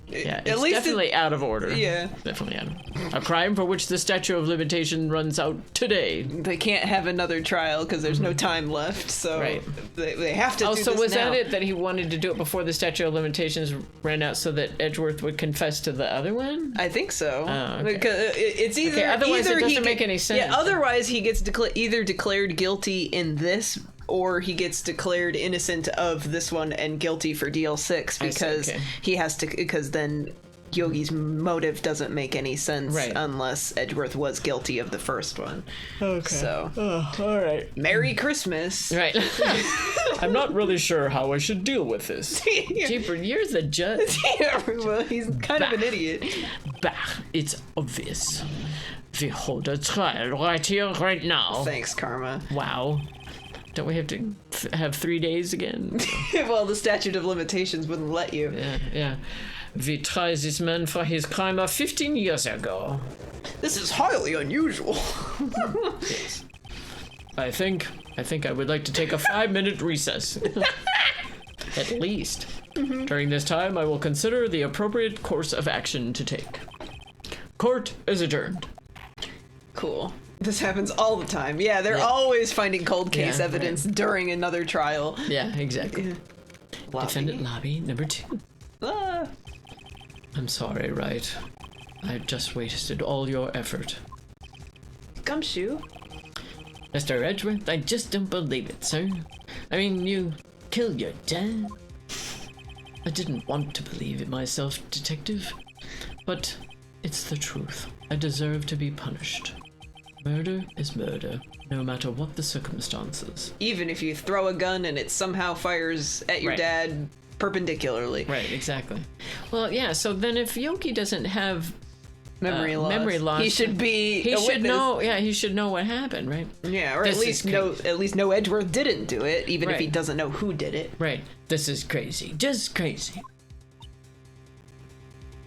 Speaker 2: Yeah, it's definitely out of order.
Speaker 1: Yeah.
Speaker 2: Definitely out of a crime for which the statute of limitation runs out today.
Speaker 1: They can't have another trial because there's no time left, so
Speaker 2: Right.
Speaker 1: they have to do
Speaker 2: So
Speaker 1: this
Speaker 2: was
Speaker 1: now.
Speaker 2: that it, that he wanted to do it before the statute of limitations ran out so that Edgeworth would confess to the other one?
Speaker 1: I think so.
Speaker 2: Oh, okay.
Speaker 1: Because it's either...
Speaker 2: Okay, otherwise
Speaker 1: either
Speaker 2: it
Speaker 1: he
Speaker 2: doesn't make any sense.
Speaker 1: Yeah, otherwise he gets either declared guilty in this, or he gets declared innocent of this one and guilty for DL6 because
Speaker 2: okay.
Speaker 1: he has to... Because then Yogi's motive doesn't make any sense
Speaker 2: Right.
Speaker 1: unless Edgeworth was guilty of the first one.
Speaker 2: Okay.
Speaker 1: So,
Speaker 2: All right.
Speaker 1: Merry Christmas.
Speaker 2: Right. I'm not really sure how I should deal with this. Jeeper, you're the judge.
Speaker 1: Yeah, well, he's kind of an idiot.
Speaker 2: Bah, it's obvious. We hold a trial right here, right now.
Speaker 1: Thanks, Karma.
Speaker 2: Wow. Don't we have to have 3 days again?
Speaker 1: Well, the statute of limitations wouldn't let you.
Speaker 2: Yeah. We try this man for his crime of 15 years ago.
Speaker 1: This is highly unusual.
Speaker 2: I think I would like to take a 5-minute recess. At least. During this time, I will consider the appropriate course of action to take. Court is adjourned.
Speaker 1: Cool. This happens all the time. Yeah, they're always finding cold case
Speaker 2: Yeah,
Speaker 1: evidence during another trial.
Speaker 2: Yeah, exactly.
Speaker 1: Lobby.
Speaker 2: Defendant lobby number 2.
Speaker 1: Ah.
Speaker 2: I'm sorry, right? I just wasted all your effort.
Speaker 1: Gumshoe.
Speaker 2: Mr. Edgeworth, I just don't believe it, sir. I mean, you killed your dad. I didn't want to believe it myself, detective. But it's the truth. I deserve to be punished. Murder is murder, no matter what the circumstances.
Speaker 1: Even if you throw a gun and it somehow fires at your
Speaker 2: Right.
Speaker 1: dad perpendicularly.
Speaker 2: Right, exactly. Well, yeah, so then if Yogi doesn't have
Speaker 1: Memory loss.
Speaker 2: he
Speaker 1: should be
Speaker 2: He
Speaker 1: a
Speaker 2: should
Speaker 1: witness.
Speaker 2: know, yeah, he should know what happened, right?
Speaker 1: Yeah, or
Speaker 2: This
Speaker 1: at
Speaker 2: is
Speaker 1: least know Edgeworth didn't do it, even if he
Speaker 2: Right.
Speaker 1: doesn't know who did it.
Speaker 2: Right. This is crazy. Just crazy.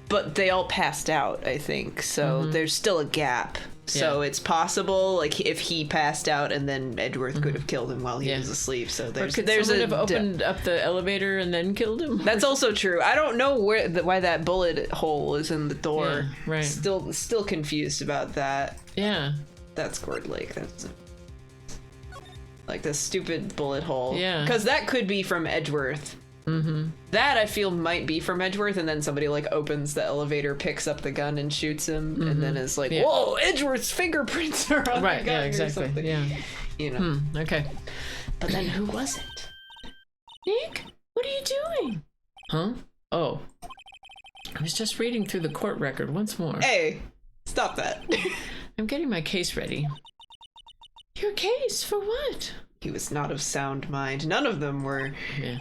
Speaker 1: But they all passed out, I think, so there's still a gap. So
Speaker 2: Yeah.
Speaker 1: it's possible, like, if he passed out and then Edgeworth could have killed him while he
Speaker 2: Yeah.
Speaker 1: was asleep. So
Speaker 2: Or
Speaker 1: there's
Speaker 2: could
Speaker 1: there's
Speaker 2: someone
Speaker 1: a
Speaker 2: have opened up the elevator and then killed him?
Speaker 1: That's also true. I don't know why that bullet hole is in the door.
Speaker 2: Yeah, right.
Speaker 1: Still confused about that.
Speaker 2: Yeah.
Speaker 1: That's Gord Lake. That's like the stupid bullet hole.
Speaker 2: Yeah.
Speaker 1: Because that could be from Edgeworth. That I feel might be from Edgeworth, and then somebody like opens the elevator, picks up the gun, and shoots him, and then is like, "Whoa, Edgeworth's fingerprints are on the gun,"
Speaker 2: yeah,
Speaker 1: or
Speaker 2: exactly.
Speaker 1: something.
Speaker 2: Yeah.
Speaker 1: You know.
Speaker 2: Okay.
Speaker 1: But then who was it?
Speaker 3: Nick, what are you doing?
Speaker 2: Huh? Oh. I was just reading through the court record once more.
Speaker 1: Hey, stop that.
Speaker 2: I'm getting my case ready.
Speaker 3: Your case for what?
Speaker 1: He was not of sound mind. None of them were.
Speaker 2: Yeah.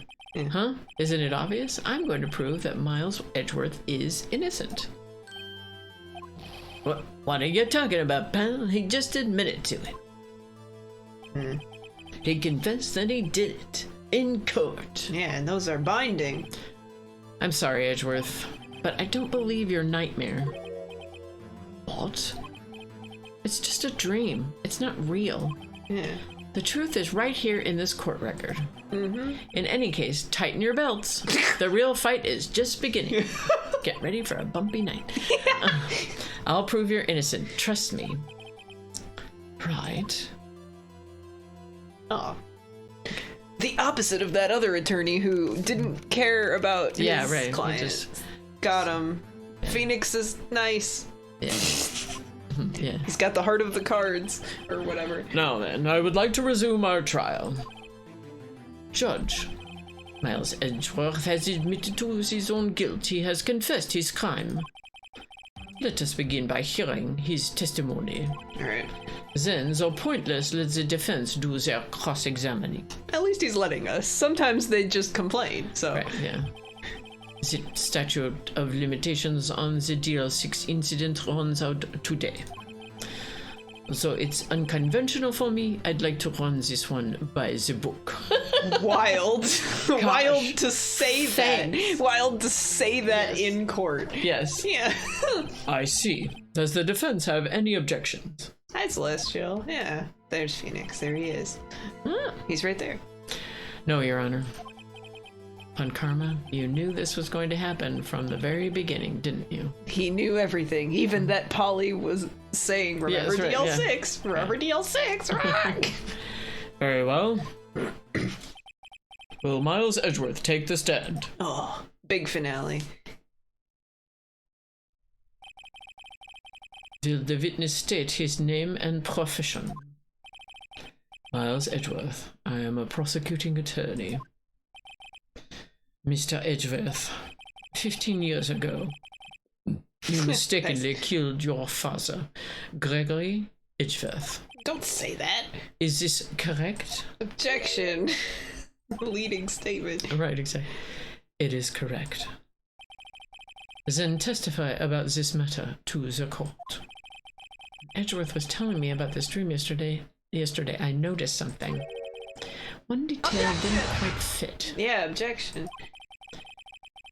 Speaker 2: Huh? Isn't it obvious? I'm going to prove that Miles Edgeworth is innocent. What are you talking about, pal? He just admitted to it. He confessed that he did it. In court.
Speaker 1: Yeah, and those are binding.
Speaker 2: I'm sorry, Edgeworth, but I don't believe your nightmare.
Speaker 4: What?
Speaker 2: It's just a dream. It's not real.
Speaker 1: Yeah.
Speaker 2: The truth is right here in this court record. In any case, tighten your belts. The real fight is just beginning. Get ready for a bumpy night. I'll prove you're innocent. Trust me. Right.
Speaker 1: Oh. The opposite of that other attorney who didn't care about his client.
Speaker 2: Just
Speaker 1: got him. Phoenix is nice.
Speaker 2: yeah. Yeah.
Speaker 1: He's got the heart of the cards, or whatever.
Speaker 2: Now then, I would like to resume our trial. Judge, Miles Edgeworth has admitted to his own guilt. He has confessed his crime. Let us begin by hearing his testimony.
Speaker 1: Alright.
Speaker 2: Then, though pointless, let the defense do their cross-examining.
Speaker 1: At least he's letting us. Sometimes they just complain, so.
Speaker 2: Right, yeah. The statute of limitations on the DL6 incident runs out today. So it's unconventional for me. I'd like to run this one by the book.
Speaker 1: Wild. Wild to say
Speaker 2: Thanks.
Speaker 1: that. Wild to say that in court.
Speaker 2: Yes.
Speaker 1: Yeah.
Speaker 2: I see. Does the defense have any objections?
Speaker 1: Hi, Celestial. Yeah. There's Phoenix. There he is. He's right there.
Speaker 2: No, Your Honor. On Karma, you knew this was going to happen from the very beginning, didn't you?
Speaker 1: He knew everything, even that Polly was saying, remember
Speaker 2: Yes, right,
Speaker 1: DL6, remember DL6, rock!
Speaker 2: Very well. Will Miles Edgeworth take the stand?
Speaker 1: Oh, big finale.
Speaker 2: Will the witness state his name and profession? Miles Edgeworth, I am a prosecuting attorney. Mr. Edgeworth, 15 years ago, you mistakenly killed your father, Gregory Edgeworth.
Speaker 1: Don't say that.
Speaker 2: Is this correct?
Speaker 1: Objection. Leading statement.
Speaker 2: Right, exactly. It is correct. Then testify about this matter to the court. Edgeworth was telling me about this dream yesterday. I noticed something. One detail didn't quite fit.
Speaker 1: Yeah, objection.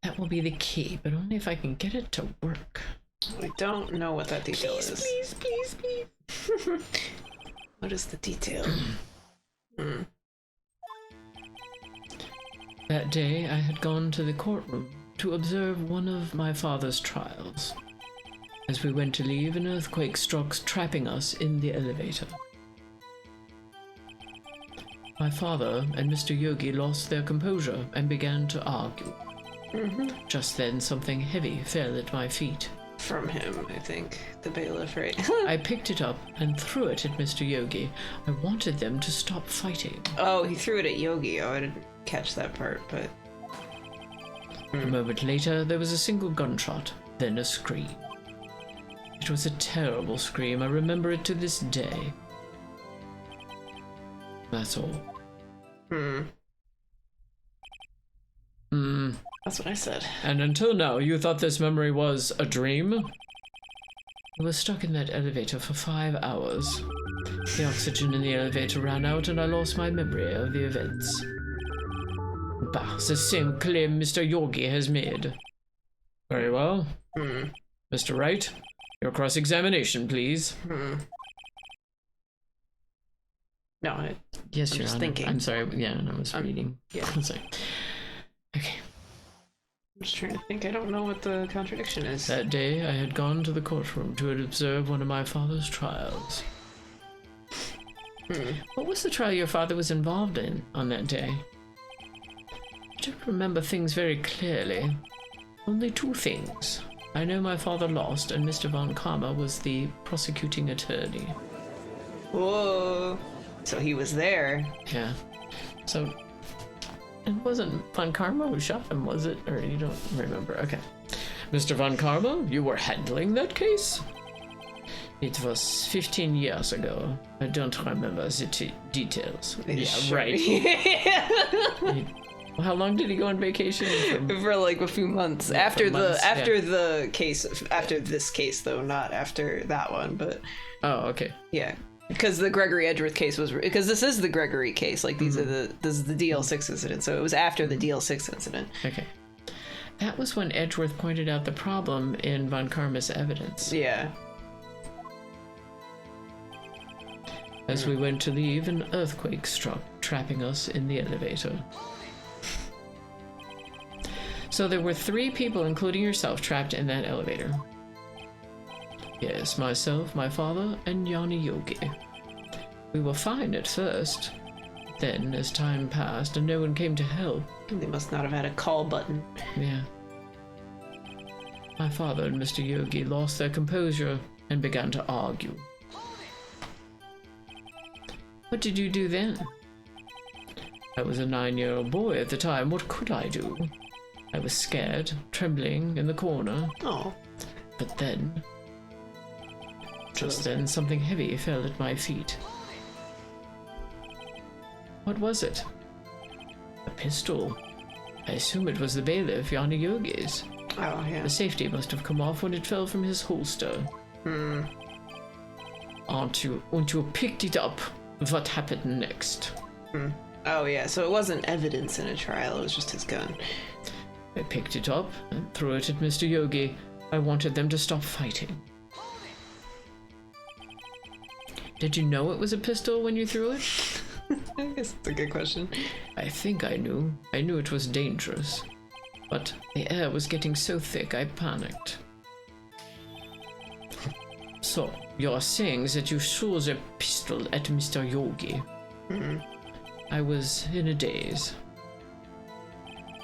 Speaker 2: That will be the key, but only if I can get it to work.
Speaker 1: We don't know what that detail is.
Speaker 3: Please.
Speaker 1: What is the detail?
Speaker 2: That day, I had gone to the courtroom to observe one of my father's trials. As we went to leave, an earthquake struck, trapping us in the elevator. My father and Mr. Yogi lost their composure and began to argue. Just then, something heavy fell at my feet.
Speaker 1: From him, I think. The bailiff, right?
Speaker 2: I picked it up and threw it at Mr. Yogi. I wanted them to stop fighting.
Speaker 1: Oh, he threw it at Yogi. Oh, I didn't catch that part, but...
Speaker 2: A moment later, there was a single gunshot, then a scream. It was a terrible scream. I remember it to this day. That's all.
Speaker 1: That's what I said.
Speaker 2: And until now, you thought this memory was a dream? I was stuck in that elevator for 5 hours. The oxygen in the elevator ran out and I lost my memory of the events. Bah, the same claim Mr. Yogi has made. Very well. Mr. Wright, your cross-examination, please.
Speaker 1: No,
Speaker 2: Yes,
Speaker 1: I'm
Speaker 2: Your
Speaker 1: just
Speaker 2: Honor.
Speaker 1: thinking.
Speaker 2: I'm sorry. Yeah, and I was reading.
Speaker 1: yeah.
Speaker 2: I'm sorry. Okay.
Speaker 1: I'm just trying to think. I don't know what the contradiction is.
Speaker 2: That day, I had gone to the courtroom to observe one of my father's trials. What was the trial your father was involved in on that day? don't remember things very clearly. Only 2 things. I know my father lost, and Mr. Von Karma was the prosecuting attorney.
Speaker 1: Whoa. So he was there.
Speaker 2: Yeah. So, it wasn't Von Karma who shot him, was it? Or you don't remember? Okay. Mr. Von Karma, you were handling that case? It was 15 years ago. I don't remember the details. Yeah, right. How long did he go on vacation?
Speaker 1: For like a few months.
Speaker 2: Yeah,
Speaker 1: after
Speaker 2: the
Speaker 1: this case though, not after that one, but
Speaker 2: Oh, okay.
Speaker 1: yeah. Because the Gregory Edgeworth case was because this is the Gregory case. Like this is the DL6 incident. So it was after the DL6 incident.
Speaker 2: Okay. That was when Edgeworth pointed out the problem in Von Karma's evidence.
Speaker 1: Yeah.
Speaker 2: As we went to leave, an earthquake struck, trapping us in the elevator. So there were 3 people, including yourself, trapped in that elevator. Yes, myself, my father, and Yanni Yogi. We were fine at first. Then, as time passed and no one came to help...
Speaker 1: They must not have had a call button.
Speaker 2: Yeah. My father and Mr. Yogi lost their composure and began to argue. What did you do then? I was a 9-year-old boy at the time. What could I do? I was scared, trembling in the corner.
Speaker 1: Oh.
Speaker 2: But then... Just then, something heavy fell at my feet. What was it? A pistol. I assume it was the bailiff, Yanni Yogi's.
Speaker 1: Oh, yeah.
Speaker 2: The safety must have come off when it fell from his holster. And you picked it up. What happened next?
Speaker 1: Oh, yeah. So it wasn't evidence in a trial. It was just his gun.
Speaker 2: I picked it up and threw it at Mr. Yogi. I wanted them to stop fighting. Did you know it was a pistol when you threw it?
Speaker 1: I guess that's a good question.
Speaker 2: I think I knew. I knew it was dangerous. But the air was getting so thick I panicked. So, you're saying that you threw the pistol at Mr. Yogi. I was in a daze.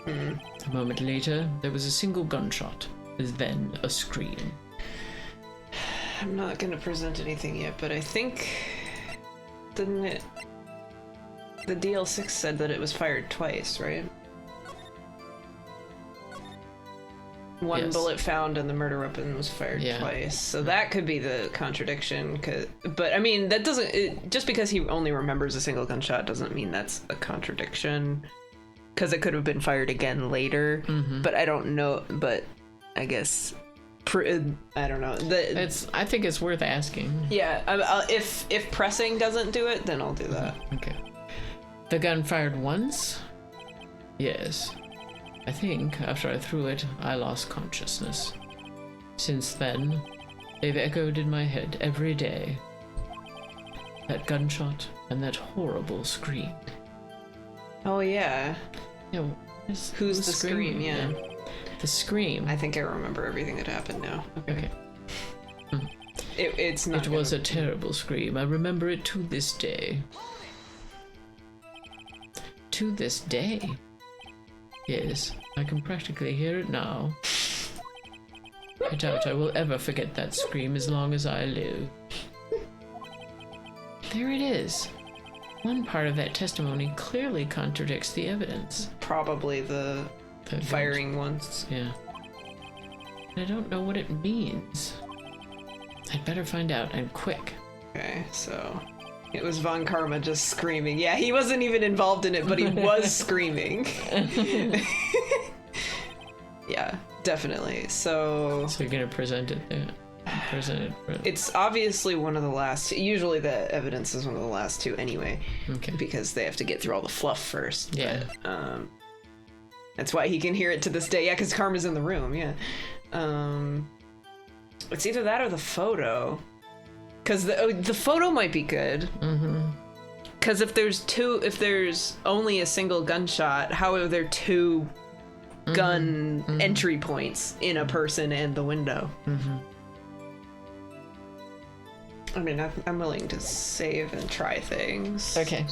Speaker 2: A moment later, there was a single gunshot, then a scream.
Speaker 1: I'm not going to present anything yet, but I think... Didn't it... The DL6 said that it was fired twice, right? One
Speaker 2: Yes.
Speaker 1: bullet found and the murder weapon was fired
Speaker 2: Yeah.
Speaker 1: twice. So that could be the contradiction. But I mean, that doesn't... just because he only remembers a single gunshot doesn't mean that's a contradiction. Because it could have been fired again later. But I don't know. But I guess... I don't know.
Speaker 2: I think it's worth asking.
Speaker 1: Yeah, if pressing doesn't do it, then I'll do that.
Speaker 2: Okay. The gun fired once? Yes. I think after I threw it, I lost consciousness. Since then, they've echoed in my head every day. That gunshot and that horrible scream.
Speaker 1: Oh yeah.
Speaker 2: Yeah,
Speaker 1: Who's the scream? Yeah.
Speaker 2: The scream.
Speaker 1: I think I remember everything that happened now.
Speaker 2: Okay.
Speaker 1: It's not.
Speaker 2: It was a terrible scream. I remember it to this day. To this day? Yes, I can practically hear it now. I doubt I will ever forget that scream as long as I live. There it is. One part of that testimony clearly contradicts the evidence.
Speaker 1: Probably the firing ones.
Speaker 2: Yeah. I don't know what it means. I'd better find out, and quick.
Speaker 1: Okay, so it was Von Karma just screaming. Yeah, he wasn't even involved in it, but he was screaming. Yeah, definitely. So
Speaker 2: you're gonna present it there.
Speaker 1: It's obviously one of the last. Usually the evidence is one of the last 2 anyway.
Speaker 2: Okay.
Speaker 1: Because they have to get through all the fluff first.
Speaker 2: Yeah.
Speaker 1: But, that's why he can hear it to this day. Yeah, because Karma's in the room. Yeah. It's either that or the photo. Because the photo might be good. Because if there's only a single gunshot, how are there 2 gun entry points in a person and the window? I mean, I'm willing to save and try things.
Speaker 2: Okay.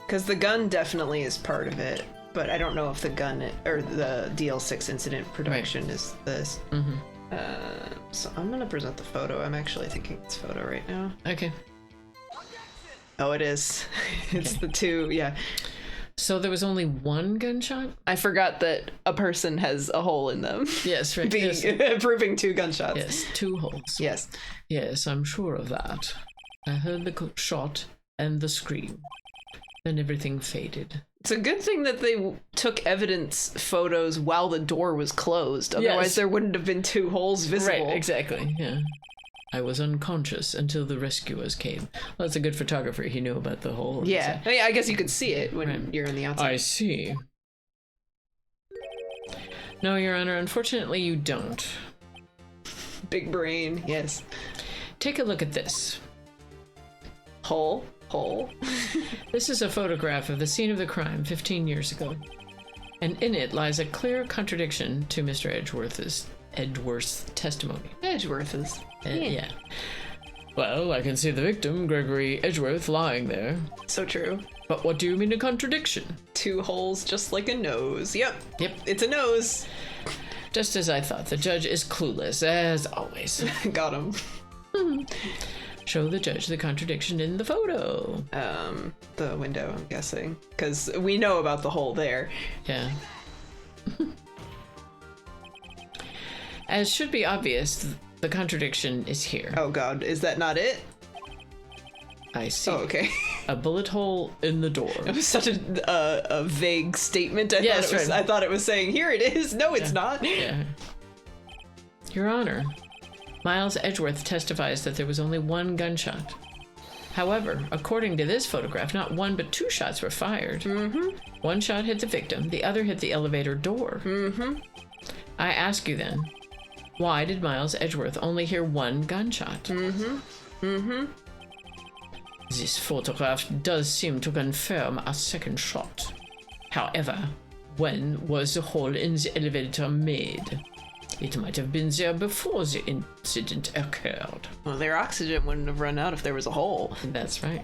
Speaker 1: Because the gun definitely is part of it. but I don't know if the gun or the DL6 incident production is this.
Speaker 2: Mm-hmm.
Speaker 1: So I'm gonna present the photo. I'm actually thinking it's photo right now.
Speaker 2: Okay.
Speaker 1: Oh, it is. It's the two. Yeah.
Speaker 2: So there was only one gunshot?
Speaker 1: I forgot that a person has a hole in them.
Speaker 2: Yes, right.
Speaker 1: Being
Speaker 2: Yes.
Speaker 1: proving 2 gunshots.
Speaker 2: Yes, 2 holes.
Speaker 1: Yes.
Speaker 2: Yes, I'm sure of that. I heard the shot and the scream. Then everything faded.
Speaker 1: It's a good thing that they took evidence photos while the door was closed. Otherwise,
Speaker 2: Yes.
Speaker 1: there wouldn't have been 2 holes visible.
Speaker 2: Right, exactly, yeah. I was unconscious until the rescuers came. Well, that's a good photographer. He knew about the hole.
Speaker 1: Yeah. I guess you could see it when
Speaker 2: Right.
Speaker 1: you're on the outside.
Speaker 2: I see. No, Your Honor, unfortunately you don't.
Speaker 1: Big brain. Yes.
Speaker 2: Take a look at this.
Speaker 1: Hole.
Speaker 2: This is a photograph of the scene of the crime 15 years ago. And in it lies a clear contradiction to Mr. Edgeworth's testimony.
Speaker 1: Edgeworth is.
Speaker 2: Yeah. Well, I can see the victim, Gregory Edgeworth, lying there.
Speaker 1: So true.
Speaker 2: But what do you mean a contradiction?
Speaker 1: 2 holes just like a nose. Yep.
Speaker 2: Yep.
Speaker 1: It's a nose.
Speaker 2: Just as I thought, the judge is clueless, as always.
Speaker 1: Got him.
Speaker 2: Show the judge the contradiction in the photo.
Speaker 1: The window, I'm guessing. Because we know about the hole there.
Speaker 2: Yeah. As should be obvious, the contradiction is here.
Speaker 1: Oh god, is that not it?
Speaker 2: I see.
Speaker 1: Oh, okay.
Speaker 2: A bullet hole in the door.
Speaker 1: It was such a vague statement.
Speaker 2: Yes, right.
Speaker 1: I thought it was saying, here it is. No, it's not.
Speaker 2: Yeah. Your Honor, Miles Edgeworth testifies that there was only 1 gunshot. However, according to this photograph, not 1 but 2 shots were fired. Mm-hmm. 1 shot hit the victim, the other hit the elevator door.
Speaker 1: Mm-hmm.
Speaker 2: I ask you then, why did Miles Edgeworth only hear 1 gunshot?
Speaker 1: Mm-hmm. Mm-hmm.
Speaker 2: This photograph does seem to confirm a 2nd shot. However, when was the hole in the elevator made? It might have been there before the incident occurred.
Speaker 1: Well, their oxygen wouldn't have run out if there was a hole.
Speaker 2: That's right.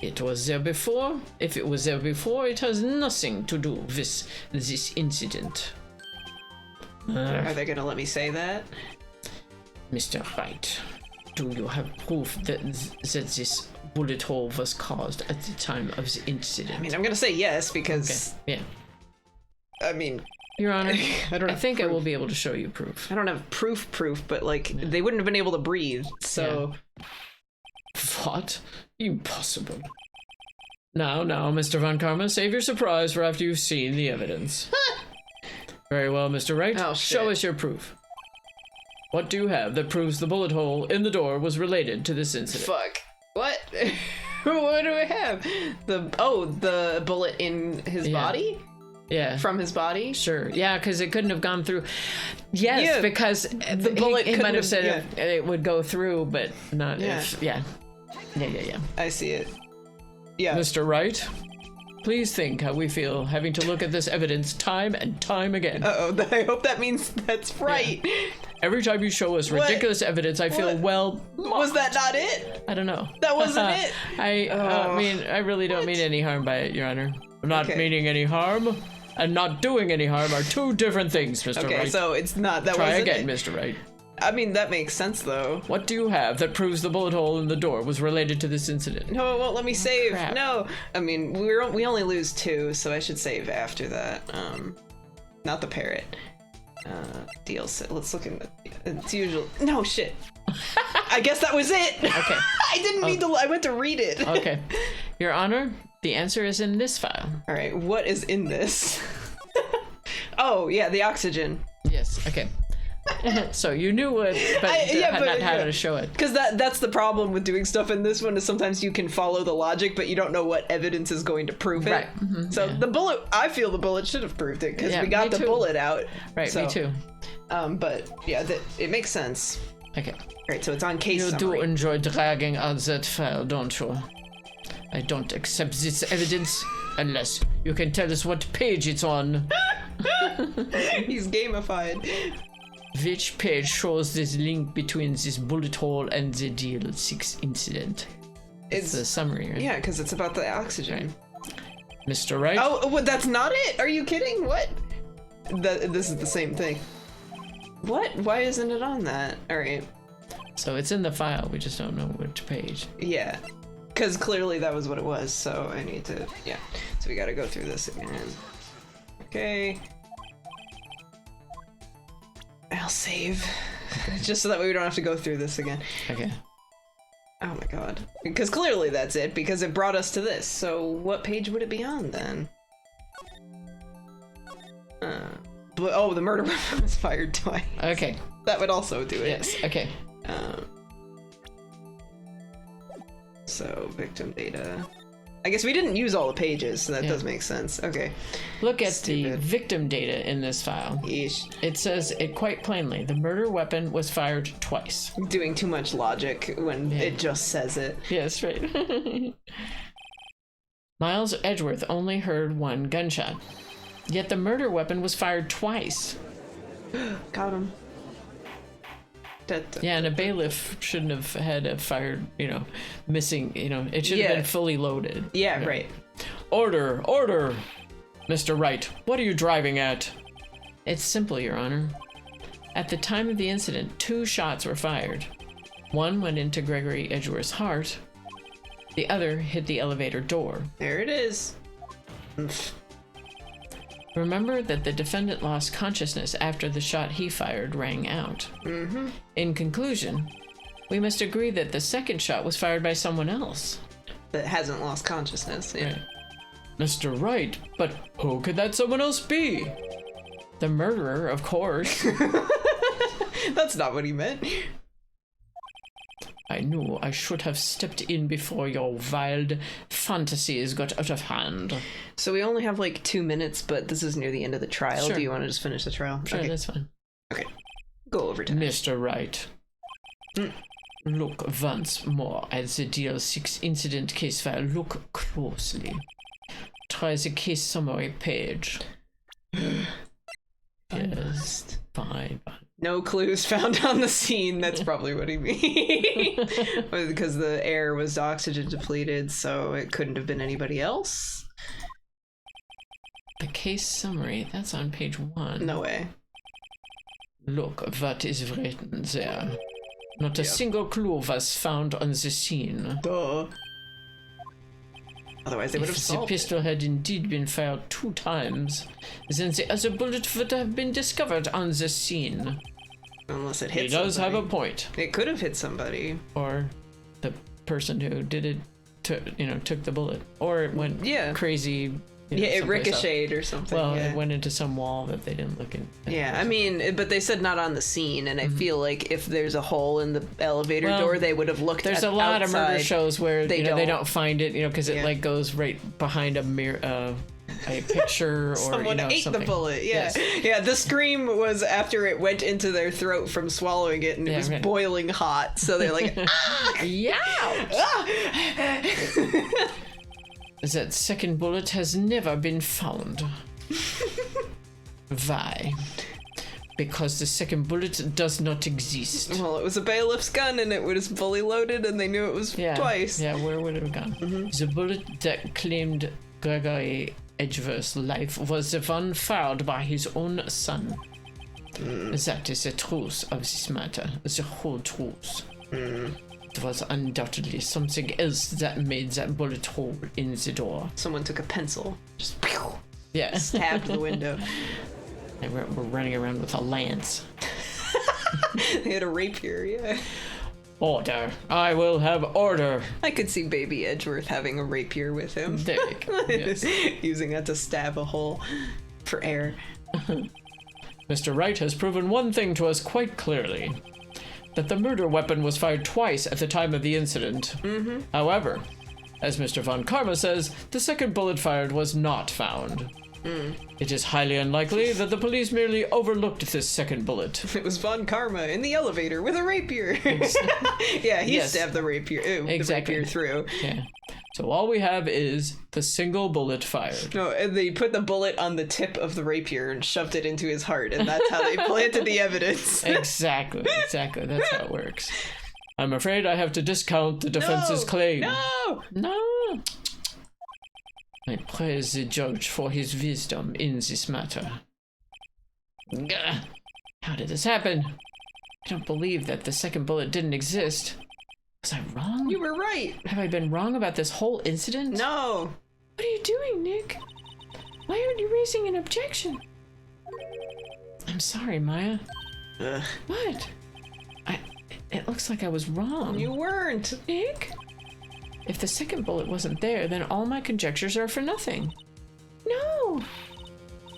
Speaker 2: It was there before. If it was there before, it has nothing to do with this incident.
Speaker 1: Are they gonna let me say that?
Speaker 2: Mr. Wright, do you have proof that this bullet hole was caused at the time of the incident?
Speaker 1: I mean, I'm gonna say yes because.
Speaker 2: Okay. Yeah.
Speaker 1: I mean,
Speaker 2: Your Honor,
Speaker 1: I
Speaker 2: think I will be able to show you proof.
Speaker 1: I don't have proof, but like they wouldn't have been able to breathe. So.
Speaker 2: What? Impossible. Now, Mr. Von Karma, save your surprise for after you've seen the evidence. Very well, Mr. Wright.
Speaker 1: Oh, shit.
Speaker 2: Show us your proof. What do you have that proves the bullet hole in the door was related to this incident?
Speaker 1: Fuck. What? What do I have? The bullet in his body?
Speaker 2: Yeah.
Speaker 1: From his body?
Speaker 2: Sure. Yeah, because it couldn't have gone through. Yes,
Speaker 1: Yeah,
Speaker 2: because
Speaker 1: the bullet
Speaker 2: he might
Speaker 1: couldn't
Speaker 2: have said
Speaker 1: have-
Speaker 2: it would go through, but not if. Yeah. Yeah.
Speaker 1: I see it. Yeah.
Speaker 2: Mr. Wright, please think how we feel having to look at this evidence time and time again.
Speaker 1: Uh-oh, I hope that means that's right.
Speaker 2: Every time you show us
Speaker 1: What?
Speaker 2: ridiculous evidence, I feel,
Speaker 1: What?
Speaker 2: well...
Speaker 1: Was that not it?
Speaker 2: I don't know.
Speaker 1: That wasn't it?
Speaker 2: I mean, I really don't mean any harm by it, Your Honor. Not
Speaker 1: Okay.
Speaker 2: meaning any harm and not doing any harm are 2 different things, Mr.
Speaker 1: Okay,
Speaker 2: Wright.
Speaker 1: so it's not that
Speaker 2: Try
Speaker 1: wasn't
Speaker 2: again,
Speaker 1: it.
Speaker 2: Mr. Wright.
Speaker 1: I mean, that makes sense though.
Speaker 2: What do you have that proves the bullet hole in the door was related to this incident?
Speaker 1: No, it won't let me save.
Speaker 2: crap.
Speaker 1: No. I mean, we only lose 2, so I should save after that. Not the parrot. DLC. Let's look in the. It's usual. No shit. I guess that was it.
Speaker 2: Okay.
Speaker 1: I didn't mean to. I went to read it.
Speaker 2: Okay. Your Honor, the answer is in this file.
Speaker 1: All right. What is in this? Oh yeah, the oxygen.
Speaker 2: Yes, okay. So you knew it, but not how to show it.
Speaker 1: Because that's the problem with doing stuff in this one is sometimes you can follow the logic, but you don't know what evidence is going to prove it.
Speaker 2: Right. Mm-hmm,
Speaker 1: So the bullet, I feel the bullet should have proved it because
Speaker 2: Yeah,
Speaker 1: we got
Speaker 2: me
Speaker 1: the
Speaker 2: too.
Speaker 1: bullet out.
Speaker 2: Right,
Speaker 1: So,
Speaker 2: me too.
Speaker 1: But yeah, it makes sense.
Speaker 2: Okay.
Speaker 1: Right, so it's on case
Speaker 2: You
Speaker 1: summary.
Speaker 2: do enjoy dragging out that file, don't you? I don't accept this evidence unless you can tell us what page it's on.
Speaker 1: He's gamified.
Speaker 2: Which page shows this link between this bullet hole and the DL6 incident? It's the summary, right?
Speaker 1: Yeah, because it's about the oxygen.
Speaker 2: Mr. Wright?
Speaker 1: Oh, well, that's not it? Are you kidding? What? This is the same thing. What? Why isn't it on that? All right.
Speaker 2: So it's in the file, we just don't know which page.
Speaker 1: Yeah. Because clearly that was what it was, so I need to... Yeah. So we gotta go through this again. Okay. I'll save. Just so that way we don't have to go through this again.
Speaker 2: Okay.
Speaker 1: Oh my god. Because clearly that's it, because it brought us to this. So what page would it be on then? Oh, the murder weapon was fired twice.
Speaker 2: Okay.
Speaker 1: That would also do it.
Speaker 2: Yes, okay.
Speaker 1: So, victim data. I guess we didn't use all the pages, so that
Speaker 2: Yeah.
Speaker 1: does make sense. Okay.
Speaker 2: Look at the
Speaker 1: Stupid.
Speaker 2: victim data in this file.
Speaker 1: Yeesh.
Speaker 2: It says it quite plainly. The murder weapon was fired twice.
Speaker 1: Doing too much logic when it just says it.
Speaker 2: Yes, right. Miles Edgeworth only heard one gunshot. Yet the murder weapon was fired twice.
Speaker 1: Got him.
Speaker 2: Yeah, and a bailiff shouldn't have had a fired, missing, it should have
Speaker 1: Yeah.
Speaker 2: been fully loaded.
Speaker 1: Yeah, right.
Speaker 2: Order, order! Mr. Wright, what are you driving at? It's simple, Your Honor. At the time of the incident, 2 shots were fired. One went into Gregory Edgeworth's heart. The other hit the elevator door.
Speaker 1: There it is.
Speaker 2: Remember that the defendant lost consciousness after the shot he fired rang out.
Speaker 1: Mm-hmm.
Speaker 2: In conclusion, we must agree that the second shot was fired by someone else.
Speaker 1: That hasn't lost consciousness. Yeah.
Speaker 2: Right. Mr. Wright, but who could that someone else be? The murderer, of course.
Speaker 1: That's not what he meant.
Speaker 2: I knew I should have stepped in before your wild fantasies got out of hand.
Speaker 1: So we only have like 2 minutes, but this is near the end of the trial.
Speaker 2: Sure.
Speaker 1: Do you want to just finish the trial?
Speaker 2: Sure,
Speaker 1: Okay.
Speaker 2: that's fine.
Speaker 1: Okay. Go over to
Speaker 2: Mr. Wright. Look once more at the DL6 incident case file. Look closely. Try the case summary page. Yes, fine.
Speaker 1: No clues found on the scene. That's probably what he means. Because the air was oxygen depleted, so it couldn't have been anybody else.
Speaker 2: The case summary, that's on page 1.
Speaker 1: No way.
Speaker 2: Look what is written there. Not a
Speaker 1: Yep.
Speaker 2: single clue was found on the scene.
Speaker 1: Duh. Otherwise, they would have
Speaker 2: If the
Speaker 1: solved it.
Speaker 2: pistol had indeed been fired 2 times, then the other bullet would have been discovered on the scene.
Speaker 1: Unless it
Speaker 2: He
Speaker 1: hit
Speaker 2: does have
Speaker 1: somebody.
Speaker 2: a point.
Speaker 1: It could have hit somebody.
Speaker 2: Or the person who did it took the bullet. Or it went
Speaker 1: Yeah.
Speaker 2: crazy.
Speaker 1: Yeah, it
Speaker 2: someplace else.
Speaker 1: ricocheted or something.
Speaker 2: Well,
Speaker 1: yeah.
Speaker 2: it went into some wall that they didn't look in.
Speaker 1: Yeah, I mean, but they said not on the scene, and I feel like if there's a hole in the elevator door, they would have looked.
Speaker 2: There's
Speaker 1: at
Speaker 2: a lot
Speaker 1: outside.
Speaker 2: of murder shows where
Speaker 1: They
Speaker 2: they
Speaker 1: don't.
Speaker 2: don't find it, because it
Speaker 1: Yeah.
Speaker 2: like goes right behind a mirror, a picture, or
Speaker 1: Someone ate
Speaker 2: something.
Speaker 1: the bullet. Yeah,
Speaker 2: Yes.
Speaker 1: yeah. The scream was after it went into their throat from swallowing it, and it
Speaker 2: Yeah,
Speaker 1: was
Speaker 2: right.
Speaker 1: boiling hot. So they're like, ah!
Speaker 2: Yeah.
Speaker 1: Ah!
Speaker 2: That second bullet has never been found. Why? Because the second bullet does not exist.
Speaker 1: Well, it was a bailiff's gun, and it was fully loaded, and they knew it was
Speaker 2: Yeah.
Speaker 1: twice.
Speaker 2: Yeah, where would it have gone? The bullet that claimed Gregory Edgeworth's life was the one fired by his own son. That is the truth of this matter, the whole truth. It was undoubtedly something else that made that bullet hole in the door.
Speaker 1: Someone took a pencil, just pew,
Speaker 2: Yeah.
Speaker 1: stabbed the window.
Speaker 2: And we're running around with a lance.
Speaker 1: They had a rapier. Yeah.
Speaker 2: Order. I will have order.
Speaker 1: I could see Baby Edgeworth having a rapier with him.
Speaker 2: There you go. Yes.
Speaker 1: Using that to stab a hole for air.
Speaker 2: Mr. Wright has proven one thing to us quite clearly. That the murder weapon was fired twice at the time of the incident. However, as Mr. Von Karma says, the second bullet fired was not found. It is highly unlikely that the police merely overlooked this second bullet.
Speaker 1: It was Von Karma in the elevator with a rapier. Yeah, he
Speaker 2: Yes.
Speaker 1: stabbed the rapier.
Speaker 2: Exactly.
Speaker 1: The rapier through.
Speaker 2: Yeah. So all we have is the single bullet fired.
Speaker 1: No, and they put the bullet on the tip of the rapier and shoved it into his heart, and that's how they planted the evidence.
Speaker 2: Exactly. That's how it works. I'm afraid I have to discount the defense's claim.
Speaker 1: No!
Speaker 2: No. I praise the judge for his wisdom in this matter. Gah. How did this happen? I don't believe that the second bullet didn't exist. Was I wrong?
Speaker 1: You were right.
Speaker 2: Have I been wrong about this whole incident?
Speaker 1: No.
Speaker 3: What are you doing, Nick? Why aren't you raising an objection?
Speaker 2: I'm sorry, Maya.
Speaker 1: Ugh.
Speaker 2: What? It looks like I was wrong.
Speaker 1: You weren't.
Speaker 3: Nick?
Speaker 2: If the second bullet wasn't there, then all my conjectures are for nothing.
Speaker 3: No!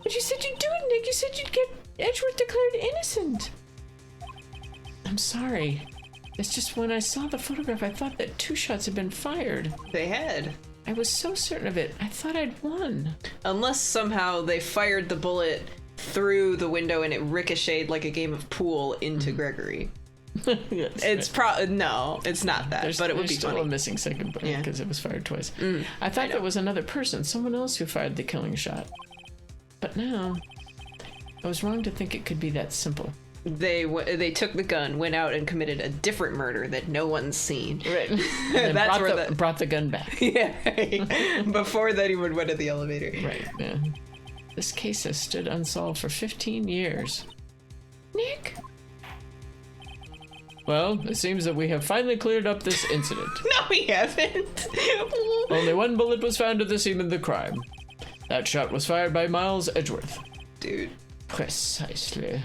Speaker 3: But you said you'd do it, Nick. You said you'd get Edgeworth declared innocent.
Speaker 2: I'm sorry. It's just when I saw the photograph, I thought that 2 shots had been fired.
Speaker 1: They had.
Speaker 2: I was so certain of it. I thought I'd won.
Speaker 1: Unless somehow they fired the bullet through the window and it ricocheted like a game of pool into Gregory.
Speaker 2: Yes,
Speaker 1: It's no, it's not that, but it would be
Speaker 2: there's still
Speaker 1: funny.
Speaker 2: a missing second bullet
Speaker 1: Yeah.
Speaker 2: because it was fired twice. I thought there was another person, someone else who fired the killing shot. But now, I was wrong to think it could be that simple.
Speaker 1: They took the gun, went out and committed a different murder that no one's seen.
Speaker 2: Right. And
Speaker 1: That's
Speaker 2: brought,
Speaker 1: where
Speaker 2: brought the gun back.
Speaker 1: Yeah. Before that, he would went to the elevator.
Speaker 2: Right, yeah. This case has stood unsolved for 15 years.
Speaker 3: Nick?
Speaker 2: Well, it seems that we have finally cleared up this incident.
Speaker 1: No, we haven't.
Speaker 2: Only 1 bullet was found at the scene of the crime. That shot was fired by Miles Edgeworth.
Speaker 1: Dude,
Speaker 2: Precisely.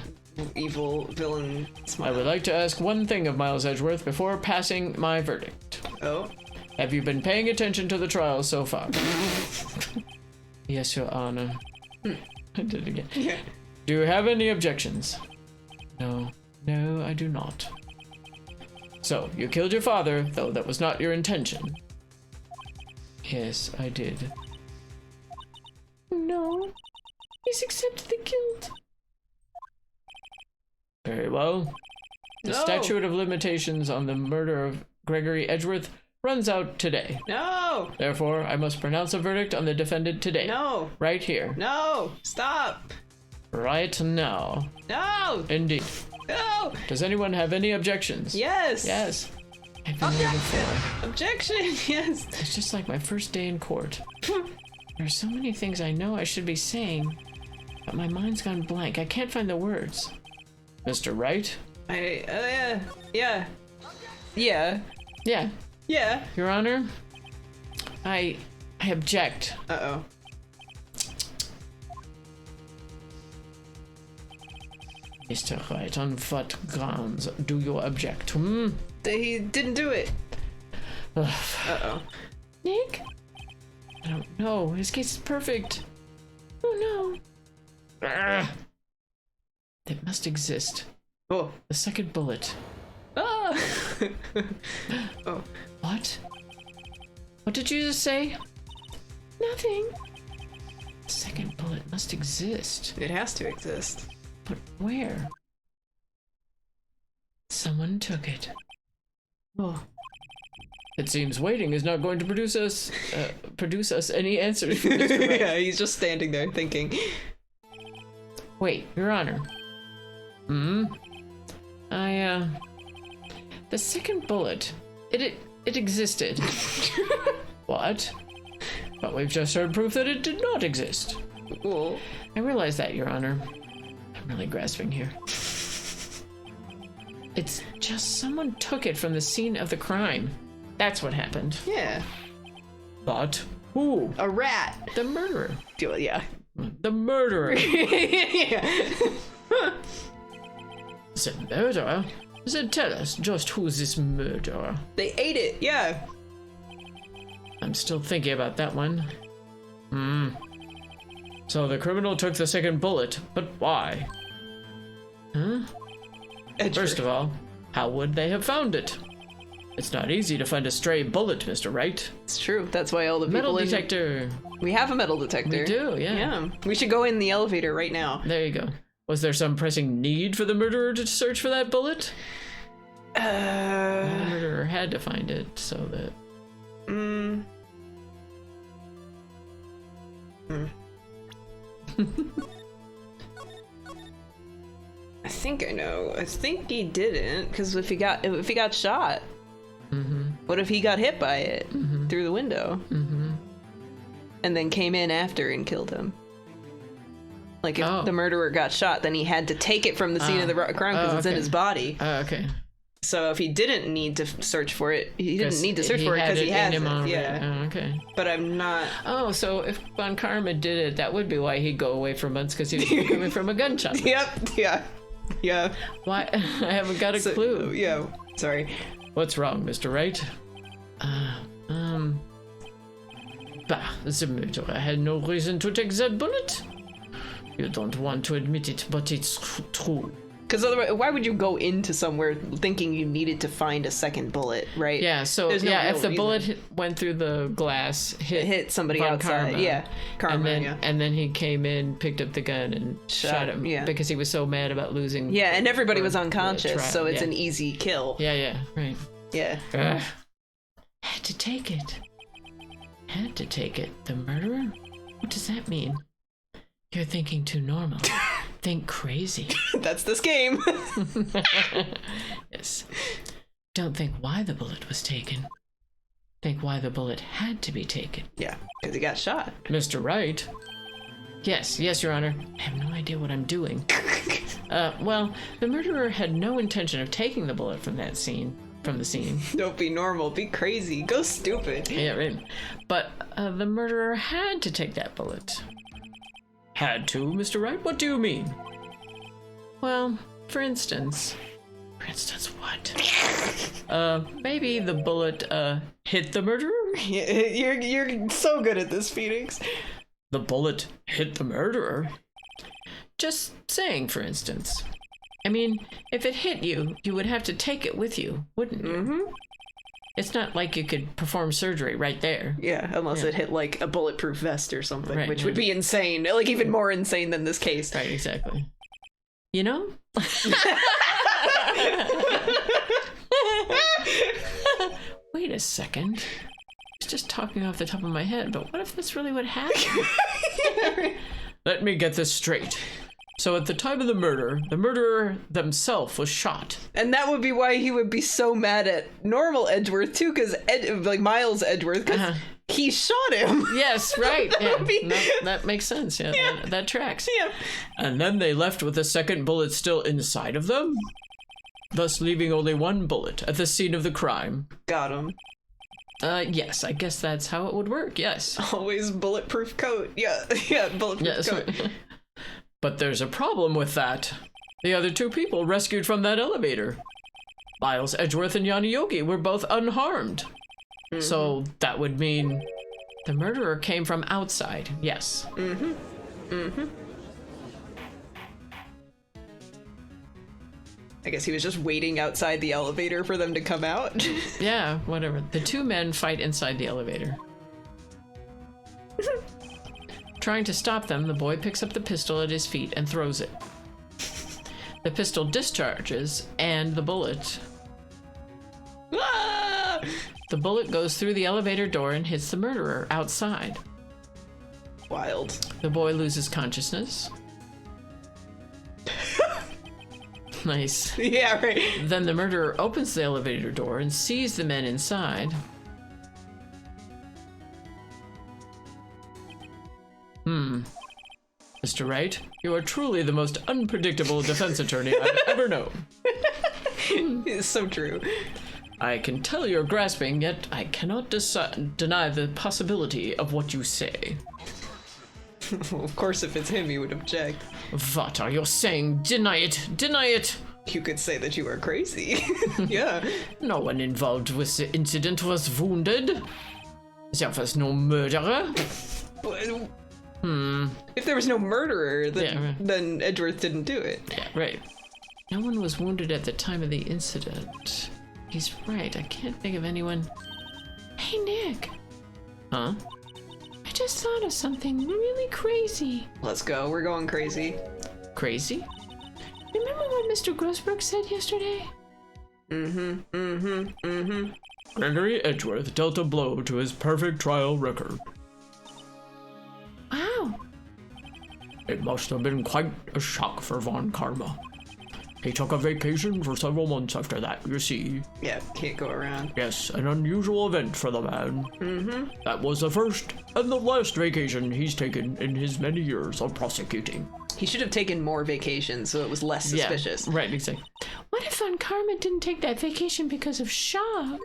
Speaker 1: evil villain.
Speaker 2: I
Speaker 1: Smile.
Speaker 2: would like to ask one thing of Miles Edgeworth before passing my verdict.
Speaker 1: Oh.
Speaker 2: Have you been paying attention to the trial so far? Yes, Your Honor. I did it again.
Speaker 1: Yeah.
Speaker 2: Do you have any objections? No. No, I do not. So, you killed your father, though that was not your intention. Yes, I did.
Speaker 3: No. He's accepted the guilt.
Speaker 2: Very well. The
Speaker 1: No.
Speaker 2: statute of limitations on the murder of Gregory Edgeworth runs out today.
Speaker 1: No.
Speaker 2: Therefore, I must pronounce a verdict on the defendant today.
Speaker 1: No.
Speaker 2: Right here.
Speaker 1: No. Stop.
Speaker 2: Right now.
Speaker 1: No.
Speaker 2: Indeed.
Speaker 1: No.
Speaker 2: Does anyone have any objections?
Speaker 1: Yes.
Speaker 2: Yes. I've been there before.
Speaker 1: Objection. Yes.
Speaker 2: It's just like my first day in court. There are so many things I know I should be saying, but my mind's gone blank. I can't find the words. Mr. Wright?
Speaker 1: Yeah. Yeah. Yeah.
Speaker 2: Yeah,
Speaker 1: Yeah.
Speaker 2: Your Honor. I object.
Speaker 1: Uh-oh.
Speaker 2: Mr. Wright, on what grounds do you object?
Speaker 1: He didn't do it.
Speaker 2: Ugh,
Speaker 1: Uh-oh.
Speaker 3: Nick?
Speaker 2: I don't know. His case is perfect.
Speaker 3: Oh
Speaker 2: Ugh. It must exist.
Speaker 1: Oh.
Speaker 2: The second bullet.
Speaker 1: Ah. Oh.
Speaker 2: What? What did you just say?
Speaker 3: no. Nothing.
Speaker 2: The second bullet must exist.
Speaker 1: It has to exist.
Speaker 2: But where? Someone took it.
Speaker 1: Oh.
Speaker 2: It seems waiting is not going to produce us any answers from Mr. Wright.
Speaker 1: Yeah, he's just standing there thinking.
Speaker 2: Wait, Your Honor. The second bullet. It existed. What? But we've just heard proof that it did not exist.
Speaker 1: Cool.
Speaker 2: I realize that, Your Honor. I'm really grasping here. It's just someone took it from the scene of the crime. That's what happened.
Speaker 1: Yeah.
Speaker 2: But who?
Speaker 1: A rat.
Speaker 2: The murderer.
Speaker 1: Yeah.
Speaker 2: The murderer.
Speaker 1: Yeah.
Speaker 2: The murderer? Then tell us just who's this murderer.
Speaker 1: They ate it. Yeah.
Speaker 2: I'm still thinking about that one. So the criminal took the second bullet, but why? Huh? First of all, how would they have found it? It's not easy to find a stray bullet, Mr. Wright.
Speaker 1: It's true. That's why all the
Speaker 2: Metal
Speaker 1: people
Speaker 2: detector.
Speaker 1: We have a metal detector.
Speaker 2: We do, yeah.
Speaker 1: Yeah. We should go in the elevator right now.
Speaker 2: There you go. Was there some pressing need for the murderer to search for that bullet? The murderer had to find it, so that...
Speaker 1: I think I know. I think he didn't, because if he got shot, what if he got hit by it through the window? and then came in after and killed him. Like, if the murderer got shot, then he had to take it from the scene of the crime because it's in his body.
Speaker 2: Okay.
Speaker 1: So if he didn't need to search for it, he didn't need to search for it because he has it. Yeah.
Speaker 2: Oh, okay.
Speaker 1: But I'm not...
Speaker 2: Oh, so if Von Karma did it, that would be why he'd go away for months, because he was coming from a gunshot.
Speaker 1: Yep, yeah.
Speaker 2: Why? I haven't got a clue.
Speaker 1: Yeah, sorry.
Speaker 2: What's wrong, Mr. Wright? Bah, the murderer had no reason to take that bullet. You don't want to admit it, but it's true.
Speaker 1: Because otherwise, why would you go into somewhere thinking you needed to find a second bullet, right?
Speaker 2: Yeah, so if the bullet went through the glass,
Speaker 1: hit somebody
Speaker 2: Von
Speaker 1: outside,
Speaker 2: Karma,
Speaker 1: Karma,
Speaker 2: and then he came in, picked up the gun, and shot him because he was so mad about losing.
Speaker 1: Yeah, and everybody was unconscious, so it's an easy kill.
Speaker 2: Yeah, right.
Speaker 1: Yeah.
Speaker 2: Had to take it. Had to take it. The murderer? What does that mean? You're thinking too normal. Think crazy.
Speaker 1: That's this game.
Speaker 2: Yes. Don't think why the bullet was taken. Think why the bullet had to be taken.
Speaker 1: Yeah, because he got shot.
Speaker 2: Mr. Wright? Yes, Your Honor. I have no idea what I'm doing. Well, the murderer had no intention of taking the bullet from the scene.
Speaker 1: Don't be normal, be crazy, go stupid.
Speaker 2: Yeah, right. But the murderer had to take that bullet. Had to, Mr. Wright? What do you mean? Well, for instance... For instance, what? Maybe the bullet, hit the murderer?
Speaker 1: You're so good at this, Phoenix.
Speaker 2: The bullet hit the murderer? Just saying, for instance. I mean, if it hit you, you would have to take it with you, wouldn't you? Mm-hmm. It's not like you could perform surgery right there.
Speaker 1: Yeah, unless it hit, like, a bulletproof vest or something, which would be insane. Like, even more insane than this case.
Speaker 2: Right, exactly. You know? Wait a second. I was just talking off the top of my head, but what if that's really what happened? Let me get this straight. So at the time of the murderer themselves was shot.
Speaker 1: And that would be why he would be so mad at normal Edgeworth, too, because, Miles Edgeworth, because he shot him.
Speaker 2: Yes, right. That makes sense. Yeah, that tracks.
Speaker 1: Yeah.
Speaker 2: And then they left with a second bullet still inside of them, thus leaving only one bullet at the scene of the crime.
Speaker 1: Got him.
Speaker 2: Yes, I guess that's how it would work, yes.
Speaker 1: Always bulletproof coat. Yeah, bulletproof coat.
Speaker 2: But there's a problem with that. The other two people rescued from that elevator, Miles Edgeworth and Yanni Yogi, were both unharmed. Mm-hmm. So that would mean the murderer came from outside, yes.
Speaker 1: Mm-hmm. Mm-hmm. I guess he was just waiting outside the elevator for them to come out.
Speaker 2: Yeah, whatever. The two men fight inside the elevator. Trying to stop them, the boy picks up the pistol at his feet and throws it. The pistol discharges, and the bullet...
Speaker 1: Ah!
Speaker 2: The bullet goes through the elevator door and hits the murderer outside.
Speaker 1: Wild.
Speaker 2: The boy loses consciousness. Nice.
Speaker 1: Yeah, right.
Speaker 2: Then the murderer opens the elevator door and sees the men inside. Mr. Wright, you are truly the most unpredictable defense attorney I've ever known.
Speaker 1: It's so true.
Speaker 2: I can tell you're grasping, yet I cannot deny the possibility of what you say.
Speaker 1: Well, of course, if it's him, you would object.
Speaker 2: What are you saying? Deny it! Deny it!
Speaker 1: You could say that you are crazy. Yeah.
Speaker 2: No one involved with the incident was wounded. There was no murderer.
Speaker 1: If there was no murderer, then Edgeworth didn't do it.
Speaker 2: Yeah, right. No one was wounded at the time of the incident. He's right. I can't think of anyone.
Speaker 3: Hey, Nick.
Speaker 2: Huh?
Speaker 3: I just thought of something really crazy.
Speaker 1: Let's go. We're going crazy.
Speaker 2: Crazy?
Speaker 3: Remember what Mr. Grossberg said yesterday?
Speaker 4: Gregory Edgeworth dealt a blow to his perfect trial record.
Speaker 3: Wow.
Speaker 4: It must have been quite a shock for Von Karma. He took a vacation for several months after that, you see.
Speaker 1: Yeah, can't go around.
Speaker 4: Yes, an unusual event for the man. Mm-hmm. That was the first and the last vacation he's taken in his many years of prosecuting.
Speaker 1: He should have taken more vacations so it was less suspicious.
Speaker 4: Yeah, right, exactly.
Speaker 3: What if Von Karma didn't take that vacation because of shock?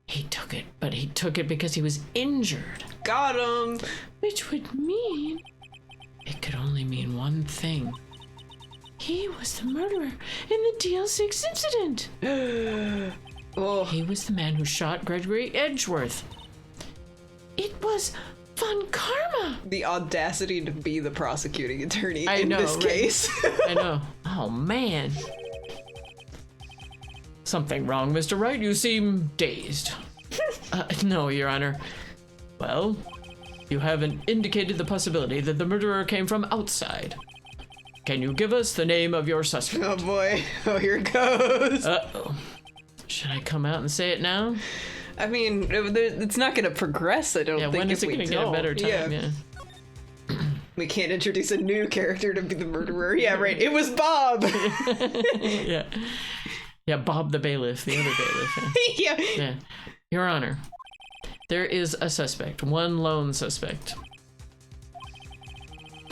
Speaker 2: He took it, but he took it because he was injured.
Speaker 1: Got him!
Speaker 3: Which would mean
Speaker 2: It could only mean one thing.
Speaker 3: he was the murderer in the DL6 incident.
Speaker 1: Oh,
Speaker 2: He was the man who shot Gregory Edgeworth.
Speaker 3: It was Von Karma.
Speaker 1: the audacity to be the prosecuting attorney
Speaker 2: I
Speaker 1: in
Speaker 2: know,
Speaker 1: this
Speaker 2: right?
Speaker 1: case.
Speaker 2: I know. Oh, man. Something wrong, Mr. Wright? You seem dazed. No, Your Honor. Well, you haven't indicated the possibility that the murderer came from outside. Can you give us the name of your suspect?
Speaker 1: Oh boy. Oh, here it goes.
Speaker 2: Uh-oh. Should I come out and say it now?
Speaker 1: I mean, it's not going to progress, I don't
Speaker 2: Yeah,
Speaker 1: think.
Speaker 2: when
Speaker 1: if
Speaker 2: is it
Speaker 1: we
Speaker 2: going to get a
Speaker 1: don't.
Speaker 2: better time? Yeah.
Speaker 1: We can't introduce a new character to be the murderer. Yeah, right. It was Bob.
Speaker 2: Yeah. Yeah, Bob the bailiff, the other bailiff. Yeah.
Speaker 1: Yeah.
Speaker 2: Yeah. Your Honor, there is a suspect, one lone suspect.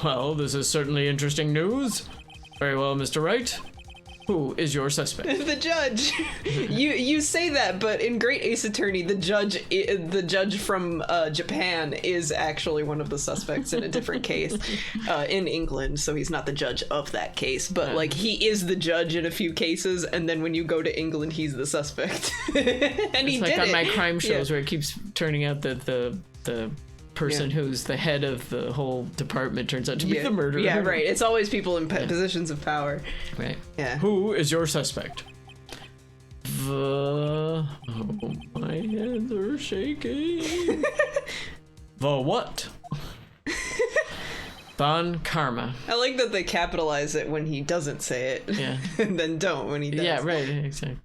Speaker 2: Well, this is certainly interesting news. Very well, Mr. Wright. Who is your suspect?
Speaker 1: The judge. You say that, but in Great Ace Attorney, the judge from Japan is actually one of the suspects in a different case in England. So he's not the judge of that case, but like he is the judge in a few cases. And then when you go to England, he's the suspect. And he
Speaker 2: It's like
Speaker 1: did
Speaker 2: on
Speaker 1: it.
Speaker 2: my crime shows
Speaker 1: Yeah.
Speaker 2: where it keeps turning out that the person who's the head of the whole department turns out to be
Speaker 1: Yeah.
Speaker 2: the murderer.
Speaker 1: Yeah, right. It's always people in positions of power.
Speaker 2: Right.
Speaker 1: Yeah.
Speaker 2: Who is your suspect? Oh, my hands are shaking. The what? Von Karma.
Speaker 1: I like that they capitalize it when he doesn't say it.
Speaker 2: Yeah.
Speaker 1: And then don't when he does.
Speaker 2: Yeah, right, exactly.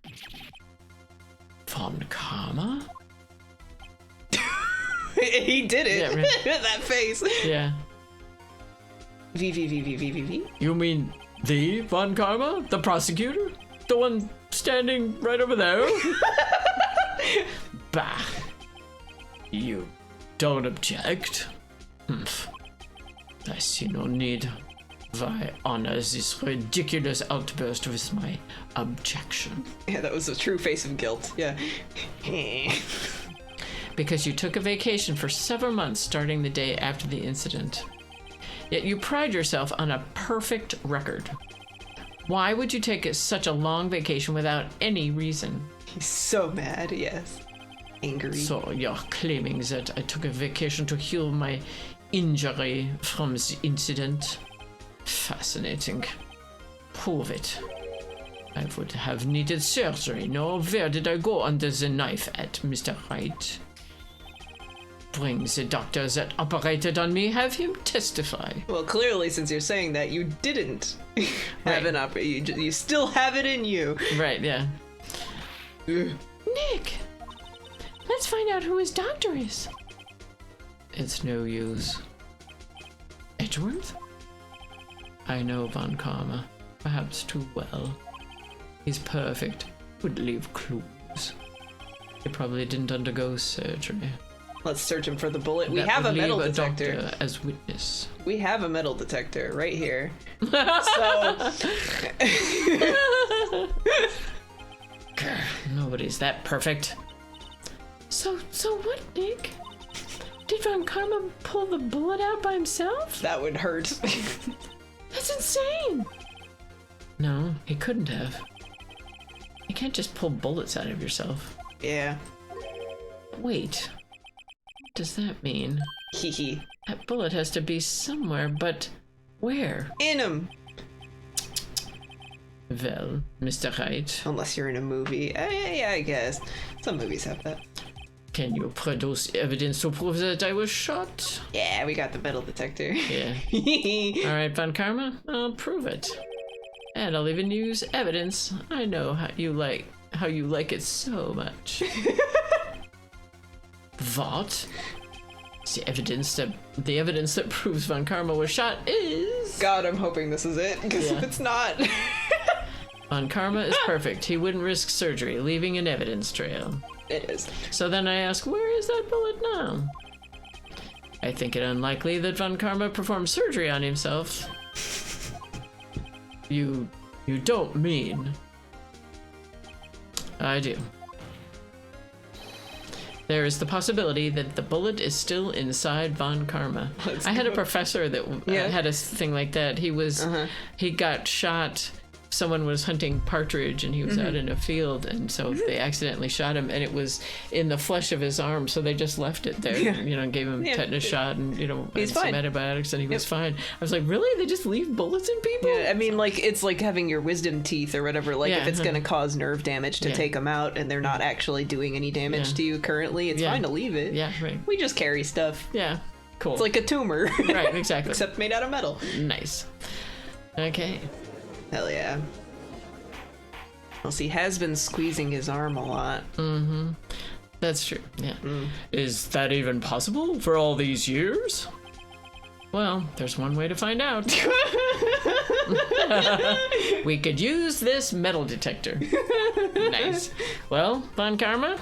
Speaker 2: Von Karma?
Speaker 1: He did it.
Speaker 2: Yeah, right.
Speaker 1: That face.
Speaker 2: Yeah.
Speaker 1: V.
Speaker 2: You mean the Von Karma? The prosecutor? The one standing right over there? Bah. You don't object? Humph. I see no need. I honor this ridiculous outburst with my objection.
Speaker 1: Yeah, that was a true face of guilt. Yeah.
Speaker 2: Because you took a vacation for several months starting the day after the incident. Yet you pride yourself on a perfect record. Why would you take such a long vacation without any reason?
Speaker 1: He's so mad, yes. Angry.
Speaker 2: So you're claiming that I took a vacation to heal my injury from the incident? Fascinating. Prove it. I would have needed surgery. No, where did I go under the knife at, Mr. Wright? Bring the doctor that operated on me, have him testify.
Speaker 1: Well, clearly, since you're saying that, you didn't have an you still have it in you.
Speaker 2: Right, yeah.
Speaker 3: Nick, let's find out who his doctor is.
Speaker 2: It's no use. Edgeworth? I know Von Karma, perhaps too well. He's perfect, would leave clues. He probably didn't undergo surgery.
Speaker 1: Let's search him for the bullet. We
Speaker 2: That
Speaker 1: have a
Speaker 2: would leave
Speaker 1: metal detector.
Speaker 2: doctor as witness.
Speaker 1: We have a metal detector right here. So
Speaker 2: Nobody's that perfect.
Speaker 3: So what, Nick? Did Von Karma pull the bullet out by himself?
Speaker 1: that would hurt.
Speaker 3: That's insane.
Speaker 2: No, he couldn't have. You can't just pull bullets out of yourself.
Speaker 1: Yeah.
Speaker 2: Wait. What does that mean?
Speaker 1: Hee hee.
Speaker 2: That bullet has to be somewhere, but where?
Speaker 1: In him.
Speaker 2: Well, Mr. Wright,
Speaker 1: Unless you're in a movie. Yeah, I guess. Some movies have that.
Speaker 2: can you produce evidence to prove that I was shot?
Speaker 1: Yeah, we got the metal detector.
Speaker 2: Yeah. All right, Von Karma, I'll prove it. And I'll even use evidence. I know how you like it so much. What? The evidence that proves Von Karma was shot is...
Speaker 1: God, I'm hoping this is it, because
Speaker 2: Yeah.
Speaker 1: if it's not...
Speaker 2: Von Karma is perfect. He wouldn't risk surgery, leaving an evidence trail.
Speaker 1: It is.
Speaker 2: So then I ask, where is that bullet now? I think it unlikely that Von Karma performed surgery on himself. You don't mean... I do. There is the possibility that the bullet is still inside Von Karma. I had a professor that had a thing like that. He got shot. Someone was hunting partridge and he was out in a field, and so they accidentally shot him, and it was in the flesh of his arm, so they just left it there. Gave him a tetanus shot and and some antibiotics, and he was fine. I was like, really? They just leave bullets in people?
Speaker 1: Yeah, I mean, like, it's like having your wisdom teeth or whatever. Like, if it's going to cause nerve damage to take them out and they're not actually doing any damage to you currently, it's fine to leave it.
Speaker 2: Yeah, right.
Speaker 1: We just carry stuff.
Speaker 2: Yeah, cool.
Speaker 1: It's like a tumor.
Speaker 2: Right, exactly.
Speaker 1: Except made out of metal.
Speaker 2: Nice. Okay.
Speaker 1: Hell yeah. Well, he has been squeezing his arm a lot.
Speaker 2: Mm-hmm. That's true, yeah. Is that even possible for all these years? Well, there's one way to find out. We could use this metal detector. Nice. Well, Von Karma,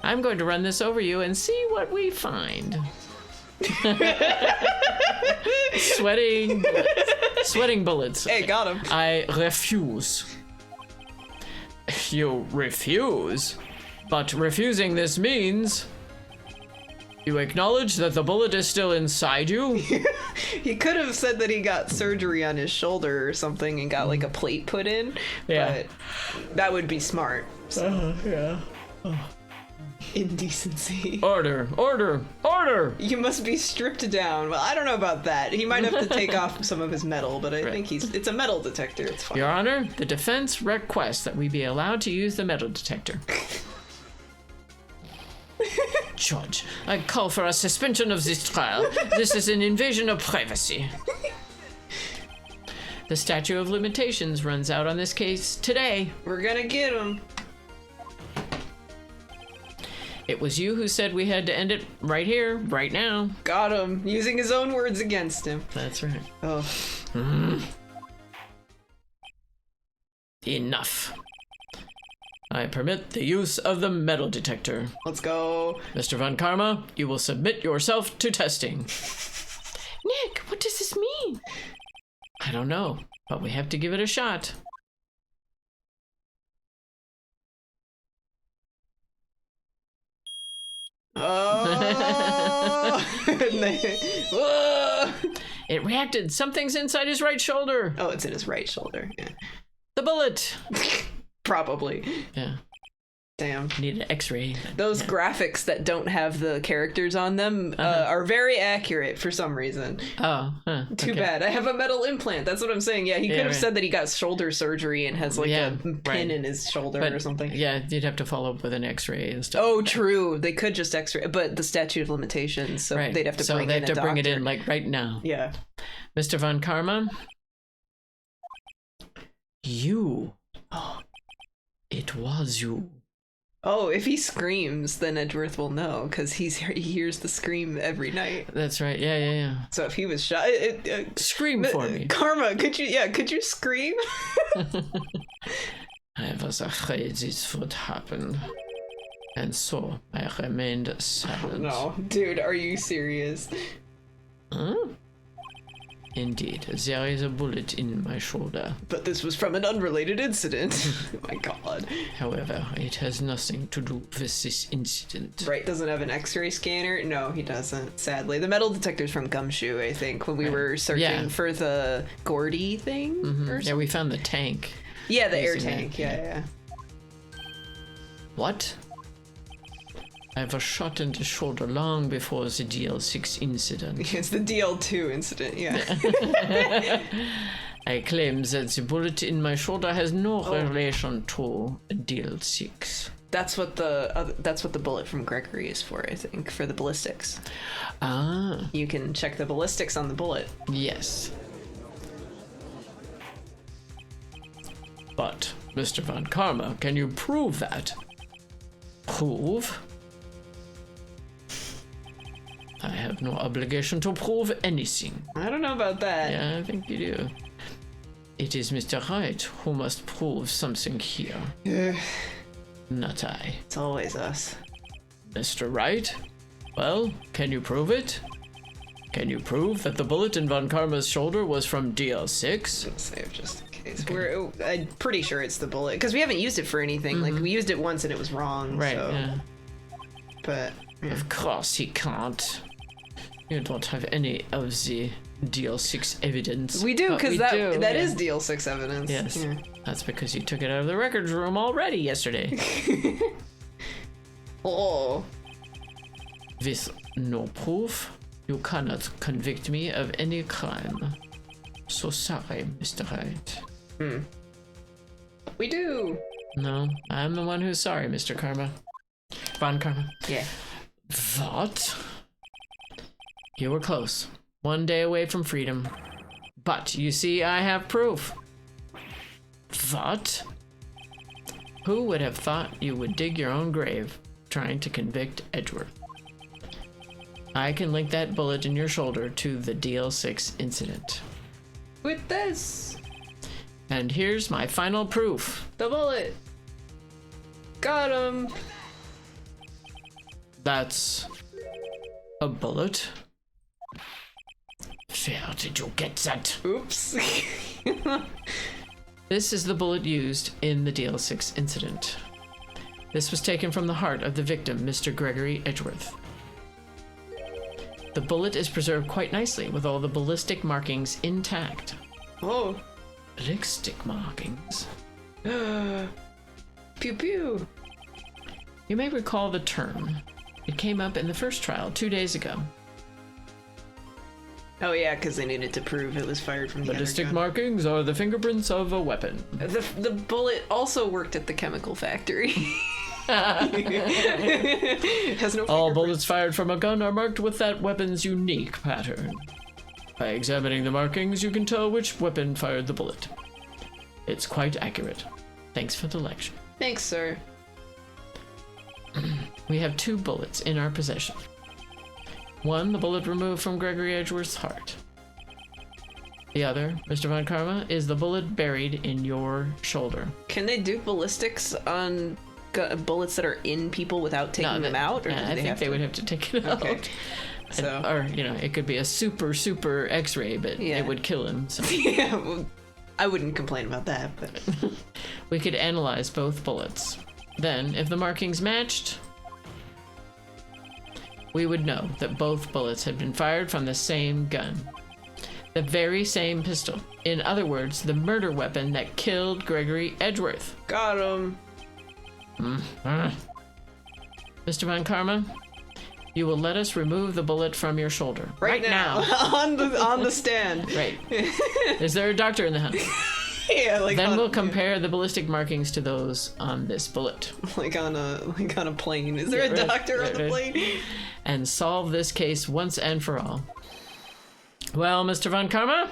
Speaker 2: I'm going to run this over you and see what we find. Sweating bullets.
Speaker 1: Hey, got him.
Speaker 2: I refuse. You refuse? But refusing this means you acknowledge that the bullet is still inside you?
Speaker 1: He could have said that he got surgery on his shoulder or something and got like a plate put in.
Speaker 2: Yeah.
Speaker 1: But that would be smart. So.
Speaker 2: Yeah.
Speaker 1: Indecency.
Speaker 2: Order, order, order!
Speaker 1: You must be stripped down. Well, I don't know about that. He might have to take off some of his metal, but I think it's a metal detector. It's fine.
Speaker 2: Your Honor, the defense requests that we be allowed to use the metal detector. Judge, I call for a suspension of this trial. This is an invasion of privacy. The statute of limitations runs out on this case today.
Speaker 1: We're gonna get him.
Speaker 2: It was you who said we had to end it right here, right now.
Speaker 1: Got him. Using his own words against him.
Speaker 2: That's right.
Speaker 1: Oh.
Speaker 2: Enough. I permit the use of the metal detector.
Speaker 1: Let's go.
Speaker 2: Mr. Von Karma, you will submit yourself to testing.
Speaker 3: Nick, what does this mean?
Speaker 2: I don't know, but we have to give it a shot.
Speaker 1: Oh!
Speaker 2: It reacted. Something's inside his right shoulder.
Speaker 1: Oh, it's in his right shoulder. Yeah.
Speaker 2: The bullet.
Speaker 1: Probably.
Speaker 2: Yeah.
Speaker 1: Damn.
Speaker 2: Need an x-ray.
Speaker 1: Those graphics that don't have the characters on them are very accurate for some reason.
Speaker 2: Oh,
Speaker 1: Too bad. I have a metal implant. That's what I'm saying. Yeah, he could have said that he got shoulder surgery and has like a pin in his shoulder or something.
Speaker 2: Yeah, you'd have to follow up with an x-ray and stuff.
Speaker 1: Oh, true. They could just x-ray, but the statute of limitations, so they'd have to bring in a doctor.
Speaker 2: Bring it in like right now.
Speaker 1: Yeah.
Speaker 2: Mr. Von Karma, you. It was you.
Speaker 1: Oh, if he screams, then Edgeworth will know, because he hears the scream every night.
Speaker 2: That's right. Yeah.
Speaker 1: So if he was shot...
Speaker 2: Scream for me.
Speaker 1: Karma, could you scream?
Speaker 2: I was afraid this would happen. And so I remained silent.
Speaker 1: No, dude, are you serious?
Speaker 2: Huh? Indeed, there is a bullet in my shoulder.
Speaker 1: But this was from an unrelated incident. Oh my god.
Speaker 2: However, it has nothing to do with this incident.
Speaker 1: Right, doesn't have an x-ray scanner? No, he doesn't, sadly. The metal detector's from Gumshoe, I think, when we were searching for the Gordy thing or something.
Speaker 2: Yeah, we found the tank.
Speaker 1: Yeah, the air tank, yeah.
Speaker 2: What? I was shot in the shoulder long before the DL6 incident.
Speaker 1: It's the DL2 incident, yeah.
Speaker 2: I claim that the bullet in my shoulder has no relation to DL6.
Speaker 1: That's what the bullet from Gregory is for, I think, for the ballistics.
Speaker 2: Ah.
Speaker 1: You can check the ballistics on the bullet.
Speaker 2: Yes. But, Mr. Von Karma, can you prove that? Prove? I have no obligation to prove anything.
Speaker 1: I don't know about that.
Speaker 2: Yeah, I think you do. It is Mr. Wright who must prove something here. Not I.
Speaker 1: It's always us.
Speaker 2: Mr. Wright? Well, can you prove it? Can you prove that the bullet in Von Karma's shoulder was from DL6?
Speaker 1: Save just in case. I'm pretty sure it's the bullet because we haven't used it for anything. Like we used it once and it was wrong.
Speaker 2: Right,
Speaker 1: so.
Speaker 2: yeah.
Speaker 1: But yeah.
Speaker 2: Of course he can't. You don't have any of the DL6 evidence.
Speaker 1: We do, because that
Speaker 2: yeah.
Speaker 1: is DL6 evidence.
Speaker 2: Yes.
Speaker 1: Yeah.
Speaker 2: That's because you took it out of the records room already yesterday.
Speaker 1: Oh.
Speaker 2: With no proof, you cannot convict me of any crime. So sorry, Mr. Wright.
Speaker 1: We do.
Speaker 2: No, I'm the one who's sorry, Mr. Karma. Von Karma.
Speaker 1: Yeah.
Speaker 2: What? You were close. One day away from freedom. But, you see, I have proof. What? Who would have thought you would dig your own grave trying to convict Edgeworth? I can link that bullet in your shoulder to the DL6 incident.
Speaker 1: With this.
Speaker 2: And here's my final proof.
Speaker 1: The bullet. Got him.
Speaker 2: That's a bullet. Where did you get that?
Speaker 1: Oops.
Speaker 2: This is the bullet used in the DL6 incident. This was taken from the heart of the victim, Mr. Gregory Edgeworth. The bullet is preserved quite nicely with all the ballistic markings intact.
Speaker 1: Oh.
Speaker 2: Ballistic markings?
Speaker 1: Pew pew.
Speaker 2: You may recall the term. It came up in the first trial 2 days ago.
Speaker 1: Oh yeah, because they needed to prove it was fired from the
Speaker 2: Ballistic
Speaker 1: other gun.
Speaker 2: markings are the fingerprints of a weapon.
Speaker 1: The bullet also worked at the chemical factory. Has no
Speaker 2: All
Speaker 1: fingerprints.
Speaker 2: bullets fired from a gun are marked with that weapon's unique pattern. By examining the markings, you can tell which weapon fired the bullet. It's quite accurate. Thanks for the lecture.
Speaker 1: Thanks, sir.
Speaker 2: We have 2 bullets in our possession. One, the bullet removed from Gregory Edgeworth's heart. The other, Mr. Von Karma, is the bullet buried in your shoulder.
Speaker 1: Can they do ballistics on bullets that are in people without taking them out? Or do
Speaker 2: I think they would have to take it
Speaker 1: Okay.
Speaker 2: out.
Speaker 1: So.
Speaker 2: Or, it could be a super X-ray, but
Speaker 1: Yeah.
Speaker 2: it would kill him. So.
Speaker 1: Yeah, well, I wouldn't complain about that, but
Speaker 2: We could analyze both bullets. Then, if the markings matched, we would know that both bullets had been fired from the same gun. The very same pistol. In other words, the murder weapon that killed Gregory Edgeworth.
Speaker 1: got him.
Speaker 2: Mr. Von Karma, you will let us remove the bullet from your shoulder.
Speaker 1: Right now. on the stand.
Speaker 2: Right. Is there a doctor in the house?
Speaker 1: Yeah, like
Speaker 2: Then
Speaker 1: on,
Speaker 2: we'll compare the ballistic markings to those on this bullet.
Speaker 1: like on a plane. Is there
Speaker 2: Yeah,
Speaker 1: a
Speaker 2: right,
Speaker 1: doctor on the
Speaker 2: right.
Speaker 1: plane?
Speaker 2: And solve this case once and for all. Well, Mr. Von Karma?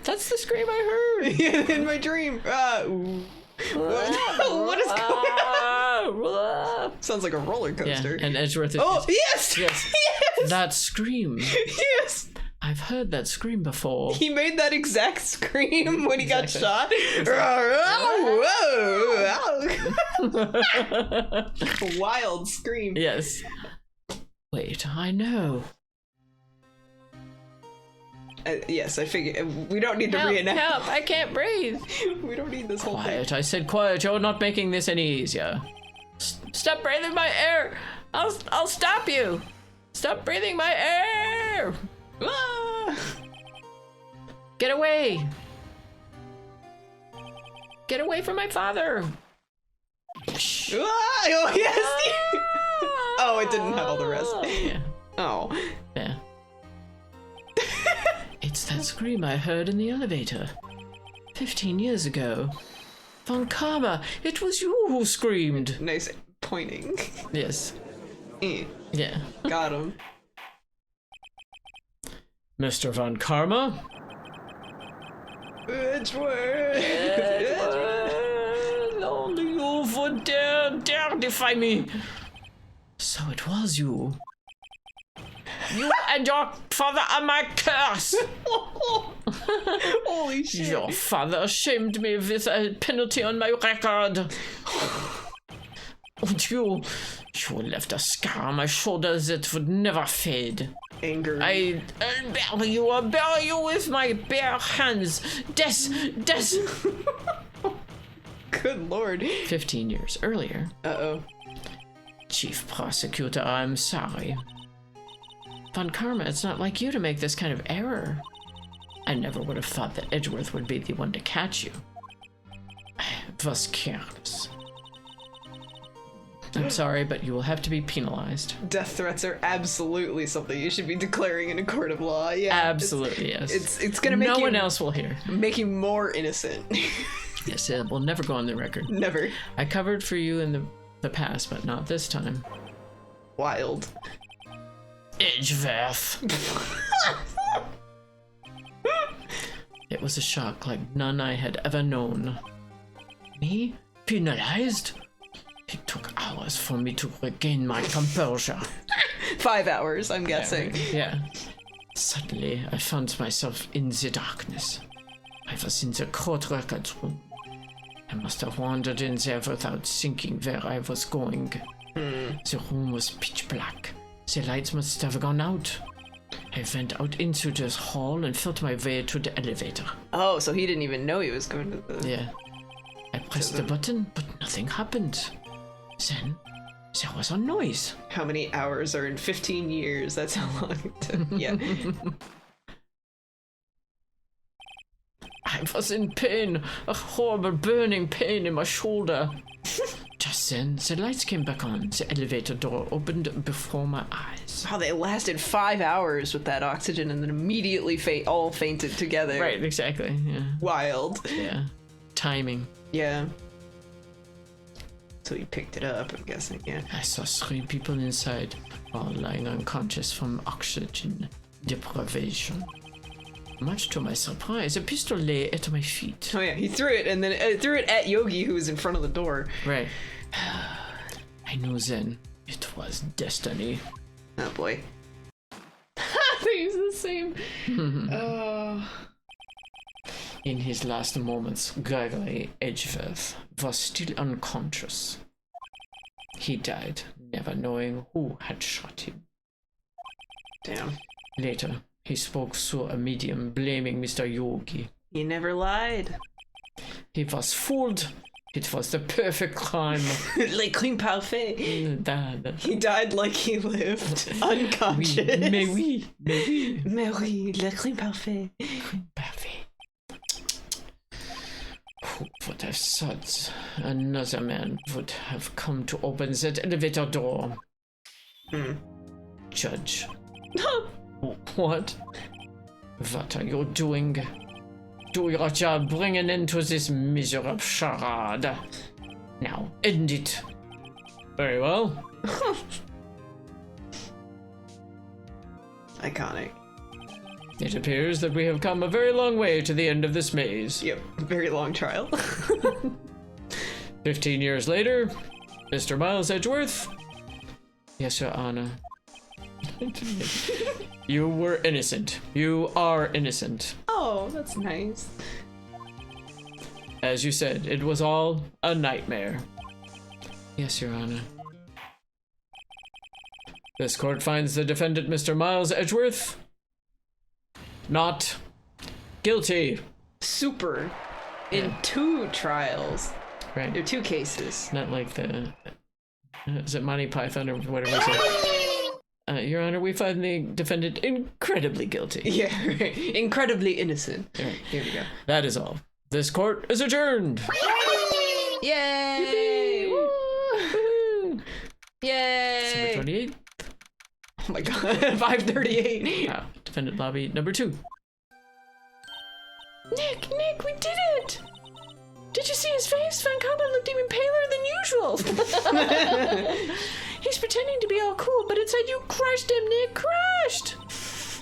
Speaker 2: That's the scream I heard.
Speaker 1: In my dream. What is going on? Sounds like a roller
Speaker 2: Yeah,
Speaker 1: coaster.
Speaker 2: and Edgeworth is...
Speaker 1: Oh, yes!
Speaker 2: Yes.
Speaker 1: Yes!
Speaker 2: That scream.
Speaker 1: Yes!
Speaker 2: I've heard that scream before.
Speaker 1: He made that exact scream when he got
Speaker 2: Exactly.
Speaker 1: shot. Wild scream.
Speaker 2: Yes. Wait, I know.
Speaker 1: Yes, I figured. We don't need to
Speaker 2: Help,
Speaker 1: reenact.
Speaker 2: help, I can't breathe.
Speaker 1: We don't need this whole thing.
Speaker 2: Quiet, I said quiet. You're not making this any easier. Stop breathing my air. I'll stop you. Stop breathing my air.
Speaker 1: Ah!
Speaker 2: Get away. Get away from my father. Shh.
Speaker 1: Ah! Oh, yes! Oh, it didn't have all the rest.
Speaker 2: Yeah.
Speaker 1: Oh.
Speaker 2: Yeah. It's that scream I heard in the elevator 15 years ago. Von Karma, it was you who screamed.
Speaker 1: Nice pointing.
Speaker 2: Yes. Yeah.
Speaker 1: Got him.
Speaker 2: Mr. Von Karma?
Speaker 1: Edgeworth!
Speaker 2: Only you would dare defy me. So it was you. You and your father are my curse.
Speaker 1: Holy shit.
Speaker 2: Your father shamed me with a penalty on my record. And you left a scar on my shoulder that would never fade.
Speaker 1: Anger.
Speaker 2: I'll bury you with my bare hands. Death.
Speaker 1: Good lord.
Speaker 2: 15 years earlier.
Speaker 1: Uh-oh.
Speaker 2: Chief Prosecutor, I'm sorry. Von Karma, it's not like you to make this kind of error. I never would have thought that Edgeworth would be the one to catch you. I was careless. I'm sorry, but you will have to be penalized.
Speaker 1: Death threats are absolutely something you should be declaring in a court of law. Yeah.
Speaker 2: Absolutely, yes.
Speaker 1: It's gonna make
Speaker 2: no
Speaker 1: you,
Speaker 2: one else will hear.
Speaker 1: make you more innocent.
Speaker 2: Yes, it will never go on the record.
Speaker 1: Never.
Speaker 2: I covered for you in the past, but not this time.
Speaker 1: Wild.
Speaker 2: Edgeworth. It was a shock like none I had ever known. Me? Penalized? It took hours for me to regain my composure.
Speaker 1: 5 hours, I'm guessing.
Speaker 2: Yeah. Suddenly, I found myself in the darkness. I was in the court records room. I must have wandered in there without thinking where I was going. The room was pitch black. The lights must have gone out. I went out into this hall and felt my way to the elevator.
Speaker 1: Oh, so he didn't even know he was going to the...
Speaker 2: Yeah. I pressed the button, but nothing happened. Then, there was a noise.
Speaker 1: How many hours are in 15 years? That's how long it took. Yeah.
Speaker 2: I was in pain, a horrible burning pain in my shoulder. Just then, the lights came back on. The elevator door opened before my eyes.
Speaker 1: Wow, they lasted 5 hours with that oxygen and then immediately all fainted together.
Speaker 2: Right, exactly, yeah.
Speaker 1: Wild.
Speaker 2: Yeah. Timing.
Speaker 1: Yeah. So he picked it up, I'm guessing, yeah.
Speaker 2: I saw 3 people inside, all lying unconscious from oxygen deprivation. Much to my surprise, a pistol lay at my feet.
Speaker 1: Oh yeah, he threw it and then threw it at Yogi, who was in front of the door.
Speaker 2: Right. I knew then it was destiny.
Speaker 1: Oh boy. They use the same.
Speaker 2: In his last moments, Gregory Edgeworth was still unconscious. He died, never knowing who had shot him.
Speaker 1: Damn.
Speaker 2: Later, he spoke through a medium, blaming Mr. Yogi.
Speaker 1: He never lied.
Speaker 2: He was fooled. It was the perfect crime.
Speaker 1: Le crime parfait. He died like he lived. Unconscious.
Speaker 2: Oui, mais oui.
Speaker 1: Mais oui, le crime parfait.
Speaker 2: Crime parfait. Who would have thought another man would have come to open that elevator door? Judge. What? What are you doing? Do your job, bring an end to this miserable charade. Now, end it. Very well.
Speaker 1: Iconic.
Speaker 2: It appears that we have come a very long way to the end of this maze.
Speaker 1: Yep, very long trial.
Speaker 2: 15 years later, Mr. Miles Edgeworth. Yes, Your Honor. You were innocent. You are innocent.
Speaker 1: Oh, that's nice.
Speaker 2: As you said, it was all a nightmare. Yes, Your Honor. This court finds the defendant, Mr. Miles Edgeworth, not guilty.
Speaker 1: Super. In 2 trials.
Speaker 2: Right.
Speaker 1: There are 2 cases.
Speaker 2: Not like the... Is it Monty Python or whatever it's like? Your Honor, we find the defendant incredibly guilty.
Speaker 1: Yeah, right. Incredibly innocent.
Speaker 2: Right.
Speaker 1: Here we go.
Speaker 2: That is all. This court is adjourned.
Speaker 1: Yay! Woo! Yay!
Speaker 2: December 28th.
Speaker 1: Oh my god, 5:38.
Speaker 2: Wow. Defendant lobby number 2.
Speaker 3: Nick, we did it! Did you see his face? Von Karma looked even paler than usual. He's pretending to be all cool, but inside you crushed him, Nick. Crushed!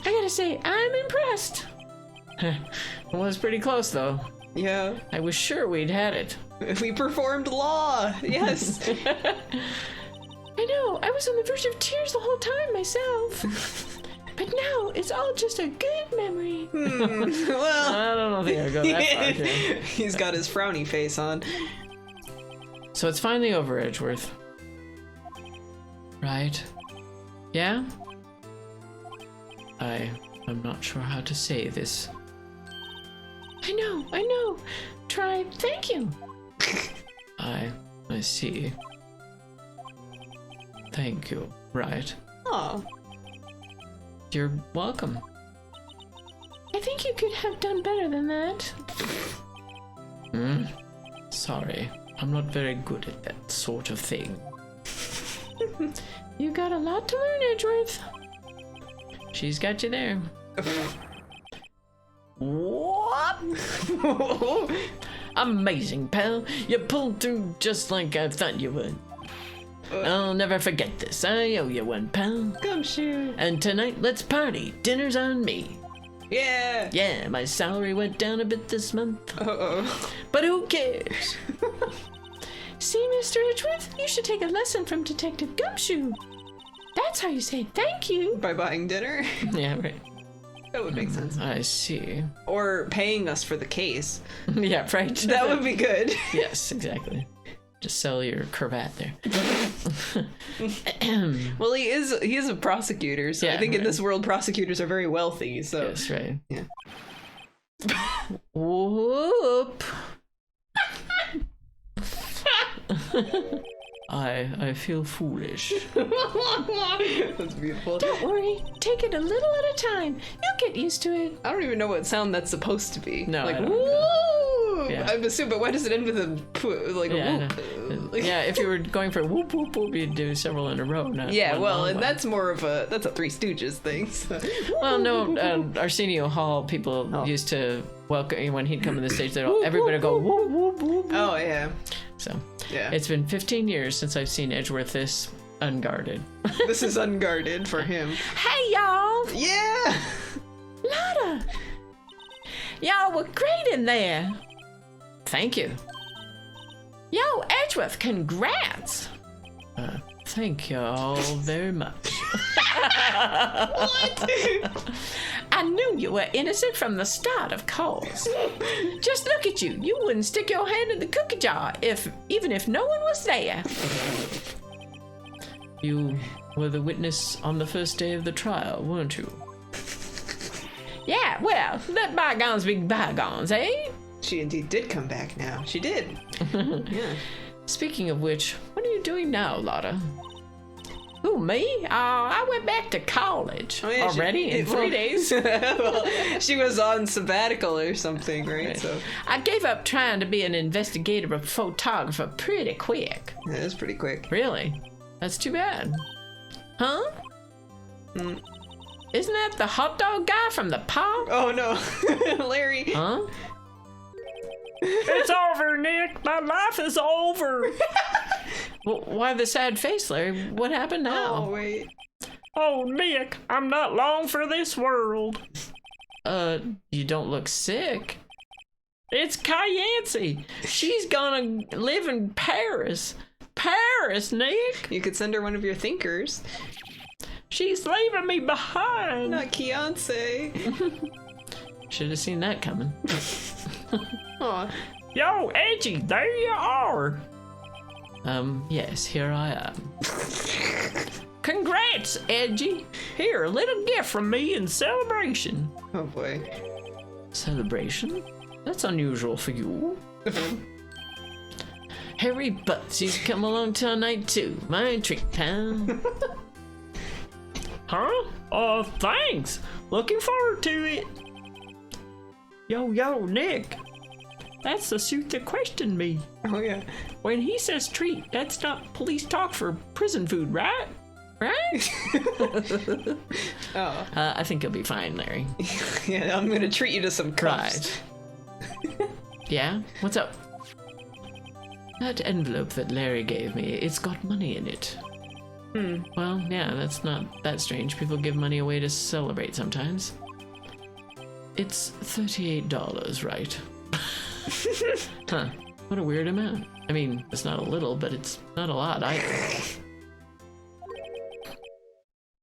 Speaker 3: I gotta say, I'm impressed.
Speaker 2: It was pretty close, though.
Speaker 1: Yeah.
Speaker 2: I was sure we'd had it.
Speaker 1: We performed law. Yes.
Speaker 3: I know, I was on the verge of tears the whole time myself. But now it's all just a good memory.
Speaker 1: Well,
Speaker 2: I don't think I'll go that far. Jay.
Speaker 1: he's got his frowny face on.
Speaker 2: So it's finally over, Edgeworth. Right? Yeah? I'm not sure how to say this.
Speaker 3: I know. Try thank you.
Speaker 2: I see. Thank you. Right.
Speaker 1: Aw.
Speaker 2: You're welcome.
Speaker 3: I think you could have done better than that.
Speaker 2: Sorry. I'm not very good at that sort of thing.
Speaker 3: You got a lot to learn, Edgeworth.
Speaker 2: She's got you there.
Speaker 1: What?
Speaker 2: Amazing, pal. You pulled through just like I thought you would. I'll never forget this. I owe you one, pal.
Speaker 1: Gumshoe.
Speaker 2: And tonight, let's party. Dinner's on me.
Speaker 1: Yeah.
Speaker 2: Yeah, my salary went down a bit this month.
Speaker 1: Uh-oh.
Speaker 2: But who cares?
Speaker 3: See, Mr. Edgeworth, you should take a lesson from Detective Gumshoe. That's how you say thank you.
Speaker 1: By buying dinner?
Speaker 2: Yeah, right.
Speaker 1: That would make sense.
Speaker 2: I see.
Speaker 1: Or paying us for the case.
Speaker 2: Yeah, right.
Speaker 1: That would be good.
Speaker 2: Yes, exactly. Just sell your cravat there.
Speaker 1: Well, he is a prosecutor, so I
Speaker 2: Yeah,
Speaker 1: think in
Speaker 2: right.
Speaker 1: this world prosecutors are very wealthy, so
Speaker 2: Yes, right.
Speaker 1: yeah.
Speaker 2: Whoop. I feel foolish.
Speaker 1: That's beautiful.
Speaker 3: Don't worry, take it a little at a time. You'll get used to it.
Speaker 1: I don't even know what sound that's supposed to be.
Speaker 2: No,
Speaker 1: like
Speaker 2: I don't
Speaker 1: woo.
Speaker 2: Yeah.
Speaker 1: I'm assuming, but why does it end with a like
Speaker 2: Yeah,
Speaker 1: a
Speaker 2: I
Speaker 1: whoop?
Speaker 2: know. Yeah, if you were going for whoop whoop whoop, you'd do several in a row. Not
Speaker 1: Yeah,
Speaker 2: one
Speaker 1: well,
Speaker 2: long
Speaker 1: and
Speaker 2: one.
Speaker 1: that's more of a Three Stooges thing. So.
Speaker 2: Well, no, Arsenio Hall people used to welcome when he'd come on the stage. They'd all, everybody would go whoop whoop whoop.
Speaker 1: Oh yeah,
Speaker 2: So
Speaker 1: yeah.
Speaker 2: it's been 15 years since I've seen Edgeworth this unguarded.
Speaker 1: This is unguarded for him.
Speaker 3: Hey, y'all!
Speaker 1: Yeah.
Speaker 3: Lotta! Y'all were great in there.
Speaker 2: Thank you.
Speaker 3: Yo, Edgeworth, congrats!
Speaker 2: Thank you all very much.
Speaker 3: I knew you were innocent from the start, of course. Just look at you. You wouldn't stick your hand in the cookie jar even if no one was there.
Speaker 2: You were the witness on the first day of the trial, weren't you?
Speaker 3: Yeah, well, let bygones be bygones, eh?
Speaker 1: She indeed did come back now. She did. Yeah.
Speaker 2: Speaking of which, what are you doing now, Lotta?
Speaker 3: Who, me? I went back to college.
Speaker 1: Oh, yeah,
Speaker 2: Already? In 3 days?
Speaker 1: Well, she was on sabbatical or something, right? So
Speaker 3: I gave up trying to be an investigative photographer pretty quick.
Speaker 1: yeah, it was pretty quick.
Speaker 2: Really? That's too bad.
Speaker 3: Huh? Isn't that the hot dog guy from the park?
Speaker 1: Oh no, Larry.
Speaker 2: Huh?
Speaker 4: It's over, Nick. My life is over.
Speaker 2: Well, why the sad face, Larry? What happened
Speaker 1: Oh
Speaker 2: now?
Speaker 1: wait.
Speaker 4: Oh, Nick, I'm not long for this world.
Speaker 2: You don't look sick.
Speaker 4: It's Kyancy. She's gonna live in Paris. Paris, Nick.
Speaker 1: You could send her one of your thinkers.
Speaker 4: She's leaving me behind.
Speaker 1: Not Beyonce.
Speaker 2: Should have seen that coming.
Speaker 1: Aw.
Speaker 4: Yo, Edgy, there you are.
Speaker 2: Yes, here I am.
Speaker 4: Congrats, Edgy. Here, a little gift from me in celebration.
Speaker 1: Oh boy.
Speaker 2: Celebration? That's unusual for you. Harry Butts, he's come along tonight too. My treat, pal.
Speaker 4: Huh? Thanks. Looking forward to it. Yo, Nick. That's the suit that questioned me.
Speaker 1: Oh yeah.
Speaker 4: When he says treat, that's not police talk for prison food, right? Right?
Speaker 1: Oh.
Speaker 2: I think you'll be fine, Larry.
Speaker 1: Yeah, I'm gonna treat you to some cuffs.
Speaker 2: Right. Yeah? What's up? That envelope that Larry gave me, it's got money in it. Well, yeah, that's not that strange. People give money away to celebrate sometimes. It's $38, right? Huh. What a weird amount. I mean, it's not a little, but it's not a lot either.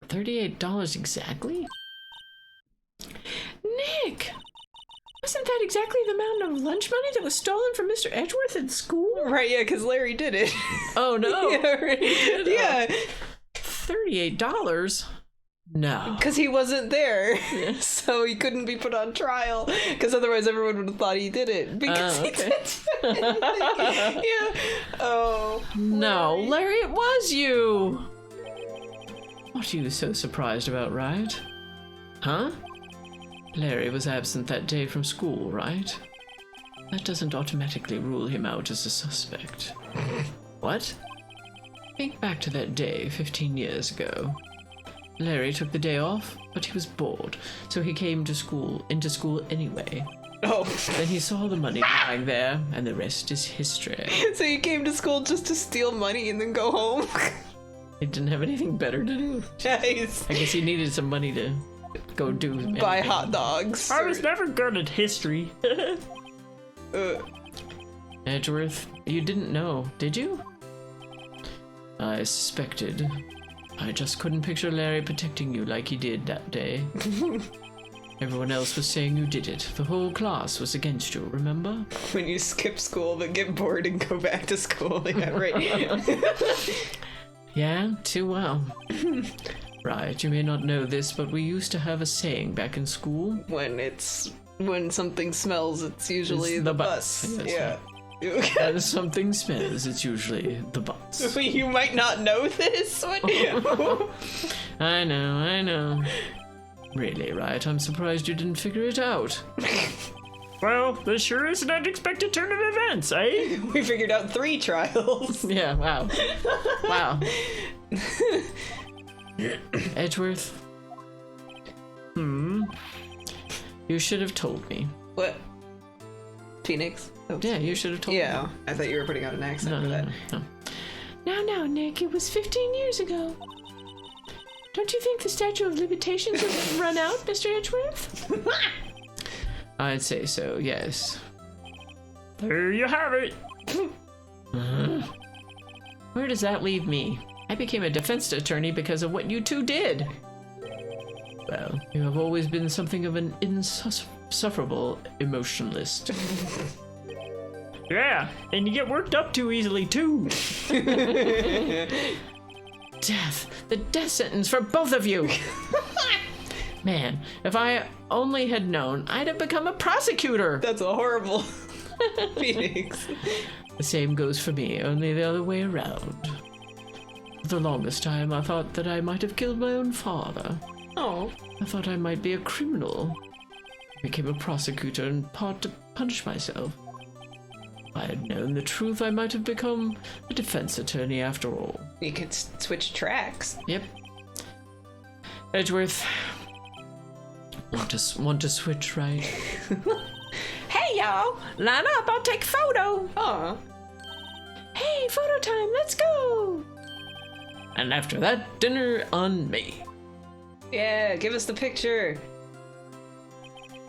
Speaker 2: $38 exactly? Wasn't that exactly the amount of lunch money that was stolen from Mr. Edgeworth at school?
Speaker 1: Right, yeah, because Larry did it.
Speaker 2: Oh, no.
Speaker 1: Yeah, right. Yeah.
Speaker 2: $38? No.
Speaker 1: Because he wasn't there. So he couldn't be put on trial. Because otherwise everyone would have thought he did it. Because he did it. Yeah. Oh.
Speaker 2: No, Larry, it was you. What are you so surprised about, right? Huh? Larry was absent that day from school, right? That doesn't automatically rule him out as a suspect. What? Think back to that day 15 years ago. Larry took the day off, but he was bored, so he came into school anyway.
Speaker 1: Oh.
Speaker 2: Then he saw the money lying there, and the rest is history.
Speaker 1: So he came to school just to steal money and then go home?
Speaker 2: He didn't have anything better to do.
Speaker 1: Nice.
Speaker 2: I guess he needed some money to go do anything.
Speaker 1: Buy hot dogs.
Speaker 4: I was never good at history.
Speaker 2: Edgeworth, you didn't know, did you? I suspected. I just couldn't picture Larry protecting you like he did that day. Everyone else was saying you did it. The whole class was against you, remember?
Speaker 1: When you skip school but get bored and go back to school. Yeah, right.
Speaker 2: Yeah, too well. Right, you may not know this, but we used to have a saying back in school.
Speaker 1: When something smells, it's usually
Speaker 2: It's
Speaker 1: the
Speaker 2: the
Speaker 1: bus.
Speaker 2: bus, yes,
Speaker 1: Yeah.
Speaker 2: When something smells, it's usually the bus.
Speaker 1: You might not know this. What?
Speaker 2: I know. Really, right? I'm surprised you didn't figure it out.
Speaker 4: Well, this sure is an unexpected turn of events, eh?
Speaker 1: We figured out 3 trials.
Speaker 2: Yeah, wow. Wow. Edgeworth. You should have told me.
Speaker 1: What? Phoenix? Oh,
Speaker 2: Yeah, you should have told me.
Speaker 1: yeah. I thought you were putting out an accent for that.
Speaker 2: No.
Speaker 3: Now, Nick, it was 15 years ago. Don't you think the statute of limitations has run out, Mr. Edgeworth?
Speaker 2: I'd say so, yes.
Speaker 4: There you have it.
Speaker 2: Where does that leave me? I became a defense attorney because of what you two did. Well, you have always been something of an insufferable emotionalist.
Speaker 4: Yeah, and you get worked up too easily, too.
Speaker 2: Death! The death sentence for both of you! Man, if I only had known, I'd have become a prosecutor!
Speaker 1: That's a horrible Phoenix.
Speaker 2: The same goes for me, only the other way around. For the longest time, I thought that I might have killed my own father.
Speaker 1: Oh.
Speaker 2: I thought I might be a criminal. I became a prosecutor in part to punish myself. If I had known the truth, I might have become a defense attorney after all.
Speaker 1: You could switch tracks.
Speaker 2: Yep. Edgeworth. Want to switch, right? Hey, y'all! Line up, I'll take a photo!
Speaker 1: Aw.
Speaker 3: Hey, photo time, let's go!
Speaker 2: And after that, dinner on me.
Speaker 1: Yeah, give us the picture.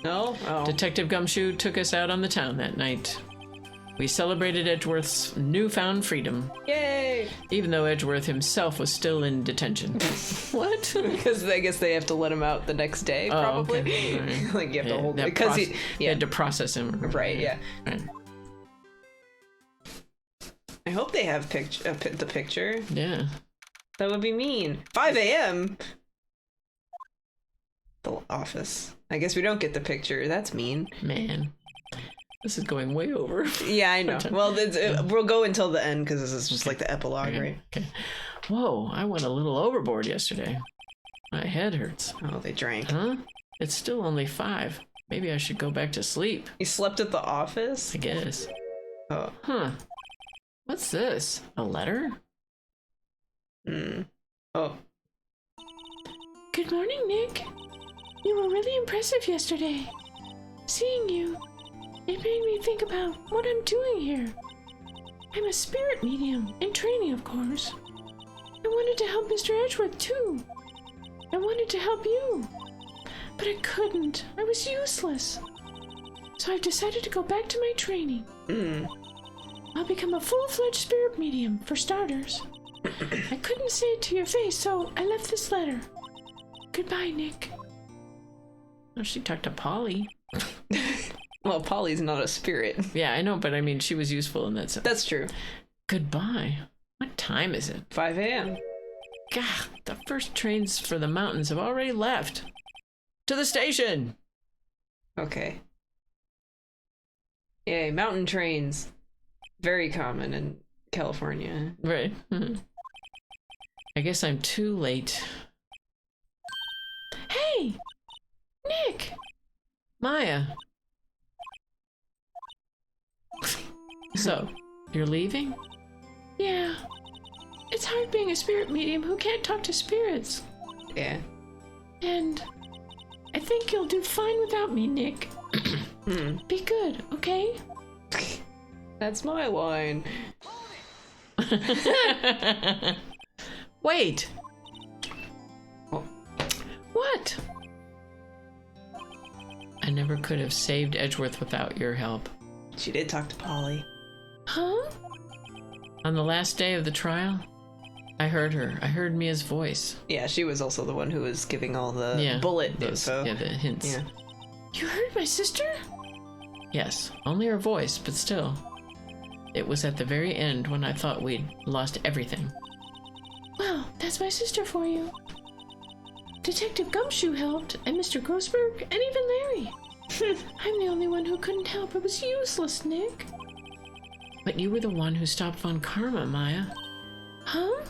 Speaker 1: No? Oh.
Speaker 2: Detective Gumshoe took us out on the town that night. We celebrated Edgeworth's newfound freedom,
Speaker 1: Yay!
Speaker 2: even though Edgeworth himself was still in detention. What?
Speaker 1: Because I guess they have to let him out the next day, probably.
Speaker 2: okay. All right.
Speaker 1: Like you have to hold
Speaker 2: that
Speaker 1: because
Speaker 2: they had to process him.
Speaker 1: Right, yeah.
Speaker 2: Right.
Speaker 1: I hope they have the picture.
Speaker 2: Yeah.
Speaker 1: That would be mean. 5 a.m. The office. I guess we don't get the picture. That's mean.
Speaker 2: Man. This is going way over.
Speaker 1: Yeah, I know. Well, we'll go until the end because this is just like the epilogue, right?
Speaker 2: Okay. Whoa, I went a little overboard yesterday. My head hurts.
Speaker 1: Oh, they drank.
Speaker 2: Huh? It's still only 5. Maybe I should go back to sleep.
Speaker 1: You slept at the office?
Speaker 2: I guess.
Speaker 1: Oh.
Speaker 2: Huh. What's this? A letter?
Speaker 1: Oh.
Speaker 3: Good morning, Nick. You were really impressive yesterday. Seeing you, it made me think about what I'm doing here. I'm a spirit medium, in training, of course. I wanted to help Mr. Edgeworth, too. I wanted to help you. But I couldn't. I was useless. So I've decided to go back to my training. I'll become a full-fledged spirit medium, for starters. I couldn't say it to your face, so I left this letter. Goodbye, Nick.
Speaker 2: Oh, she talked to Polly.
Speaker 1: Well, Polly's not a spirit.
Speaker 2: Yeah, I know, but I mean, she was useful in that sense.
Speaker 1: That's true.
Speaker 2: Goodbye. What time is it?
Speaker 1: 5 a.m.
Speaker 2: God, the first trains for the mountains have already left. To the station!
Speaker 1: Okay. Yay, mountain trains. Very common in California.
Speaker 2: Right. I guess I'm too late.
Speaker 3: Hey! Nick!
Speaker 2: Maya. So, you're leaving?
Speaker 3: Yeah. It's hard being a spirit medium who can't talk to spirits.
Speaker 1: Yeah.
Speaker 3: And I think you'll do fine without me, Nick. Be good, okay?
Speaker 1: That's my line.
Speaker 2: Wait.
Speaker 3: What?
Speaker 2: I never could have saved Edgeworth without your help.
Speaker 1: She did talk to Polly.
Speaker 3: Huh?
Speaker 2: On the last day of the trial, I heard her. I heard Mia's voice.
Speaker 1: Yeah, she was also the one who was giving all the bullet info.
Speaker 2: Yeah, the hints.
Speaker 1: Yeah.
Speaker 3: You heard my sister?
Speaker 2: Yes, only her voice, but still. It was at the very end when I thought we'd lost everything.
Speaker 3: Well, that's my sister for you. Detective Gumshoe helped, and Mr. Grossberg, and even Larry. I'm the only one who couldn't help. It was useless, Nick.
Speaker 2: But you were the one who stopped Von Karma, Maya.
Speaker 3: Huh?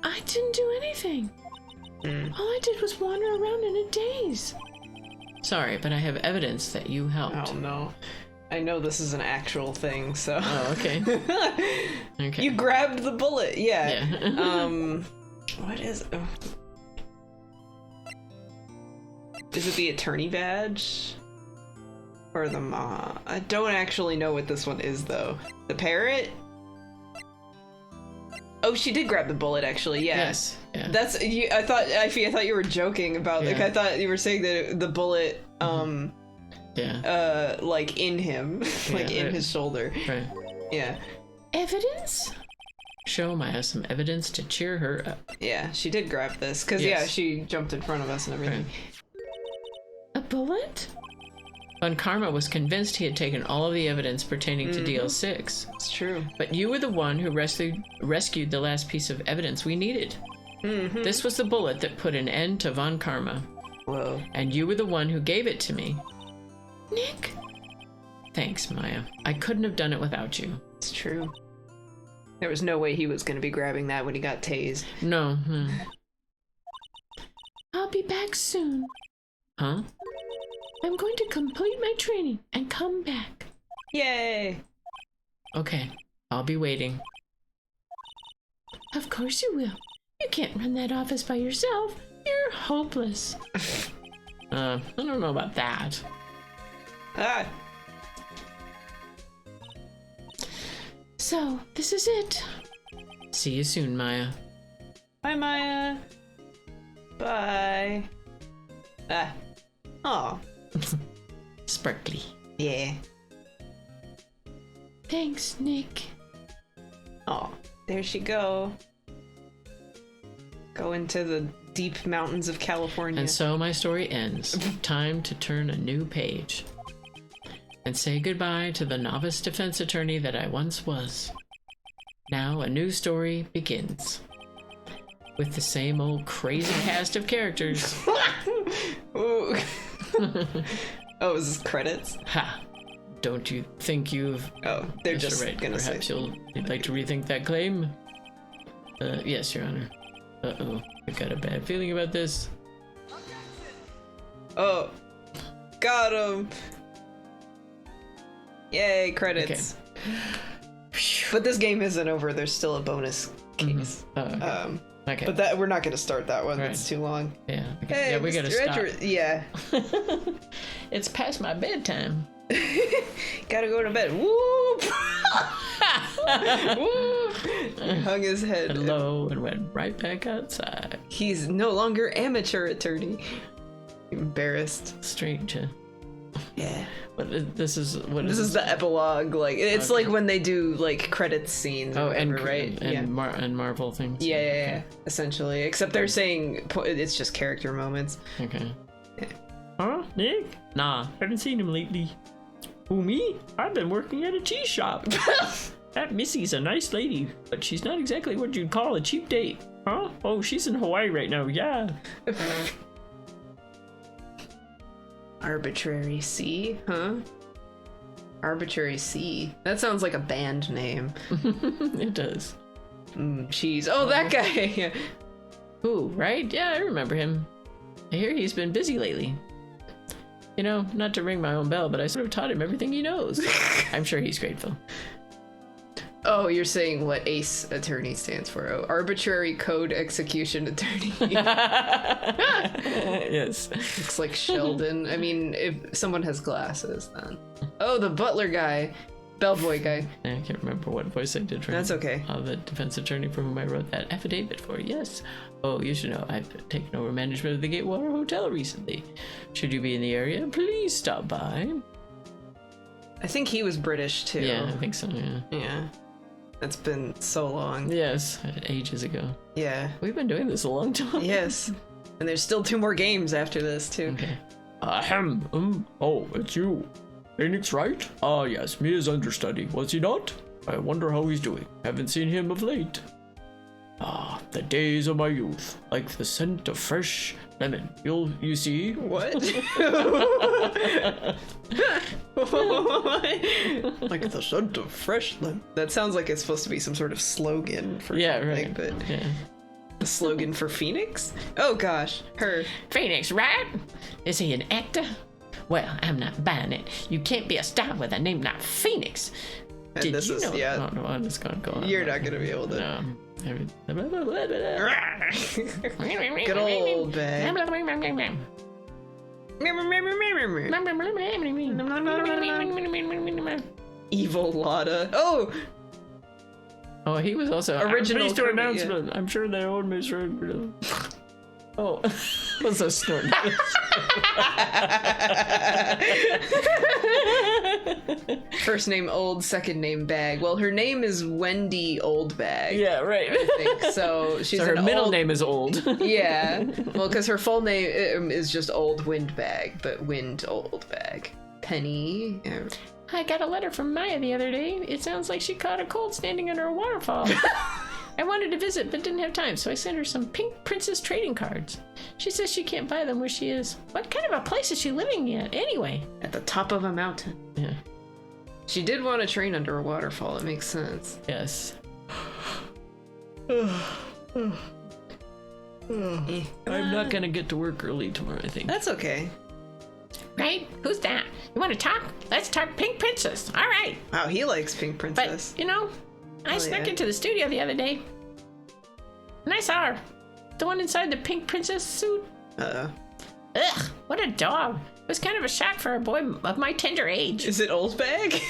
Speaker 3: I didn't do anything. All I did was wander around in a daze.
Speaker 2: Sorry, but I have evidence that you helped.
Speaker 1: Oh no. I know this is an actual thing, so.
Speaker 2: Oh, okay. Okay.
Speaker 1: You grabbed the bullet, yeah.
Speaker 2: Yeah.
Speaker 1: What is. Oh. Is it the attorney badge? Or the ma? I don't actually know what this one is, though. The parrot? Oh, she did grab the bullet, actually. Yeah.
Speaker 2: Yes. Yeah.
Speaker 1: That's you. I thought you were joking about. Like,
Speaker 2: Yeah.
Speaker 1: I thought you were saying that the bullet,
Speaker 2: Yeah.
Speaker 1: like in him, like
Speaker 2: Yeah,
Speaker 1: in
Speaker 2: right.
Speaker 1: his shoulder.
Speaker 2: Right.
Speaker 1: Yeah.
Speaker 3: Evidence?
Speaker 2: Show Maya some evidence to cheer her up.
Speaker 1: Yeah. She did grab this because
Speaker 2: Yes.
Speaker 1: she jumped in front of us and everything.
Speaker 3: A bullet?
Speaker 2: Von Karma was convinced he had taken all of the evidence pertaining to DL6.
Speaker 1: It's true.
Speaker 2: But you were the one who rescued the last piece of evidence we needed. This was the bullet that put an end to Von Karma.
Speaker 1: Whoa.
Speaker 2: And you were the one who gave it to me.
Speaker 3: Nick?
Speaker 2: Thanks, Maya. I couldn't have done it without you.
Speaker 1: It's true. There was no way he was going to be grabbing that when he got tased.
Speaker 2: No.
Speaker 3: I'll be back soon.
Speaker 2: Huh?
Speaker 3: I'm going to complete my training and come back.
Speaker 1: Yay!
Speaker 2: Okay. I'll be waiting.
Speaker 3: Of course you will. You can't run that office by yourself. You're hopeless.
Speaker 2: I don't know about that.
Speaker 1: Ah!
Speaker 3: So, this is it.
Speaker 2: See you soon, Maya.
Speaker 1: Bye, Maya. Bye. Ah. Oh.
Speaker 2: Sparkly.
Speaker 1: Yeah.
Speaker 3: Thanks, Nick.
Speaker 1: Oh. There she go. Go into the deep mountains of California.
Speaker 2: And so my story ends. Time to turn a new page. And say goodbye to the novice defense attorney that I once was. Now a new story begins. With the same old crazy cast of characters.
Speaker 1: Ooh. Oh, is this credits?
Speaker 2: Ha! Don't you think you've...
Speaker 1: Oh, they're
Speaker 2: Mr.
Speaker 1: just
Speaker 2: Wright,
Speaker 1: gonna
Speaker 2: perhaps
Speaker 1: say.
Speaker 2: you'd like to rethink that claim? Yes, Your Honor. Uh-oh. I got a bad feeling about this.
Speaker 1: Oh. Got him. Yay, credits. But this game isn't over. There's still a bonus case.
Speaker 2: Oh, okay. Okay.
Speaker 1: But that we're not going to start that one.
Speaker 2: Right.
Speaker 1: It's too long.
Speaker 2: Yeah. Okay.
Speaker 1: Hey,
Speaker 2: Yeah, we gotta
Speaker 1: Mr.
Speaker 2: stop.
Speaker 1: Edgeworth. Yeah.
Speaker 2: It's past my bedtime.
Speaker 1: Gotta go to bed. Whoop! Whoop! He hung his head.
Speaker 2: Hello, and went right back outside.
Speaker 1: He's no longer amateur attorney. Embarrassed.
Speaker 2: Straight to...
Speaker 1: Yeah.
Speaker 2: But this is... What
Speaker 1: This is the epilogue. Like it's
Speaker 2: Okay.
Speaker 1: like when they do like credits scenes. Or
Speaker 2: Oh, and
Speaker 1: whatever, right?
Speaker 2: and,
Speaker 1: Yeah.
Speaker 2: and Marvel things.
Speaker 1: Yeah, essentially. Except they're saying it's just character moments.
Speaker 2: Okay.
Speaker 1: Yeah.
Speaker 4: Huh, Nick? Nah, haven't seen him lately. Who, me? I've been working at a cheese shop. That Missy's a nice lady, but she's not exactly what you'd call a cheap date. Huh? Oh, she's in Hawaii right now, yeah.
Speaker 1: Arbitrary Sea, huh? Arbitrary Sea. That sounds like a band name.
Speaker 2: It does.
Speaker 1: Cheese. Oh, that guy.
Speaker 2: Ooh, right? Yeah, I remember him. I hear he's been busy lately. You know, not to ring my own bell, but I sort of taught him everything he knows. I'm sure he's grateful.
Speaker 1: Oh, you're saying what ACE attorney stands for? Oh, Arbitrary Code Execution Attorney.
Speaker 2: Yes.
Speaker 1: Looks like Sheldon. I mean, if someone has glasses, then. Oh, the butler guy. Bellboy guy.
Speaker 2: I can't remember what voice I did for
Speaker 1: That's
Speaker 2: him.
Speaker 1: okay.
Speaker 2: The defense attorney for whom I wrote that affidavit for, yes. Oh, you should know, I've taken over management of the Gatewater Hotel recently. Should you be in the area, please stop by.
Speaker 1: I think he was British, too.
Speaker 2: Yeah, I think so, yeah.
Speaker 1: Yeah. That's been so long.
Speaker 2: Yes, ages ago.
Speaker 1: Yeah.
Speaker 2: We've been doing this a long time.
Speaker 1: Yes. And there's still 2 more games after this, too.
Speaker 2: Okay.
Speaker 4: Ahem. Oh, it's you. Phoenix, right? Ah, yes, me as understudy. Was he not? I wonder how he's doing. Haven't seen him of late. Ah, the days of my youth. Like the scent of fresh lemon. You see?
Speaker 1: What? Like the scent of fresh lemon. That sounds like it's supposed to be some sort of slogan for something,
Speaker 2: right.
Speaker 1: but
Speaker 2: Yeah.
Speaker 1: the slogan for Phoenix? Oh gosh, her.
Speaker 3: Phoenix, right? Is he an actor? Well, I'm not buying it. You can't be a star with a name like Phoenix.
Speaker 1: And
Speaker 3: Did
Speaker 1: this
Speaker 3: you
Speaker 1: is,
Speaker 3: know?
Speaker 1: yeah.
Speaker 2: I don't know what is going to go on.
Speaker 1: You're not gonna be able to.
Speaker 2: No.
Speaker 1: Good old bag. Evil Lotta. Oh,
Speaker 2: Oh, he was also
Speaker 1: Original
Speaker 2: Please to
Speaker 1: Kirby,
Speaker 2: announcement. I'm sure they own me. Oh, what's a snort?
Speaker 1: first name Old, second name Bag. Well, her name is Wendy Oldbag.
Speaker 2: Yeah, right.
Speaker 1: I think so. She's
Speaker 2: So her
Speaker 1: an
Speaker 2: middle
Speaker 1: old,
Speaker 2: name is Old.
Speaker 1: Yeah. Well, because her full name is just Old Windbag, but Wind Oldbag. Penny.
Speaker 3: I got a letter from Maya the other day. It sounds like she caught a cold standing under a waterfall. I wanted to visit, but didn't have time, so I sent her some Pink Princess trading cards. She says she can't buy them where she is. What kind of a place is she living at, anyway?
Speaker 1: At the top of a mountain.
Speaker 2: Yeah.
Speaker 1: She did want to train under a waterfall. It makes sense.
Speaker 2: Yes.
Speaker 1: Eh.
Speaker 2: I'm not gonna get to work early tomorrow, I think.
Speaker 1: That's okay.
Speaker 3: Right? Who's that? You want to talk? Let's talk Pink Princess. All right.
Speaker 1: Wow, he likes Pink
Speaker 3: But,
Speaker 1: Princess.
Speaker 3: you know, I snuck
Speaker 1: yeah.
Speaker 3: into the studio the other day. And I saw her. The one inside the Pink Princess suit.
Speaker 1: Uh-oh.
Speaker 3: Ugh, what a dog. It was kind of a shock for a boy of my tender age.
Speaker 1: Is it Old Bag?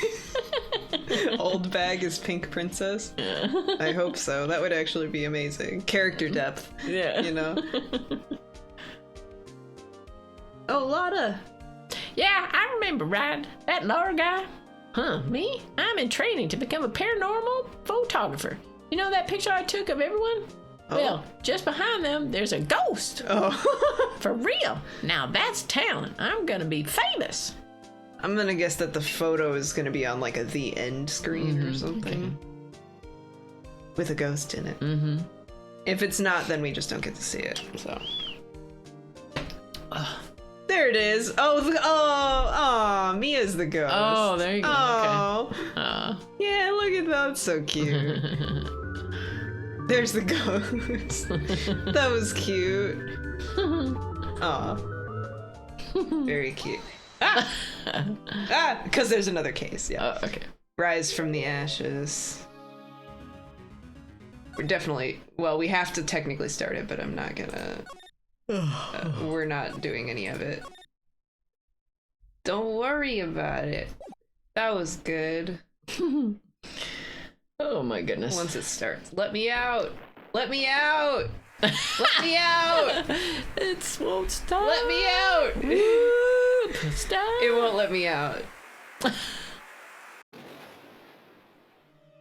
Speaker 1: Old Bag is Pink Princess? I hope so. That would actually be amazing. Character depth,
Speaker 2: Yeah.
Speaker 1: you know? Oh, Lotta.
Speaker 3: Yeah, I remember, right? That Laura guy. Huh, me? I'm in training to become a paranormal photographer. You know that picture I took of everyone?
Speaker 1: Oh.
Speaker 3: Well, just behind them, there's a ghost.
Speaker 1: Oh.
Speaker 3: For real. Now that's talent. I'm gonna be famous.
Speaker 1: I'm gonna guess that the photo is gonna be on like a the end screen or something.
Speaker 2: okay.
Speaker 1: With a ghost in it.
Speaker 2: Mm-hmm.
Speaker 1: If it's not, then we just don't get to see it, so. There it is. Oh, Mia's the ghost.
Speaker 2: Oh, there you go.
Speaker 1: Oh,
Speaker 2: Okay.
Speaker 1: yeah, look at that. So cute. There's the ghost. That was cute. Aw. Very cute. Because there's another case, yeah.
Speaker 2: Okay.
Speaker 1: Rise from the ashes. We're definitely, well, we have to technically start it, but I'm not gonna, we're not doing any of it. Don't worry about it. That was good.
Speaker 2: Oh my goodness.
Speaker 1: Once it starts. Let me out! Let me out! Let me out!
Speaker 2: It won't stop.
Speaker 1: Let me out!
Speaker 2: Stop.
Speaker 1: It won't let me out.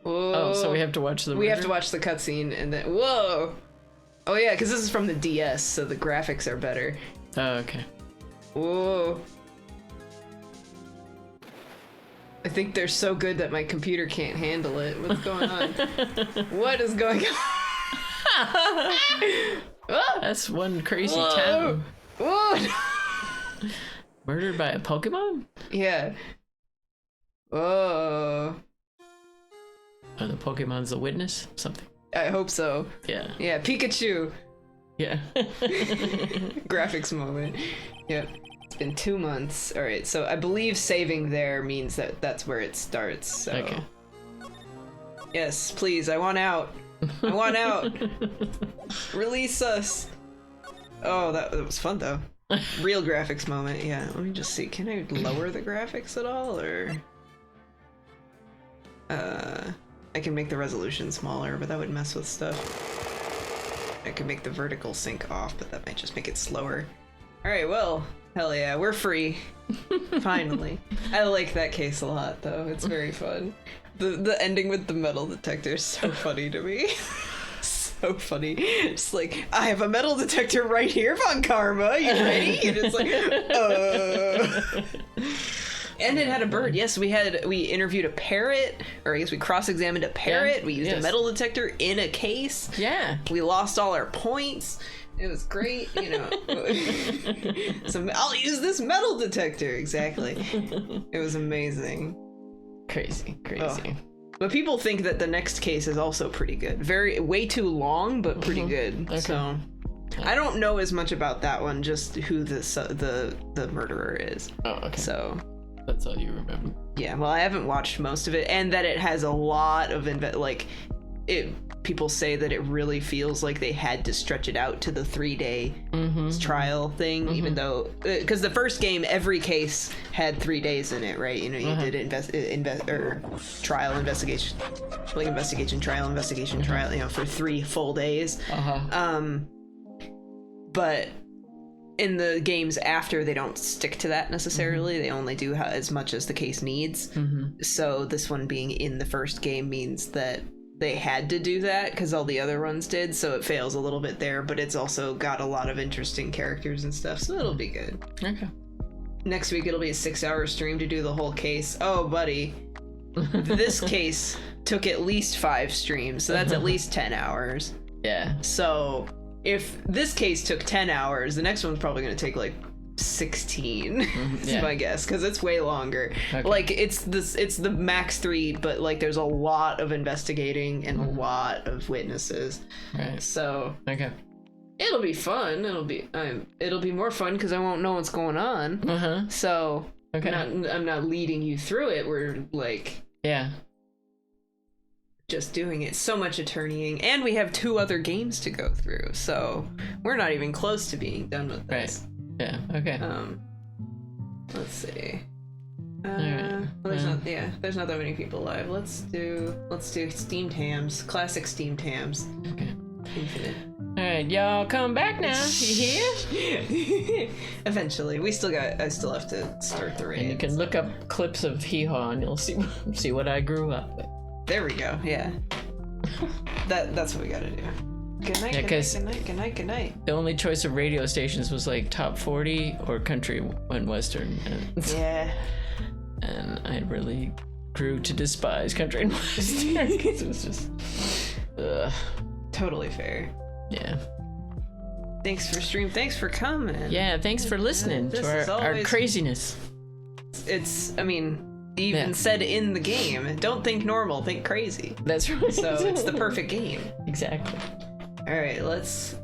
Speaker 1: Whoa.
Speaker 2: Oh, so we have to watch the
Speaker 1: We have
Speaker 2: murder?
Speaker 1: to watch the cutscene and then, whoa! Oh yeah, because this is from the DS, so the graphics are better.
Speaker 2: Oh, okay.
Speaker 1: Whoa. I think they're so good that my computer can't handle it. What's going on? What is going on?
Speaker 2: That's one crazy town.
Speaker 1: Whoa.
Speaker 2: Murdered by a Pokemon?
Speaker 1: Yeah. Whoa.
Speaker 2: Are the Pokemon's the witness? Something.
Speaker 1: I hope so.
Speaker 2: Yeah.
Speaker 1: Yeah, Pikachu.
Speaker 2: Yeah.
Speaker 1: Graphics moment. Yep. It's been 2 months. All right, so I believe saving there means that that's where it starts. So.
Speaker 2: Okay.
Speaker 1: Yes, please. I want out. I want out. Release us. Oh, that was fun though. Real graphics moment. Yeah. Let me just see. Can I lower the graphics at all, or? I can make the resolution smaller, but that would mess with stuff. I could make the vertical sync off, but that might just make it slower. Alright, well, hell yeah, we're free. Finally. I like that case a lot, though. It's very fun. The ending with the metal detector is so funny to me. So funny. It's like, I have a metal detector right here, Von Karma. You ready? And it's like, And it had a bird. Yes, we interviewed a parrot, or I guess we cross-examined a parrot.
Speaker 2: Yeah,
Speaker 1: We used a metal detector in a case.
Speaker 2: Yeah.
Speaker 1: We lost all our points. It was great, you know. So I'll use this metal detector. Exactly. It was amazing.
Speaker 2: Crazy.
Speaker 1: Oh. But people think that the next case is also pretty good. Way too long, but pretty good.
Speaker 2: Okay.
Speaker 1: So I don't know as much about that one, just who the murderer is.
Speaker 2: Oh, okay.
Speaker 1: So
Speaker 2: that's all you remember.
Speaker 1: yeah, well, I haven't watched most of it, and that it has a lot of people say that it really feels like they had to stretch it out to the 3-day trial thing, even though because the first game, every case had 3 days in it, right? You know, you did trial, investigation, like investigation, trial, you know, for 3 full days. But in the games after, they don't stick to that necessarily. They only do as much as the case needs. So this one being in the first game means that they had to do that because all the other ones did, so it fails a little bit there, but it's also got a lot of interesting characters and stuff, so it'll be good.
Speaker 2: Okay.
Speaker 1: Next week it'll be a 6-hour stream to do the whole case. Oh, buddy. This case took at least 5 streams, so that's at least 10 hours.
Speaker 2: Yeah.
Speaker 1: So if this case took 10 hours, the next one's probably going to take like 16 is my guess, because it's way longer. Okay. Like it's the max 3, but like there's a lot of investigating and a lot of witnesses.
Speaker 2: Right.
Speaker 1: So
Speaker 2: okay,
Speaker 1: it'll be fun. It'll be more fun because I won't know what's going on. So
Speaker 2: okay,
Speaker 1: I'm not leading you through it. We're like just doing it. So much attorneying, and we have 2 other games to go through, so we're not even close to being done with this.
Speaker 2: Right. Yeah. Okay.
Speaker 1: Let's see.
Speaker 2: Right.
Speaker 1: Well, there's not that many people live. Let's do steamed hams, classic steamed hams.
Speaker 2: Okay.
Speaker 1: Infinite.
Speaker 2: All right, y'all come back now. You hear?
Speaker 1: Eventually, I still have to start the raid.
Speaker 2: And you can look up clips of Hee Haw, and you'll see what I grew up with.
Speaker 1: There we go. Yeah. That's what we gotta do. Good night,
Speaker 2: Yeah,
Speaker 1: good night.
Speaker 2: The only choice of radio stations was like top 40 or country and western.
Speaker 1: Yeah.
Speaker 2: And I really grew to despise country and western because it was just,
Speaker 1: totally fair.
Speaker 2: Yeah.
Speaker 1: Thanks for stream. Thanks for coming.
Speaker 2: Yeah, thanks for listening to our craziness.
Speaker 1: You even said in the game, don't think normal, think crazy.
Speaker 2: That's right.
Speaker 1: So it's the perfect game.
Speaker 2: Exactly.
Speaker 1: All right, let's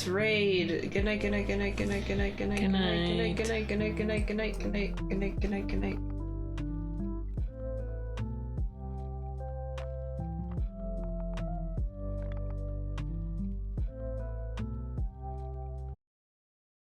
Speaker 1: raid. Good night.